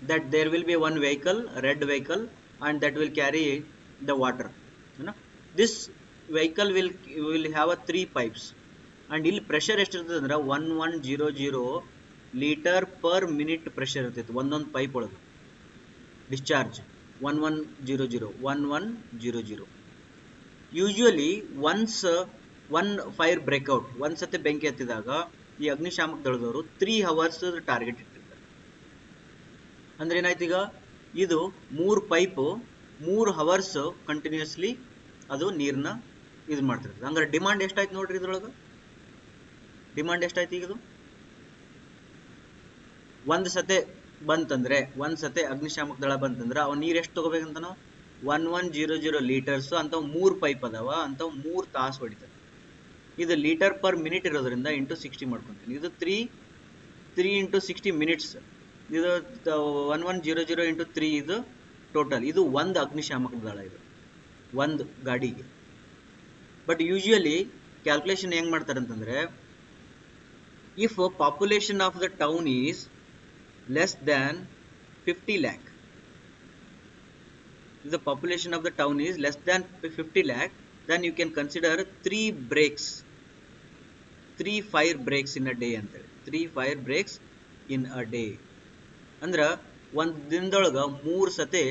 that there will be one vehicle, red vehicle, and that will carry the water. This vehicle will have a 3 pipes, and ಇಲ್ಲಿ pressure ಎಷ್ಟಿರ್ತದೆ ಅಂದ್ರೆ 1100 litre per minute pressure ಇರ್ತೈತೆ ಒಂದೊಂದು pipe ಒಳಗೆ. discharge 1100. Usually one fire breakout, ಒಂದ್ ಸತಿ ಬೆಂಕಿ ಹತ್ತಿದಾಗ ಈ ಅಗ್ನಿಶಾಮಕ ದಳದವರು 3 hours ಟಾರ್ಗೆಟ್ ಇಟ್ಟಿರ್ತಾರೆ. ಅಂದ್ರೆ ಏನಾಯ್ತು, ಈಗ ಇದು 3 ಪೈಪ್ 3 hours ಕಂಟಿನ್ಯೂಸ್ಲಿ ಅದು ನೀರ್ನ ಇದು ಮಾಡ್ತಿರ್ತದೆ. ಹಂಗಾರೆ ಡಿಮಾಂಡ್ ಎಷ್ಟಾಯ್ತು ನೋಡ್ರಿ, ಇದ್ರೊಳಗೆ ಡಿಮಾಂಡ್ ಎಷ್ಟಾಯ್ತು? ಈಗ ಇದು ಒಂದ್ ಸತೆ ಬಂತಂದ್ರೆ, ಒಂದ್ ಸತೆ ಅಗ್ನಿಶಾಮಕ ದಳ ಬಂತಂದ್ರೆ ಅವ್ ನೀರ್ ಎಷ್ಟು ತಗೋಬೇಕಂತ ನಾವು 1100 ಲೀಟರ್ಸ್ ಅಂತ 3 ಪೈಪ್ ಅದಾವ ಅಂತ 3 ತಾಸು ಹೊಡಿತಾರೆ. ಇದು ಲೀಟರ್ ಪರ್ ಮಿನಿಟ್ ಇರೋದ್ರಿಂದ ಇಂಟು 60 ಮಾಡ್ಕೊಂತೀನಿ. ಇದು 3 ಇಂಟು 60 ಮಿನಿಟ್ಸ್. ಇದು 1100 ಇಂಟು 3 ಇದು ಟೋಟಲ್. ಇದು ಒಂದು ಅಗ್ನಿಶಾಮಕ ದಳ, ಇದು ಒಂದು ಗಾಡಿಗೆ. ಬಟ್ ಯೂಶುವಲಿ ಕ್ಯಾಲ್ಕುಲೇಷನ್ ಹೆಂಗ್ ಮಾಡ್ತಾರೆ ಅಂತಂದ್ರೆ, if population of the town is less than 50 lakh, if the population of the town is less than 50 lakh, then you can consider 3 fire breaks in a day ಅಂತ ಹೇಳಿ. 3 fire breaks in a day ಅಂದ್ರ ಒಂದ್ ದಿನದೊಳಗ 3 ಸತೆ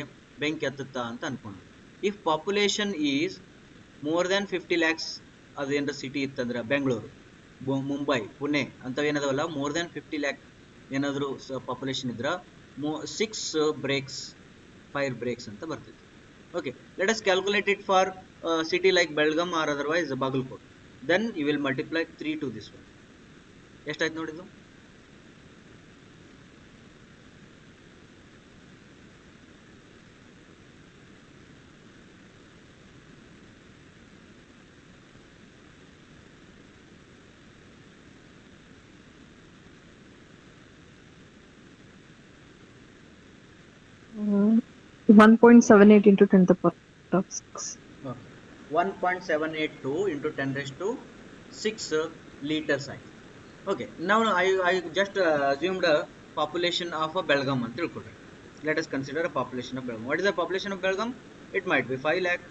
ಬೆಂಕಿ ಹತ್ತುತ್ತಾ ಅಂತ ಅನ್ಕೊಂಡು. if population is more than 50 lakhs, ಅದೇನ್ರ city ಇತ್ತಂದ್ರ ಬೆಂಗಳೂರು, ಮುಂಬೈ, ಪುಣೆ ಅಂತವ್ ಏನದವಲ್ಲ, ಮೋರ್ ದನ್ 50 lakh ಏನಾದ್ರು ಪಾಪ್ಯುಲೇಷನ್ ಇದ್ರ 6 ಫೈರ್ ಬ್ರೇಕ್ಸ್ ಅಂತ ಬರ್ತೈತಿ. Okay, let us calculate it for city like Belgaum or otherwise Bagalkot. Then you will multiply 3 to this one. ಎಷ್ಟಾಯ್ತು ನೋಡಿದ್ದು? Mm, 1.78 into 10 to the power of 6. 1.782 into 10 raised to 6 liters ಆಯ್ತು. Okay, ನಾವು I just assumed a population of a Belgaum ಅಂತ ತಿಳ್ಕೊಡ್ರಿ. Let us consider a population of Belgaum. What is the population of Belgaum? It might be 5 lakh,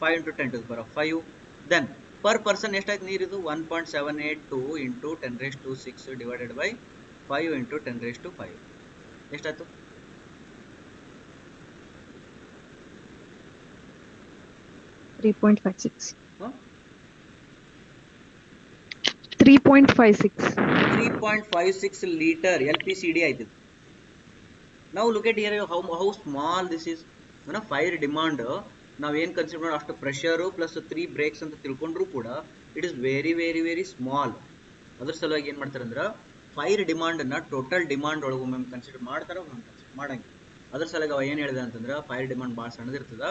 5 into 10 to the power of 5. Then per person ಎಷ್ಟಾಯ್ತು ನೀರಿದು? 1.782 into 10 raised to 6 divided by 5 into 10 raised to 5. ಎಷ್ಟಾಯ್ತು? 3.56. 3.56. 3.56 liter LPCD ಆಯ್ತು. Now look at here how small this is. Fire demand ನಾವು ಏನು consider ಮಾಡೋ ಅಷ್ಟು pressure plus 3 breaks ಅಂತ ತಿಳ್ಕೊಂಡ್ರು ಕೂಡ it is very very very small. ಅದ್ರ ಸಲುವಾಗಿ ಏನು ಮಾಡ್ತಾರೆ ಅಂದ್ರೆ ಫೈರ್ ಡಿಮಾಂಡನ್ನು ಟೋಟಲ್ ಡಿಮಾಂಡ್ ಒಳಗೆ ಒಮ್ಮೆ ಕನ್ಸಿಡರ್ ಮಾಡ್ತಾರೆ, ಒಮ್ಮೆ ಕನ್ಸಿಡರ್ ಮಾಡಂಗಿಲ್ಲ. ಅದ್ರ ಸಲುವಾಗಿ ಅವ ಏನು ಹೇಳಿದೆ ಅಂತಂದ್ರೆ ಫೈರ್ ಡಿಮಾಂಡ್ ಭಾಳ ಸಣ್ಣದಿರ್ತದ,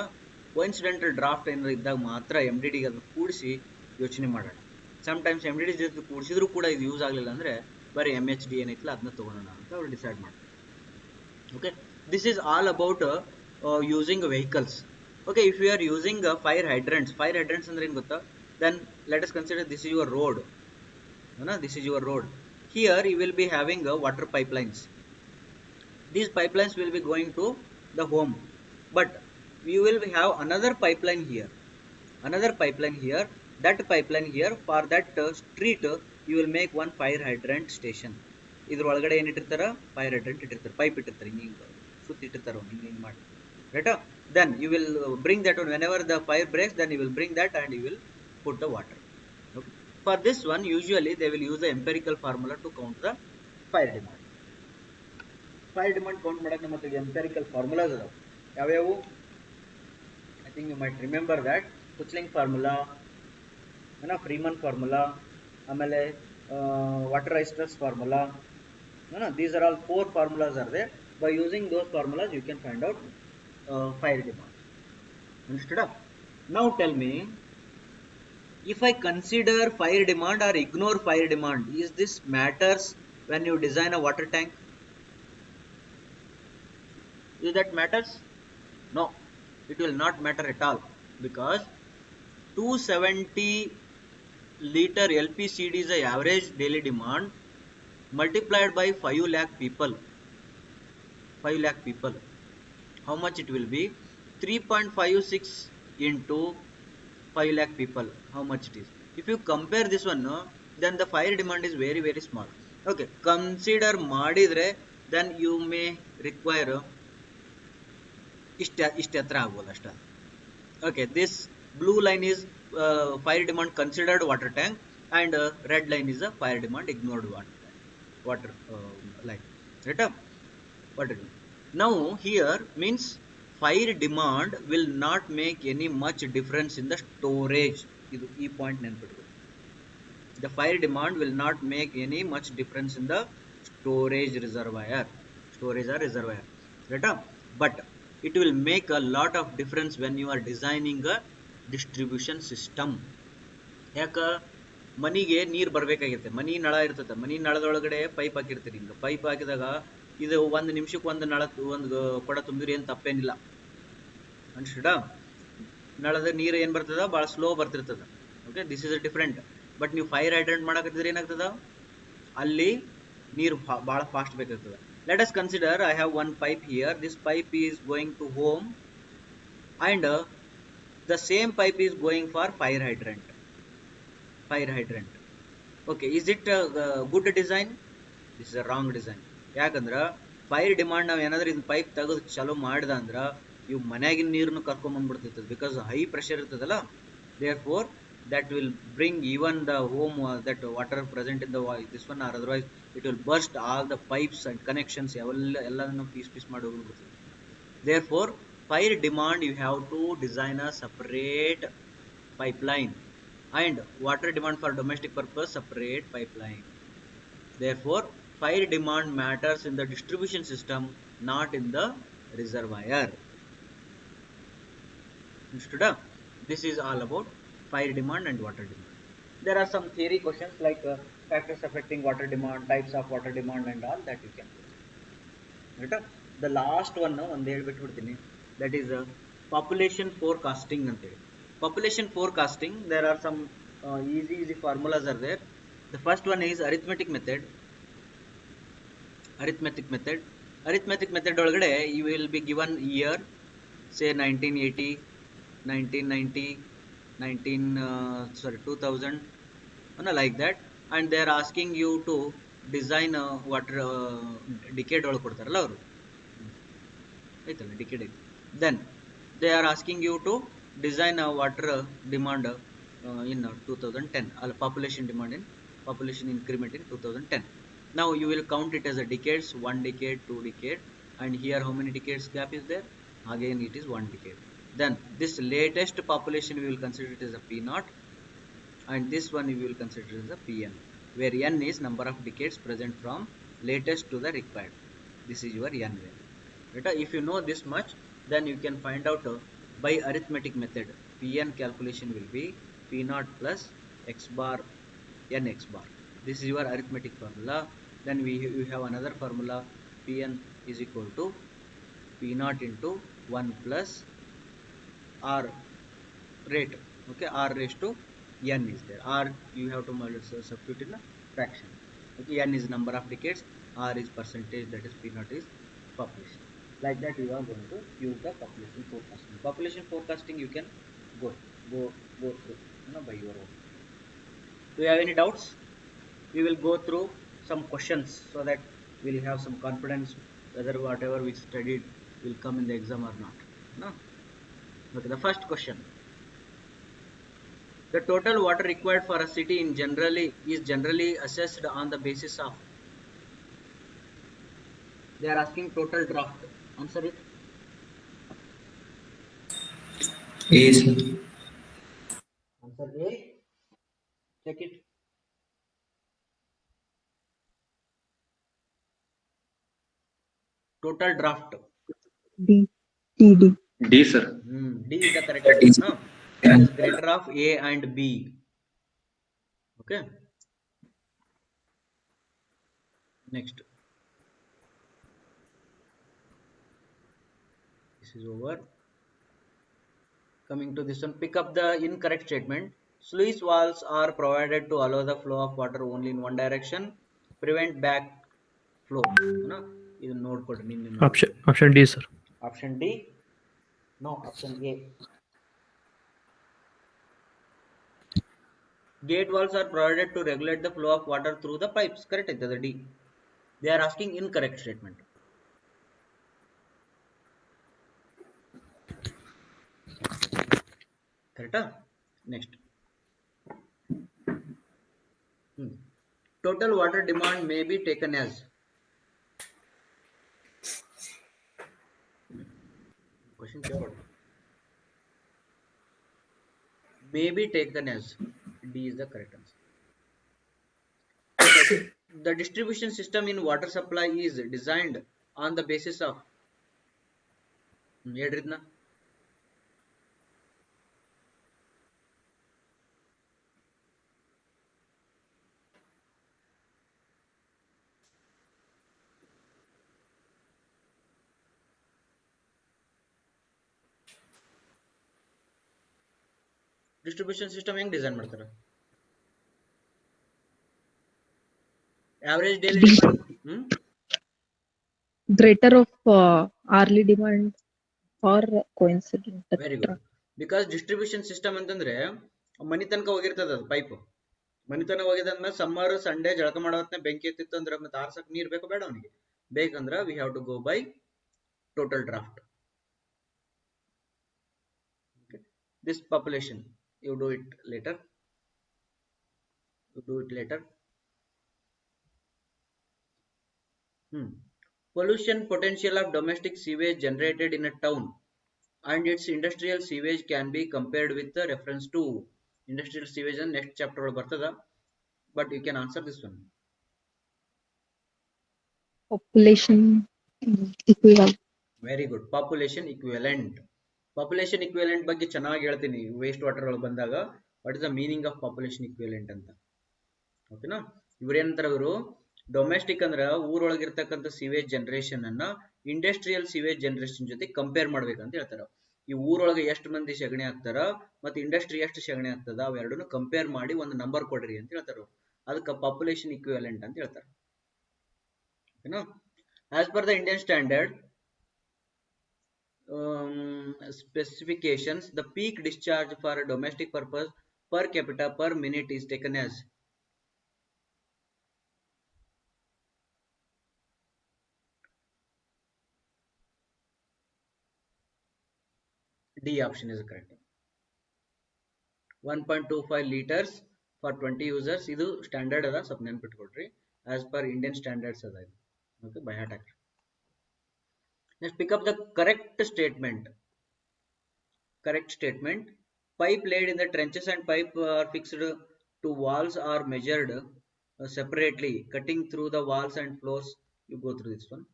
ಕೋಇನ್ಸಿಡೆಂಟಲ್ ಡ್ರಾಫ್ಟ್ ಏನಾರು ಇದ್ದಾಗ ಮಾತ್ರ MDD ಅದನ್ನು ಕೂಡಿಸಿ ಯೋಚನೆ ಮಾಡೋಣ. ಸಮ್ಟೈಮ್ಸ್ MDD ಜೊತೆ ಕೂಡಿಸಿದ್ರು ಕೂಡ ಇದು ಯೂಸ್ ಆಗಲಿಲ್ಲ ಅಂದರೆ ಬರೀ MHD ಏನೈತಿಲ್ಲ ಅದನ್ನ ತೊಗೊಳೋಣ ಅಂತ ಅವ್ರು ಡಿಸೈಡ್ ಮಾಡ್ತಾರೆ. Okay, this is all about using vehicles. Okay, if you are using fire hydrants ಅಂದ್ರೆ ಏನು ಗೊತ್ತಾ? Then let us consider this is your road. This is your road. Here you will be having water pipelines. These pipelines will be going to the home, but you will have another pipeline here. That pipeline here, for that street you will make one fire hydrant station. ಇದ್ರ ಒಳಗಡೆ ಏನು ಇಟ್ಟಿರ್ತಾರ? Fire hydrant ಇಟ್ಟಿರ್ತಾರೆ, pipe ಇಟ್ಟಿರ್ತಾರೆ, ಹಿಂಗೆ ಸುತ್ತಿ ಇಟ್ಟಿರ್ತಾರ, ಹಿಂಗೆ ಮಾಡಿ, ರೈಟಾ? Then you will bring that one whenever the fire breaks. Then you will bring that and you will put the water. Okay. For this one, usually they will use the empirical formula to count the fire demand. Fire demand count ಮಾಡಕ್ಕೆ ನಮ್ಮ ಹತ್ರ empirical formulas ಅದಾವ. ಯಾವ್ಯಾವು? I think you might remember that Kuchling formula, Freeman formula, ಆಮೇಲೆ water Reister's formula. These are all 4 formulas are there. By using those formulas, you can find out fire demand. Understood? Now tell me, if I consider fire demand or ignore fire demand, is this matters when you design a water tank? Is that matters? No, it will not matter at all, because 270 liter LPCD is the average daily demand multiplied by 5 lakh people. 5 lakh people. How much it will be? 3.56 into 5 lakh people. How much it is? If you compare this one, no, then the fire demand is very very small. Okay, consider ಮಾಡಿದ್ರೆ then you may require ಇಷ್ಟ ಎತ್ತರ ಆಗ್ಬೋದು ಅಷ್ಟ. Okay, this blue line is fire demand considered water tank, and red line is a fire demand ignored water tank, water line, right up water demand. Now here means fire demand will not make any much difference in the storage. Idu ee point ನೆನಪಿಟ್ಕೊಳ್ಳಿ. The fire demand will not make any much difference in the storage reservoir, right up? But it will make a lot of difference when you are designing a distribution system. ಯಾಕ ಮನಿಗೆ ನೀರು ಬರಬೇಕಾಗಿರುತ್ತೆ, ಮನಿ ನಳ ಇರ್ತದೆ, ಮನಿ ನಳದೊಳಗಡೆ pipe ಹಾಕಿರ್ತೀರಿ. ಹಿಂಗೆ pipe ಹಾಕಿದಾಗ ಇದು 1 ನಿಮಿಷಕ್ಕೆ ಒಂದು ನಳ ಒಂದು ಕೊಡ ತುಂಬಿದ್ರೆ ಏನು ತಪ್ಪೇನಿಲ್ಲ, ಅನ್ಸ್ಟುಡ? ನಳದ ನೀರು ಏನು ಬರ್ತದ, ಭಾಳ ಸ್ಲೋ ಬರ್ತಿರ್ತದ. Okay, this is different. But ನೀವು ಫೈರ್ ಹೈಡ್ರೆಂಟ್ ಮಾಡಕತ್ತಿದ್ರೆ ಏನಾಗ್ತದ, ಅಲ್ಲಿ ನೀರು ಭಾಳ ಫಾಸ್ಟ್ ಬೇಕಾಗ್ತದೆ. Let us consider I have one pipe here. This pipe is going to home and the same pipe is going for fire hydrant. Okay, is it a good design? This is a wrong design. ಯಾಕಂದ್ರ fire demand ನಾವು ಏನಾದ್ರೂ ಇದನ್ನ pipe ತೆಗೆದು ಚಾಲೂ ಮಾಡ್ದ ಅಂದ್ರ ಇವು ಮನ್ಯಾಗಿನ ನೀರನ್ನು ಕರ್ಕೊಂಬಂದ್ಬಿಡ್ತಿರ್ತದೆ, ಬಿಕಾಸ್ ಹೈ ಪ್ರೆಷರ್ ಇರ್ತದಲ್ಲ. therefore that will bring even the home that water present in the this one, or otherwise it will burst all the pipes and connections, ಎಲ್ಲಾನು ಪೀಸ್ ಮಾಡಿ ಹೋಗ್ಬಿಡ್ತದೆ. therefore fire demand you have to design a separate pipeline, and water demand for domestic purpose separate pipeline. Therefore fire demand matters in the distribution system, not in the reservoir. Understood? This is all about fire demand and water demand. There are some theory questions like factors affecting water demand, types of water demand, and all that you can do. Right? The last one ಒಂದು ಹೇಳ್ಬಿಟ್ಬಿಡ್ತೀನಿ, that is population forecasting ಅಂತೇಳಿ. Population forecasting, there are some easy formulas are there. The first one is arithmetic method. Arithmetic method ಒಳಗಡೆ you will be given year, say 1980, 1990, 2000, like that, and they are asking you to design water decade ಒಳಗೆ ಕೊಡ್ತಾರಲ್ಲ ಅವರು, ಆಯ್ತಲ್ಲ decade. Then they are asking you to design a water demand in 2010, population demand in population increment in 2010. Now you will count it as a decades, 1 decade, 2 decade, and here how many decades gap is there? Again it is 1 decade. Then this latest population we will consider it as a P naught, and this one we will consider as a Pn, where n is number of decades present from latest to the required. This is your n value. Right? If you know this much, then you can find out by arithmetic method. Pn calculation will be P naught plus x bar n x bar. This is your arithmetic formula. Then you have another formula, Pn is equal to P naught into 1 plus r rate. Okay, r raised to n is there. R you have to substitute in a fraction. Okay, n is number of decades, r is percentage, that is P naught is population. Like that you are going to use the population forecasting. Population forecasting you can go through, by your own. Do you have any doubts? We will go through some questions so that we will have some confidence whether whatever we studied will come in the exam or not. No? Okay, the first question. The total water required for a city is generally assessed on the basis of. They are asking total draft. Answer it. A, sir. Answer A. Check it. Total draft. D. D. D, sir. D is the correct answer. No? It is greater of A and B. Okay. Next. This is over. Coming to this one, pick up the incorrect statement. Sluice walls are provided to allow the flow of water only in one direction, prevent back flow. ಇದು ನೋಡ್ಕೊಡ್ರಿ ನಿನ್ನೆ option D sir. Option D, no, option A. Gate walls are provided to regulate the flow of water through the pipes. Correct ಐತದ D. They are asking incorrect statement. Correct? Next. Total water demand may be taken as. Question keyword. May be taken as. D is the correct answer. The distribution system in water supply is designed on the basis of. ಹೇಳ್ರಿದ್ನ. Distribution system ಹೆಂಗ್ design ಮಾಡ್ತಾರ? Average daily demand. Greater of hourly demand or coincident. Very good. Because distribution system ಅಂತಂದ್ರೆ ಮನಿ ತನಕ ಹೋಗಿರ್ತದ ಅದು pipe. ಮನಿ ತನಕ ಹೋಗಿದಂದ್ಮೇಲೆ summer Sunday ಜಳಕ ಮಾಡೋ ಹೊತ್ನ್ಯಾಗ ಬೆಂಕಿ ಎತ್ತಿತ್ತು ಅಂದ್ರೆ ಮತ್ತೆ ಆರ್ಸಕ್ ನೀರ್ ಬೇಕು ಬೇಡ ಅವನಿಗೆ? ಬೇಕಂದ್ರ we have to go by total draft. This population, you do it later. Pollution potential of domestic sewage generated in a town and its industrial sewage can be compared with the reference to industrial sewage and next chapter bartada, but you can answer this one. Population equivalent. Very good. Population equivalent. Population equivalent ಬಗ್ಗೆ ಚೆನ್ನಾಗಿ ಹೇಳ್ತೀನಿ waste water ಒಳಗೆ ಬಂದಾಗ. What is the meaning of population equivalent ಅಂತ. ಓಕೆನಾ? ಇವ್ರೇನಂತಾರ ಇವರು domestic ಅಂದ್ರ ಊರೊಳಗಿರ್ತಕ್ಕಂಥ sewage generation ಅನ್ನ ಇಂಡಸ್ಟ್ರಿಯಲ್ ಸಿವೇಜ್ ಜನರೇಷನ್ ಜೊತೆ ಕಂಪೇರ್ ಮಾಡ್ಬೇಕಂತ ಹೇಳ್ತಾರ. ಈ ಊರೊಳಗೆ ಎಷ್ಟು ಮಂದಿ ಸಗಣಿ ಹಾಕ್ತಾರ ಮತ್ತೆ ಇಂಡಸ್ಟ್ರಿ ಎಷ್ಟು ಸಗಣಿ ಆಗ್ತದ ಅವೆರಡನ್ನು ಕಂಪೇರ್ ಮಾಡಿ ಒಂದು ನಂಬರ್ ಕೊಡ್ರಿ ಅಂತ ಹೇಳ್ತಾರ. ಅದಕ್ಕೆ ಪಾಪ್ಯುಲೇಷನ್ ಇಕ್ವಿವೆಲೆಂಟ್ ಅಂತ ಹೇಳ್ತಾರ. ಓಕೆನಾ? As per the Indian standard specifications, the peak discharge for a domestic purpose per capita per minute is taken as. D option is correct. 1.25 liters for 20 users. ಇದು ಸ್ಟ್ಯಾಂಡರ್ಡ್ ಅದ, ಸ್ವಲ್ಪ ನೆನಪಿಟ್ಕೊಳ್ರಿ. as per Indian standards ಅದ ಇದು. Okay, by heart. Let's pick up the correct statement. Pipe laid in the trenches and pipe are fixed to walls are measured separately, cutting through the walls and floors. You go through this one.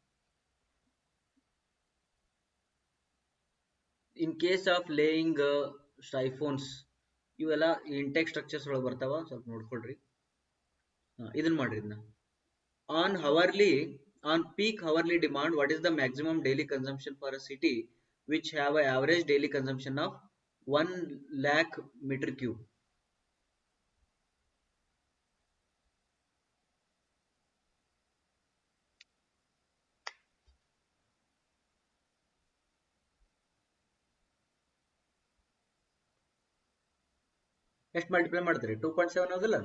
In case of laying siphons, ಇವೆಲ್ಲ intake structures ಒಳಗೆ ಬರ್ತಾವ, ಸ್ವಲ್ಪ ನೋಡ್ಕೊಳ್ರಿ. ಇದನ್ನ ಮಾಡ್ರಿ. ಇದನ್ನ on peak hourly demand, what is the maximum daily consumption for a city which have an average daily consumption of 1 lakh meter cube? ಎಷ್ಟು multiply ಮಾಡ್ತೀರಿ? 2.7 ಹೌದಲ್ಲ?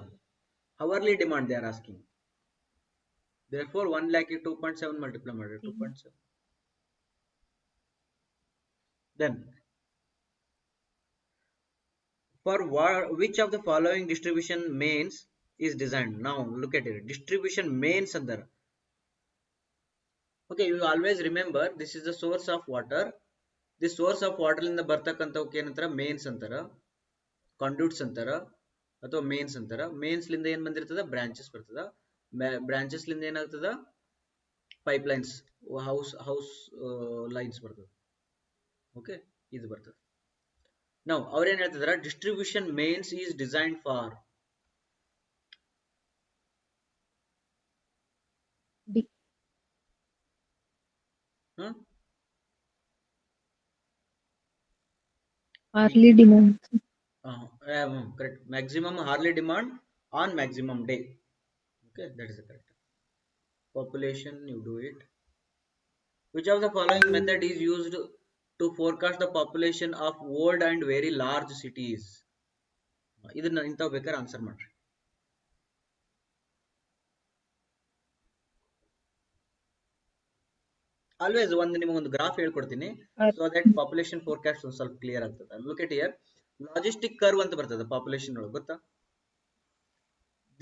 hourly demand they are asking. Therefore 1 lakh 2.7 multiply ಮಾಡ್ರಿ. 2.7. Then for which of the following distribution mains is designed? Now look at it. Distribution mains andar. Okay, you always remember this is the source of water. This source of water ಇಂದ ಬರ್ತಕ್ಕಂಥವಕ್ಕೆ ಏನಂತಾರ? Mains ಅಂತಾರ, ಕಾಂಡ್ಯೂಟ್ಸ್ ಅಂತಾರ ಅಥವಾ mains ಅಂತಾರ. Mains ಲಿಂದ ಏನ್ ಬಂದಿರ್ತದ? Branches ಬರ್ತದ. Branches ಲಿಂದ ಏನಾಗ್ತದ? ಪೈಪ್ ಲೈನ್ಸ್, ಹೌಸ್ ಲೈನ್ಸ್ ಬರ್ತದ. ಓಕೆ, ಇದು ಬರ್ತದೆ. ನಾವು ಅವ್ರೇನ್ ಹೇಳ್ತಿದಾರ? Distribution mains is designed for. Hourly demand. Correct. Maximum hourly demand on maximum day. Okay, that is the correct. Population, you do it. Which of the following method is used to forecast the population of old and very large cities? ಇದನ್ನ ಇಂಥವು ಬೇಕಾದ್ರೆ answer ಮಾಡ್ರಿ. Always ನಿಮಗೊಂದು graph ಹೇಳ್ಕೊಡ್ತೀನಿ, so that population forecast ಒಂದು ಸ್ವಲ್ಪ clear ಆಗ್ತದೆ. Look at here, logistic curve ಅಂತ ಬರ್ತದೆ ಪಾಪ್ಯುಲೇಷನ್ ಒಳಗೆ, ಗೊತ್ತಾ?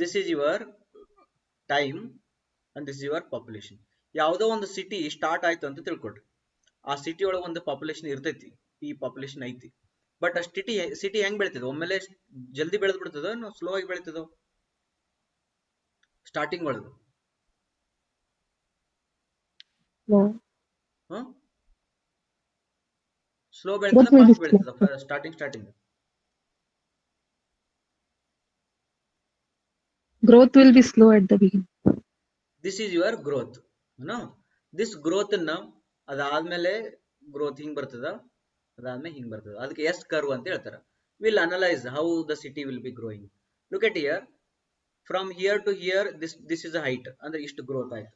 This is your time and this is your population. ಯಾವುದೋ ಒಂದು ಸಿಟಿ ಸ್ಟಾರ್ಟ್ ಆಯ್ತು ಅಂತ ತಿಳ್ಕೊಡ್ರಿ, ಆ ಸಿಟಿ ಒಳಗೆ ಒಂದು ಪಾಪ್ಯುಲೇಷನ್ ಇರ್ತೈತಿ, ಈ ಪಾಪ್ಯುಲೇಷನ್ ಐತಿ. ಬಟ್ ಆ ಸಿಟಿ ಹೆಂಗ್ ಬೆಳಿತದ? ಒಮ್ಮೆಲೆ ಜಲ್ದಿ ಬೆಳೆದ್ ಬಿಡ್ತದ, ಸ್ಲೋ ಆಗಿ ಬೆಳಿತದ ಸ್ಟಾರ್ಟಿಂಗ್ ಒಳಗೆ? ಸ್ಲೋ ಬೆಳಿತದ, ಫಾಸ್ಟ್ ಬೆಳಿತದ starting? Growth will be slow at the beginning. This is your growth, no? This growth ನ ಅದಾದ್ಮೇಲೆ ಗ್ರೋತ್ ಹಿಂಗ್ ಬರ್ತದ, ಅದಾದ್ಮೇಲೆ ಹಿಂಗ್ ಬರ್ತದ, ಅದಕ್ಕೆ ಎಸ್ ಕರ್ವ್ ಅಂತ ಹೇಳ್ತಾರ. Will analyse how the city will be growing. Look at here, from here to here this is a height, ಅಂದ್ರೆ ಇಷ್ಟು ಗ್ರೋತ್ ಆಯ್ತು.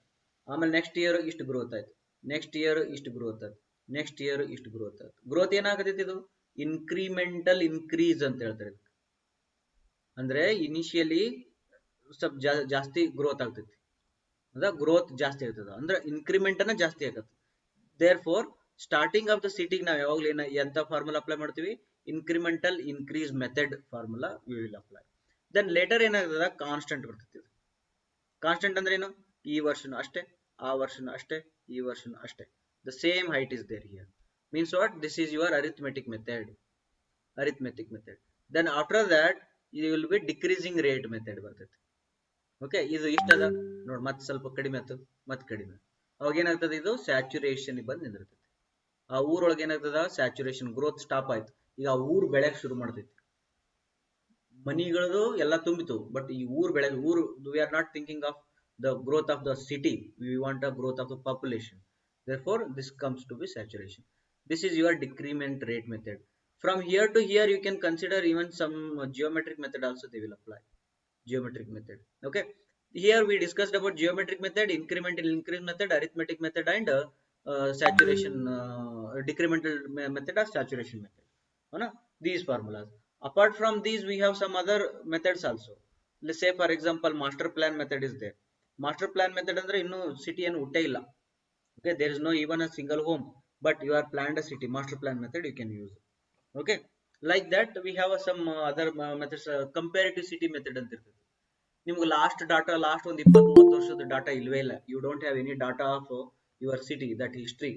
ಆಮೇಲೆ ನೆಕ್ಸ್ಟ್ ಇಯರ್ ಇಷ್ಟು ಗ್ರೋತ್ ಆಯ್ತು, ನೆಕ್ಸ್ಟ್ ಇಯರ್ ಇಷ್ಟು ಗ್ರೋತ್ ಆಯ್ತು, ನೆಕ್ಸ್ಟ್ ಇಯರ್ ಇಷ್ಟು ಗ್ರೋತ್ ಆಯ್ತು. ಗ್ರೋತ್ ಏನಾಗತೈತಿ? ಇದು ಇನ್ಕ್ರಿಮೆಂಟಲ್ ಇನ್ಕ್ರೀಸ್ ಅಂತ ಹೇಳ್ತಾರೆ. ಅಂದ್ರೆ ಇನಿಷಿಯಲಿ ಸ್ವಲ್ಪ ಜಾಸ್ತಿ ಗ್ರೋತ್ ಆಗ್ತೈತಿ, ಅಂದ್ರೆ ಗ್ರೋತ್ ಜಾಸ್ತಿ ಆಗ್ತದ, ಅಂದ್ರೆ ಇನ್ಕ್ರಿಮೆಂಟ್ ಅನ್ನ ಜಾಸ್ತಿ ಆಗತ್ತೆ. There for starting of the ಸಿಟಿಗೆ ನಾವು ಯಾವಾಗ್ಲೂ ಎಂತ ಫಾರ್ಮುಲಾ ಅಪ್ಲೈ ಮಾಡ್ತೀವಿ? Incremental increase method formula we will apply. Then later ಏನಾಗ್ತದ? ಕಾನ್ಸ್ಟೆಂಟ್ ಬರ್ತೈತಿ. ಕಾನ್ಸ್ಟೆಂಟ್ ಅಂದ್ರೆ ಏನು? ಈ ವರ್ಷನು ಅಷ್ಟೇ, ಆ ವರ್ಷನು ಅಷ್ಟೇ, ಈ ವರ್ಷನು ಅಷ್ಟೇ. The same height is there here. Means what? This is your arithmetic method. Then after that you will be decreasing rate method ಬರ್ತೈತಿ. ಓಕೆ, ಇದು ಇಷ್ಟದ ನೋಡಿ, ಮತ್ತೆ ಸ್ವಲ್ಪ ಕಡಿಮೆ ಆಯ್ತು, ಮತ್ತೆ ಕಡಿಮೆ. ಅವಾಗ ಏನಾಗ್ತದೆ? ಇದು ಸ್ಯಾಚುರೇಷನ್ ಬಂದು ನಿಂದಿರ್ತೈತಿ. ಆ ಊರೊಳಗೆ ಏನಾಗ್ತದ? ಸ್ಯಾಚುರೇಷನ್, ಗ್ರೋತ್ ಸ್ಟಾಪ್ ಆಯ್ತು. ಈಗ ಆ ಊರ್ ಬೆಳೆಯಕ್ ಶುರು ಮಾಡ್ತೈತಿ, ಮನಿಗಳದು ಎಲ್ಲ ತುಂಬಿತು, ಬಟ್ ಈ ಊರ್ we are not thinking of the growth of the city, we want a growth of the population. therefore this comes to be saturation. This is your decrement rate method. From here to here you can consider even some geometric method also they will apply. Geometric method, okay. Here we discussed about geometric method, incremental increase method, arithmetic method, and saturation decremental method or saturation method. These formulas. Apart from these we have some other methods also. Let's say for example master plan method is there. Master plan method ಅಂದ್ರೆ ಇನ್ನು city ಏನು ಹುಟ್ಟೇ ಇಲ್ಲ. Okay, there is no even a single home, but you are planned a city. Master plan method you can use. Okay, like that we have some other methods. Comparative city method ಅಂತ ಇರ್ತದೆ. ನಿಮ್ಗೆ last ಒಂದು 20-30 ವರ್ಷದ data ಇಲ್ವೇ ಇಲ್ಲ. You don't have any data of your city, that history,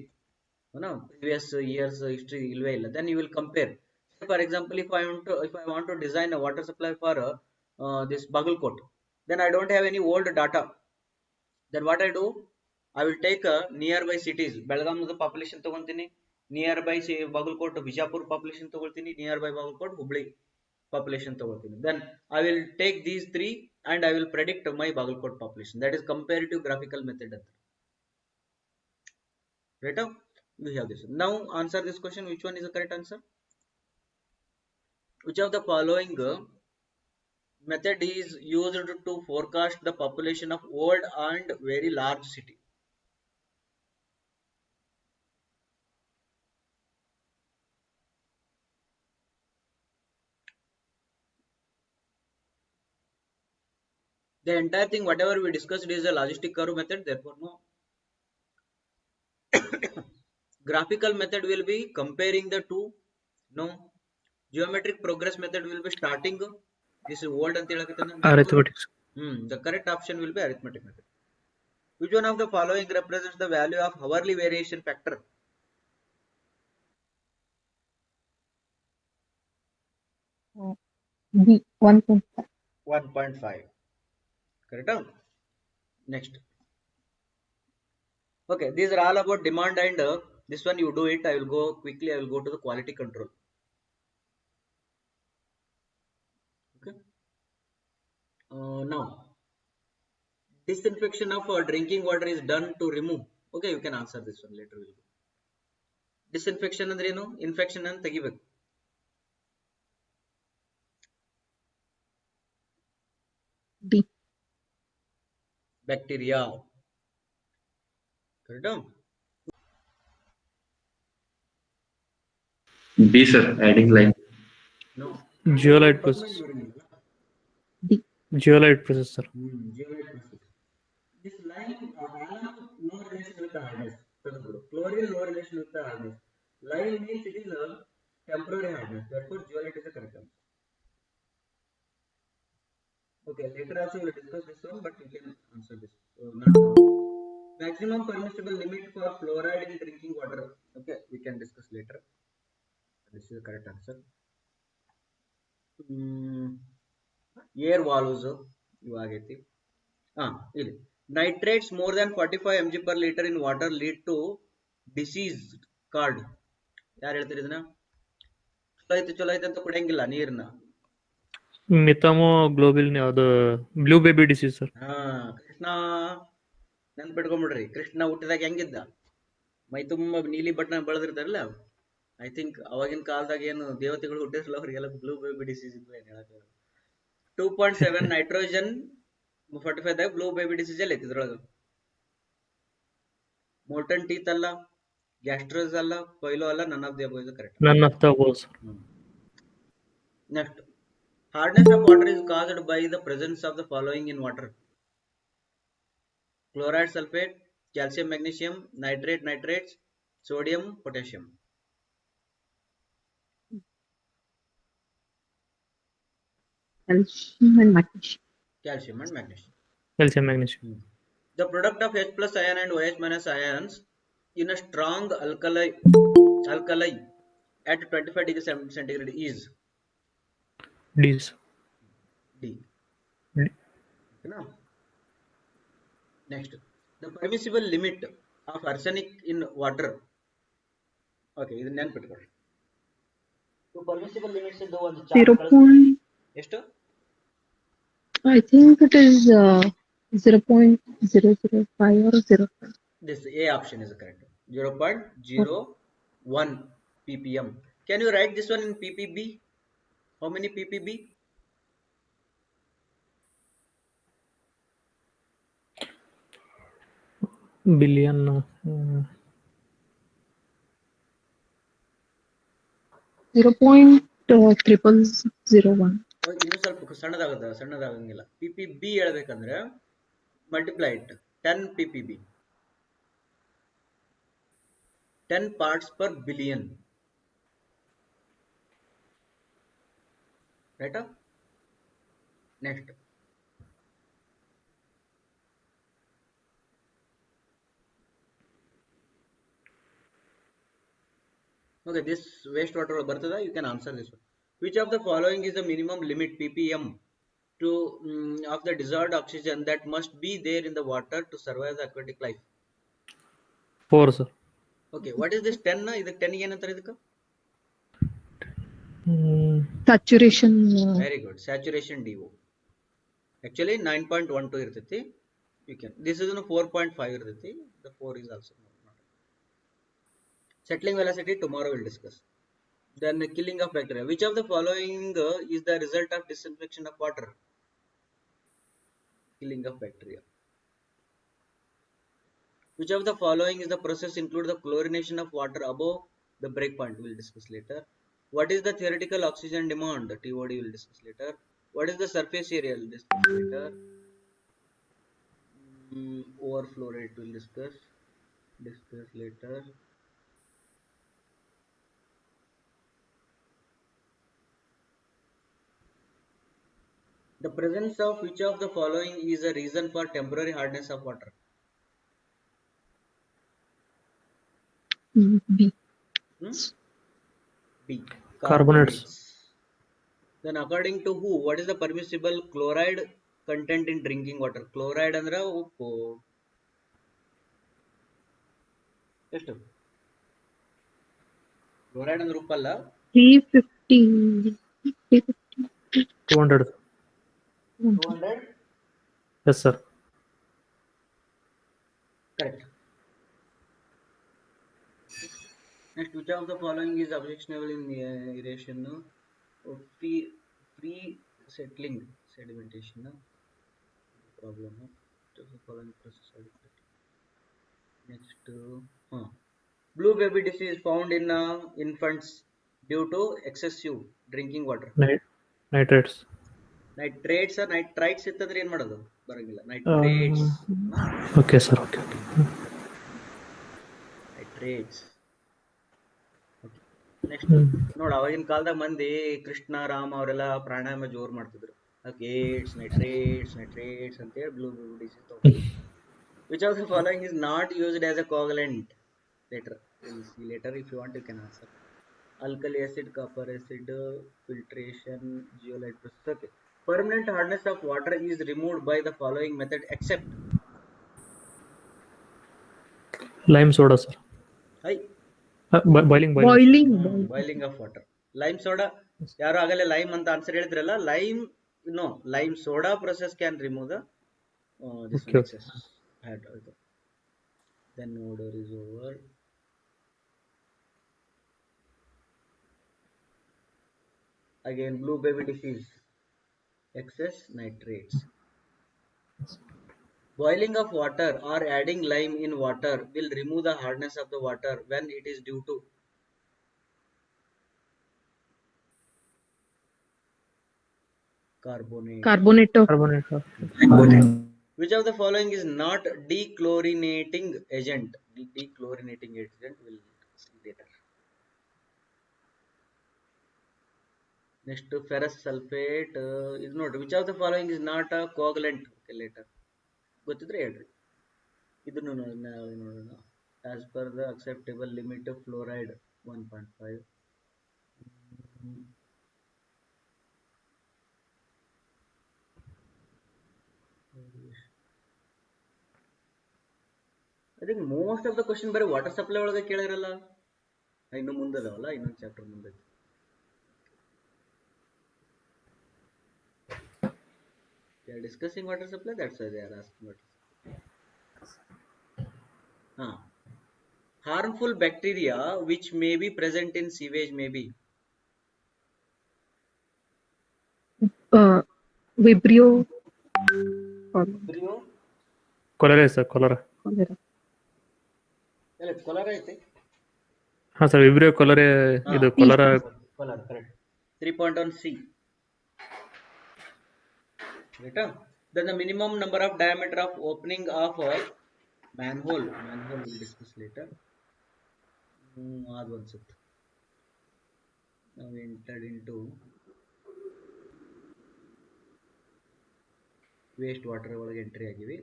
previous years history ಇಲ್ವೇ ಇಲ್ಲ. Then you will compare. For example, if I want to design a water supply for this Bagalkot, then I don't have any old data. Then what I do? I will take nearby cities. ಬೆಳಗಾಂದ population ತಗೊಂತೀನಿ, nearby Bagalkot Bijapur population ತಗೊಳ್ತೀನಿ, nearby Bagalkot Hubli population ತಗೊಳ್ತೀನಿ. Then I will take these three and I will predict my Bagalkot population. That is comparative graphical method. Right now we have this. Now answer this question. Which one is the correct answer? Which of the following method is used to forecast the population of old and very large city? The entire thing whatever we discussed is a logistic curve method, therefore no. Graphical method will be comparing the two, no. Geometric progress method will be starting, this is old and Arithmetic. The correct option will be arithmetic method. Which one of the following represents the value of hourly variation factor? B, 1.5. 1.5. Correct. Next. Okay, these are all about demand, and this one you do it. I will go quickly. I will go to the quality control. Okay. Now, disinfection of drinking water is done to remove. Okay, you can answer this one later. We'll go. Disinfection ಅಂದ್ರೆ ಏನು? Infection ಅನ್ನು ತೆಗಿಬೇಕು. D. Bacteria. Correct. B, sir. Adding line. No. Geolite Permanent process. urine ಇಲ್ಲ. D. Geolite process, sir. Geolite process. This lime, alum, no relation with the hardness. Chlorine, no relation with the hardness. Lime means it is a temporary hardness. Therefore, geolite is the correct answer. Okay, later also we will discuss this one, but you can answer this. Not now. Maximum permissible limit for fluoride in drinking water. Okay, we can discuss later. This is the correct answer. Air valves ಇವಾಗೈತಿ. ಇಲ್ಲಿ nitrates more than 45 mg per liter in water lead to disease called. ಯಾರು ಹೇಳ್ತೀರಿ ಇದನ್ನ? ಚಲೋ ಐತೆ ಅಂತ ಕುಡಿಯಂಗಿಲ್ಲ ನೀರನ್ನ. Methaemoglobin ಅದು blue baby disease, sir. Krishna ನೆನ್ಪಿಟ್ಕೊಂಡ್ಬಿಡ್ರಿ. ಕೃಷ್ಣ ಹುಟ್ಟಿದಾಗ ಹೆಂಗಿದ್ದ? ಮೈ ತುಂಬ ನೀಲಿ ಬಣ್ಣ ಬೆಳೆದಿರ್ತಾರಲ್ಲ, ಐ ಥಿಂಕ್ ಅವಾಗಿನ ಕಾಲದಾಗ ಏನು ದೇವತೆಗಳು ಹುಟ್ಟಿರಲ್ಲ, ಅವ್ರಿಗೆಲ್ಲ ಬ್ಲೂ ಬೇಬಿ ಡಿಸೀಸ್ ಇದ್ವು ಏನು ಹೇಳಕ್ಕೆ. 2.7 ನೈಟ್ರೋಜನ್ 45 ದಾಗ ಬ್ಲೂ ಬೇಬಿ ಡಿಸೀಸ್ ಎಲ್ಲ ಐತಿ ಇದ್ರೊಳಗೆ. ಮೋಲ್ಟನ್ ಟೀತ್ ಅಲ್ಲ, ಗ್ಯಾಸ್ಟ್ರೋಸ್ ಅಲ್ಲ, ಪೈಲೋ ಅಲ್ಲ, none of the above is correct. None of the above, sir. Next, hardness of water is caused by the presence of the following in water: chloride, sulfate, calcium, magnesium, nitrate, nitrates, sodium, potassium. Calcium and magnesium. Calcium and magnesium. Calcium, magnesium. The product of H plus ion and OH minus ions in a strong alkali at 25 degrees centigrade is D. D. D. Okay, next, the permissible limit of arsenic in water. Okay, ಇದು ನೆನ್ಪಿಟ್ಕೊಳ್ಳಿ. Permissible limits ಇದು ಒಂದು 0. ಎಷ್ಟು? I think it is 0.005 or 0.5. This A option is correct. 0.01 ppm. Can you write this one in ppb? How many ppb? Billion. 0.0001. ಇನ್ನೂ ಸ್ವಲ್ಪ ಸಣ್ಣದಾಗಂಗಿಲ್ಲ. ppb ಹೇಳ್ಬೇಕಂದ್ರೆ multiply it 10 ppb, 10 parts per billion, right? Next, okay, this wastewater bartada, you can answer this one. Which of the following is the minimum limit ppm to of the dissolved oxygen that must be there in the water to survive the aquatic life? 4, sir. Okay, what is this 10? ಇದಕ್ಕೆ 10 ಏನಂತಾರೆ ಇದಕ್ಕೆ? Saturation. Very good. Saturation DO. Actually 9.12 ಇರ್ತೈತಿ. You can. This is 4.5 ಇರ್ತೈತಿ. The 4 is also not. Settling velocity tomorrow we'll discuss. Then the killing of bacteria. Which of the following is the result of disinfection of water? Killing of bacteria. Which of the following is the process include the chlorination of water above the breakpoint? We'll discuss later. What is the theoretical oxygen demand? The TOD will discuss later. What is the surface area? We'll discuss later. Overflow rate we'll discuss later. The presence of which of the following is a reason for temporary hardness of water? B. B. Carbonates. Then according to who, what is the permissible chloride content in drinking water? Chloride ಅಂದ್ರೆ ಉಪ್ಪು ಎಷ್ಟು? Chloride ಅಂದ್ರೆ ಉಪ್ಪಲ್ಲ. 350. 200. 200? Yes, sir. Correct. Next, which of the following is objectionable in aeration? Free settling sedimentation. Problem. Which of the following process? Next, blue baby disease found in infants due to excessive drinking water. Nitrates. Nitrates or nitrites ಇತ್ತಂದ್ರೆ ಏನ್ ಮಾಡೋದು ಬರಂಗಿಲ್ಲ. Nitrates. Okay, sir. Okay. Nitrates. Next ನೋಡ, ಅವಾಗಿನ ಕಾಲದಾಗ ಮಂದಿ ಕೃಷ್ಣ ರಾಮ ಅವರೆಲ್ಲ ಪ್ರಾಣಾಯಾಮ ಜೋರ್ ಮಾಡ್ತಿದ್ರು. ನೈಟ್ರೇಟ್ಸ್ ಅಂತ ಹೇಳಿ ಬ್ಲೂ ಡಿಸೀಸ್ ತಗೊಂಡ್ರು. Which of the following is not used as a coagulant? later if you want you can answer. Alkali acid, copper acid, filtration, zeolite process. Okay. Permanent hardness of water is removed by the following method except Lime soda, sir. Boiling. Boiling of water. Lime soda, ಯಾರು ಆಗಲೇ lime ಅಂತ answer ಹೇಳಿದ್ರಲ್ಲ, lime soda process can remove the this Okay. excess. Then odor is over. Again, blue baby disease, excess nitrates. Boiling of water or adding lime in water will remove the hardness of the water when it is due to carbonate. Which of the following is not dechlorinating agent? Dechlorinating agent will see later. Next, ferrous sulfate is not. Which of the following is not a coagulant? Okay, later. ಗೊತ್ತಿದ್ರೆ ಹೇಳ್ರಿ. ಇದನ್ನು ನೋಡೋಣ. As per the acceptable limit of fluoride 1.5. I think most of the question ಬರೀ water supply ಒಳಗೆ ಕೇಳಿರಲ್ಲ. ಇನ್ನು ಮುಂದದವಲ್ಲ, ಇನ್ನೊಂದು chapter ಮುಂದೆ. They are discussing water supply, that's why they are asking water supply. Harmful bacteria which may be present in sewage may be Vibrio. Cholera, sir. Cholera. Cholera ಐತೆ. Sir, vibrio ಕೊಲರೆ ಇದು ಕೊಲರಾ. Correct. 3.1 C. Right? Then the minimum number of diameter of opening of a manhole we'll discuss later. Now we entered into waste water ಒಳಗೆ entry ಆಗಿವಿ.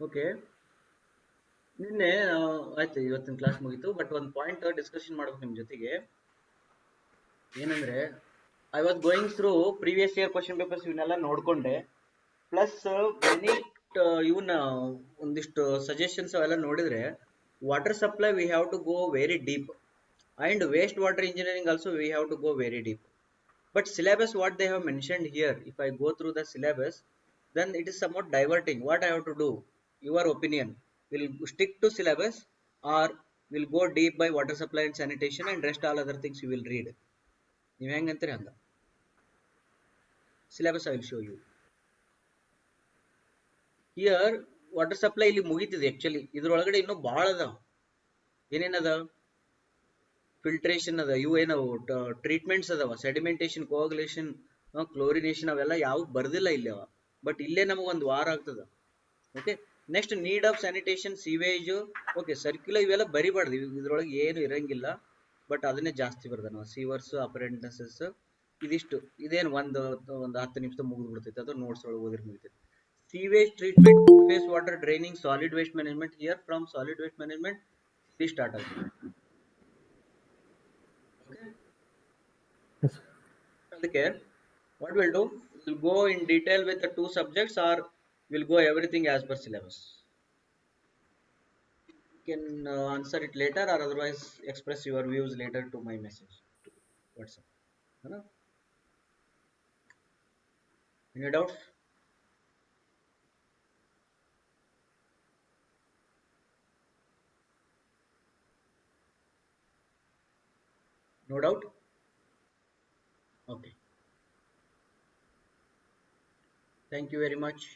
Okay, ನಿನ್ನೆ ಆಯ್ತು, ಇವತ್ತಿನ class ಮುಗೀತು. But ಒಂದು point discussion ಮಾಡ್ಬೇಕು ನಿಮ್ಮ ಜೊತೆಗೆ. ಏನಂದ್ರೆ, I was going through previous year question papers ಇವನ್ನೆಲ್ಲ ನೋಡ್ಕೊಂಡೆ. ಪ್ಲಸ್ ಮೆನಿ ಇವನ್ನ ಒಂದಿಷ್ಟು ಸಜೆಷನ್ಸ್ ಅವೆಲ್ಲ ನೋಡಿದ್ರೆ, water supply we have to go very deep, and waste water engineering also we have to go very deep. But syllabus what they have mentioned here, if I go through the syllabus, then it is somewhat diverting. What I have to do? Your opinion. Will stick to syllabus or will go deep by water supply and sanitation and rest all other things you will read. ನೀವು ಹೆಂಗಂತೀರಿ ಹಂಗ. Syllabus I will show you. Here water supply ಇಲ್ಲಿ ಮುಗಿತಿದೆ. Actually ಇದ್ರೊಳಗಡೆ ಇನ್ನೂ ಭಾಳ ಅದಾವ. ಏನೇನದ? Filtration ಅದ, ಇವು ಏನವು treatments ಅದಾವ, ಸೆಡಿಮೆಂಟೇಷನ್, ಕೋಆಗುಲೇಷನ್, ಕ್ಲೋರಿನೇಷನ್, ಅವೆಲ್ಲ ಯಾವ ಬರ್ದಿಲ್ಲ ಇಲ್ಲಿ ಅವ. ಬಟ್ ಇಲ್ಲೇ ನಮಗೆ ಒಂದು ವಾರ ಆಗ್ತದ. Okay, next need of sanitation, sewage. Okay, circular ಇವೆಲ್ಲ ಬರಿಬಾರ್ದು, ಇದ್ರೊಳಗೆ ಏನು ಇರಂಗಿಲ್ಲ. ಬಟ್ ಅದನ್ನೇ ಜಾಸ್ತಿ ಬರ್ದ ನಾವು. ಸೀವರ್ಸ್, ಅಪರೆಂಟಸಸ್, ಇದಿಷ್ಟು ಇದೇನು ಒಂದು 10 ನಿಮಿಷ ಮುಗಿದು ಬಿಡ್ತೈತೆ. ಅದು ನೋಟ್ಸ್ ಒಳಗೆ ಓದಿರ್ ಮುಗಿತೈತೆ. Sewage treatment, face water draining, solid waste management. Here from solid waste management this start ಆಗುತ್ತೆ. Yes. ಅದಕ್ಕೆ what we'll do, we'll go in detail with the 2 subjects or we'll go everything as per syllabus. can answer it later, or otherwise express your views later to my message to WhatsApp. है ना? Any doubts? No doubt? Okay. Thank you very much.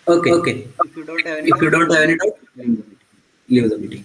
Okay. Okay. If you don't have any If you doubt, don't have any doubt, leave the meeting.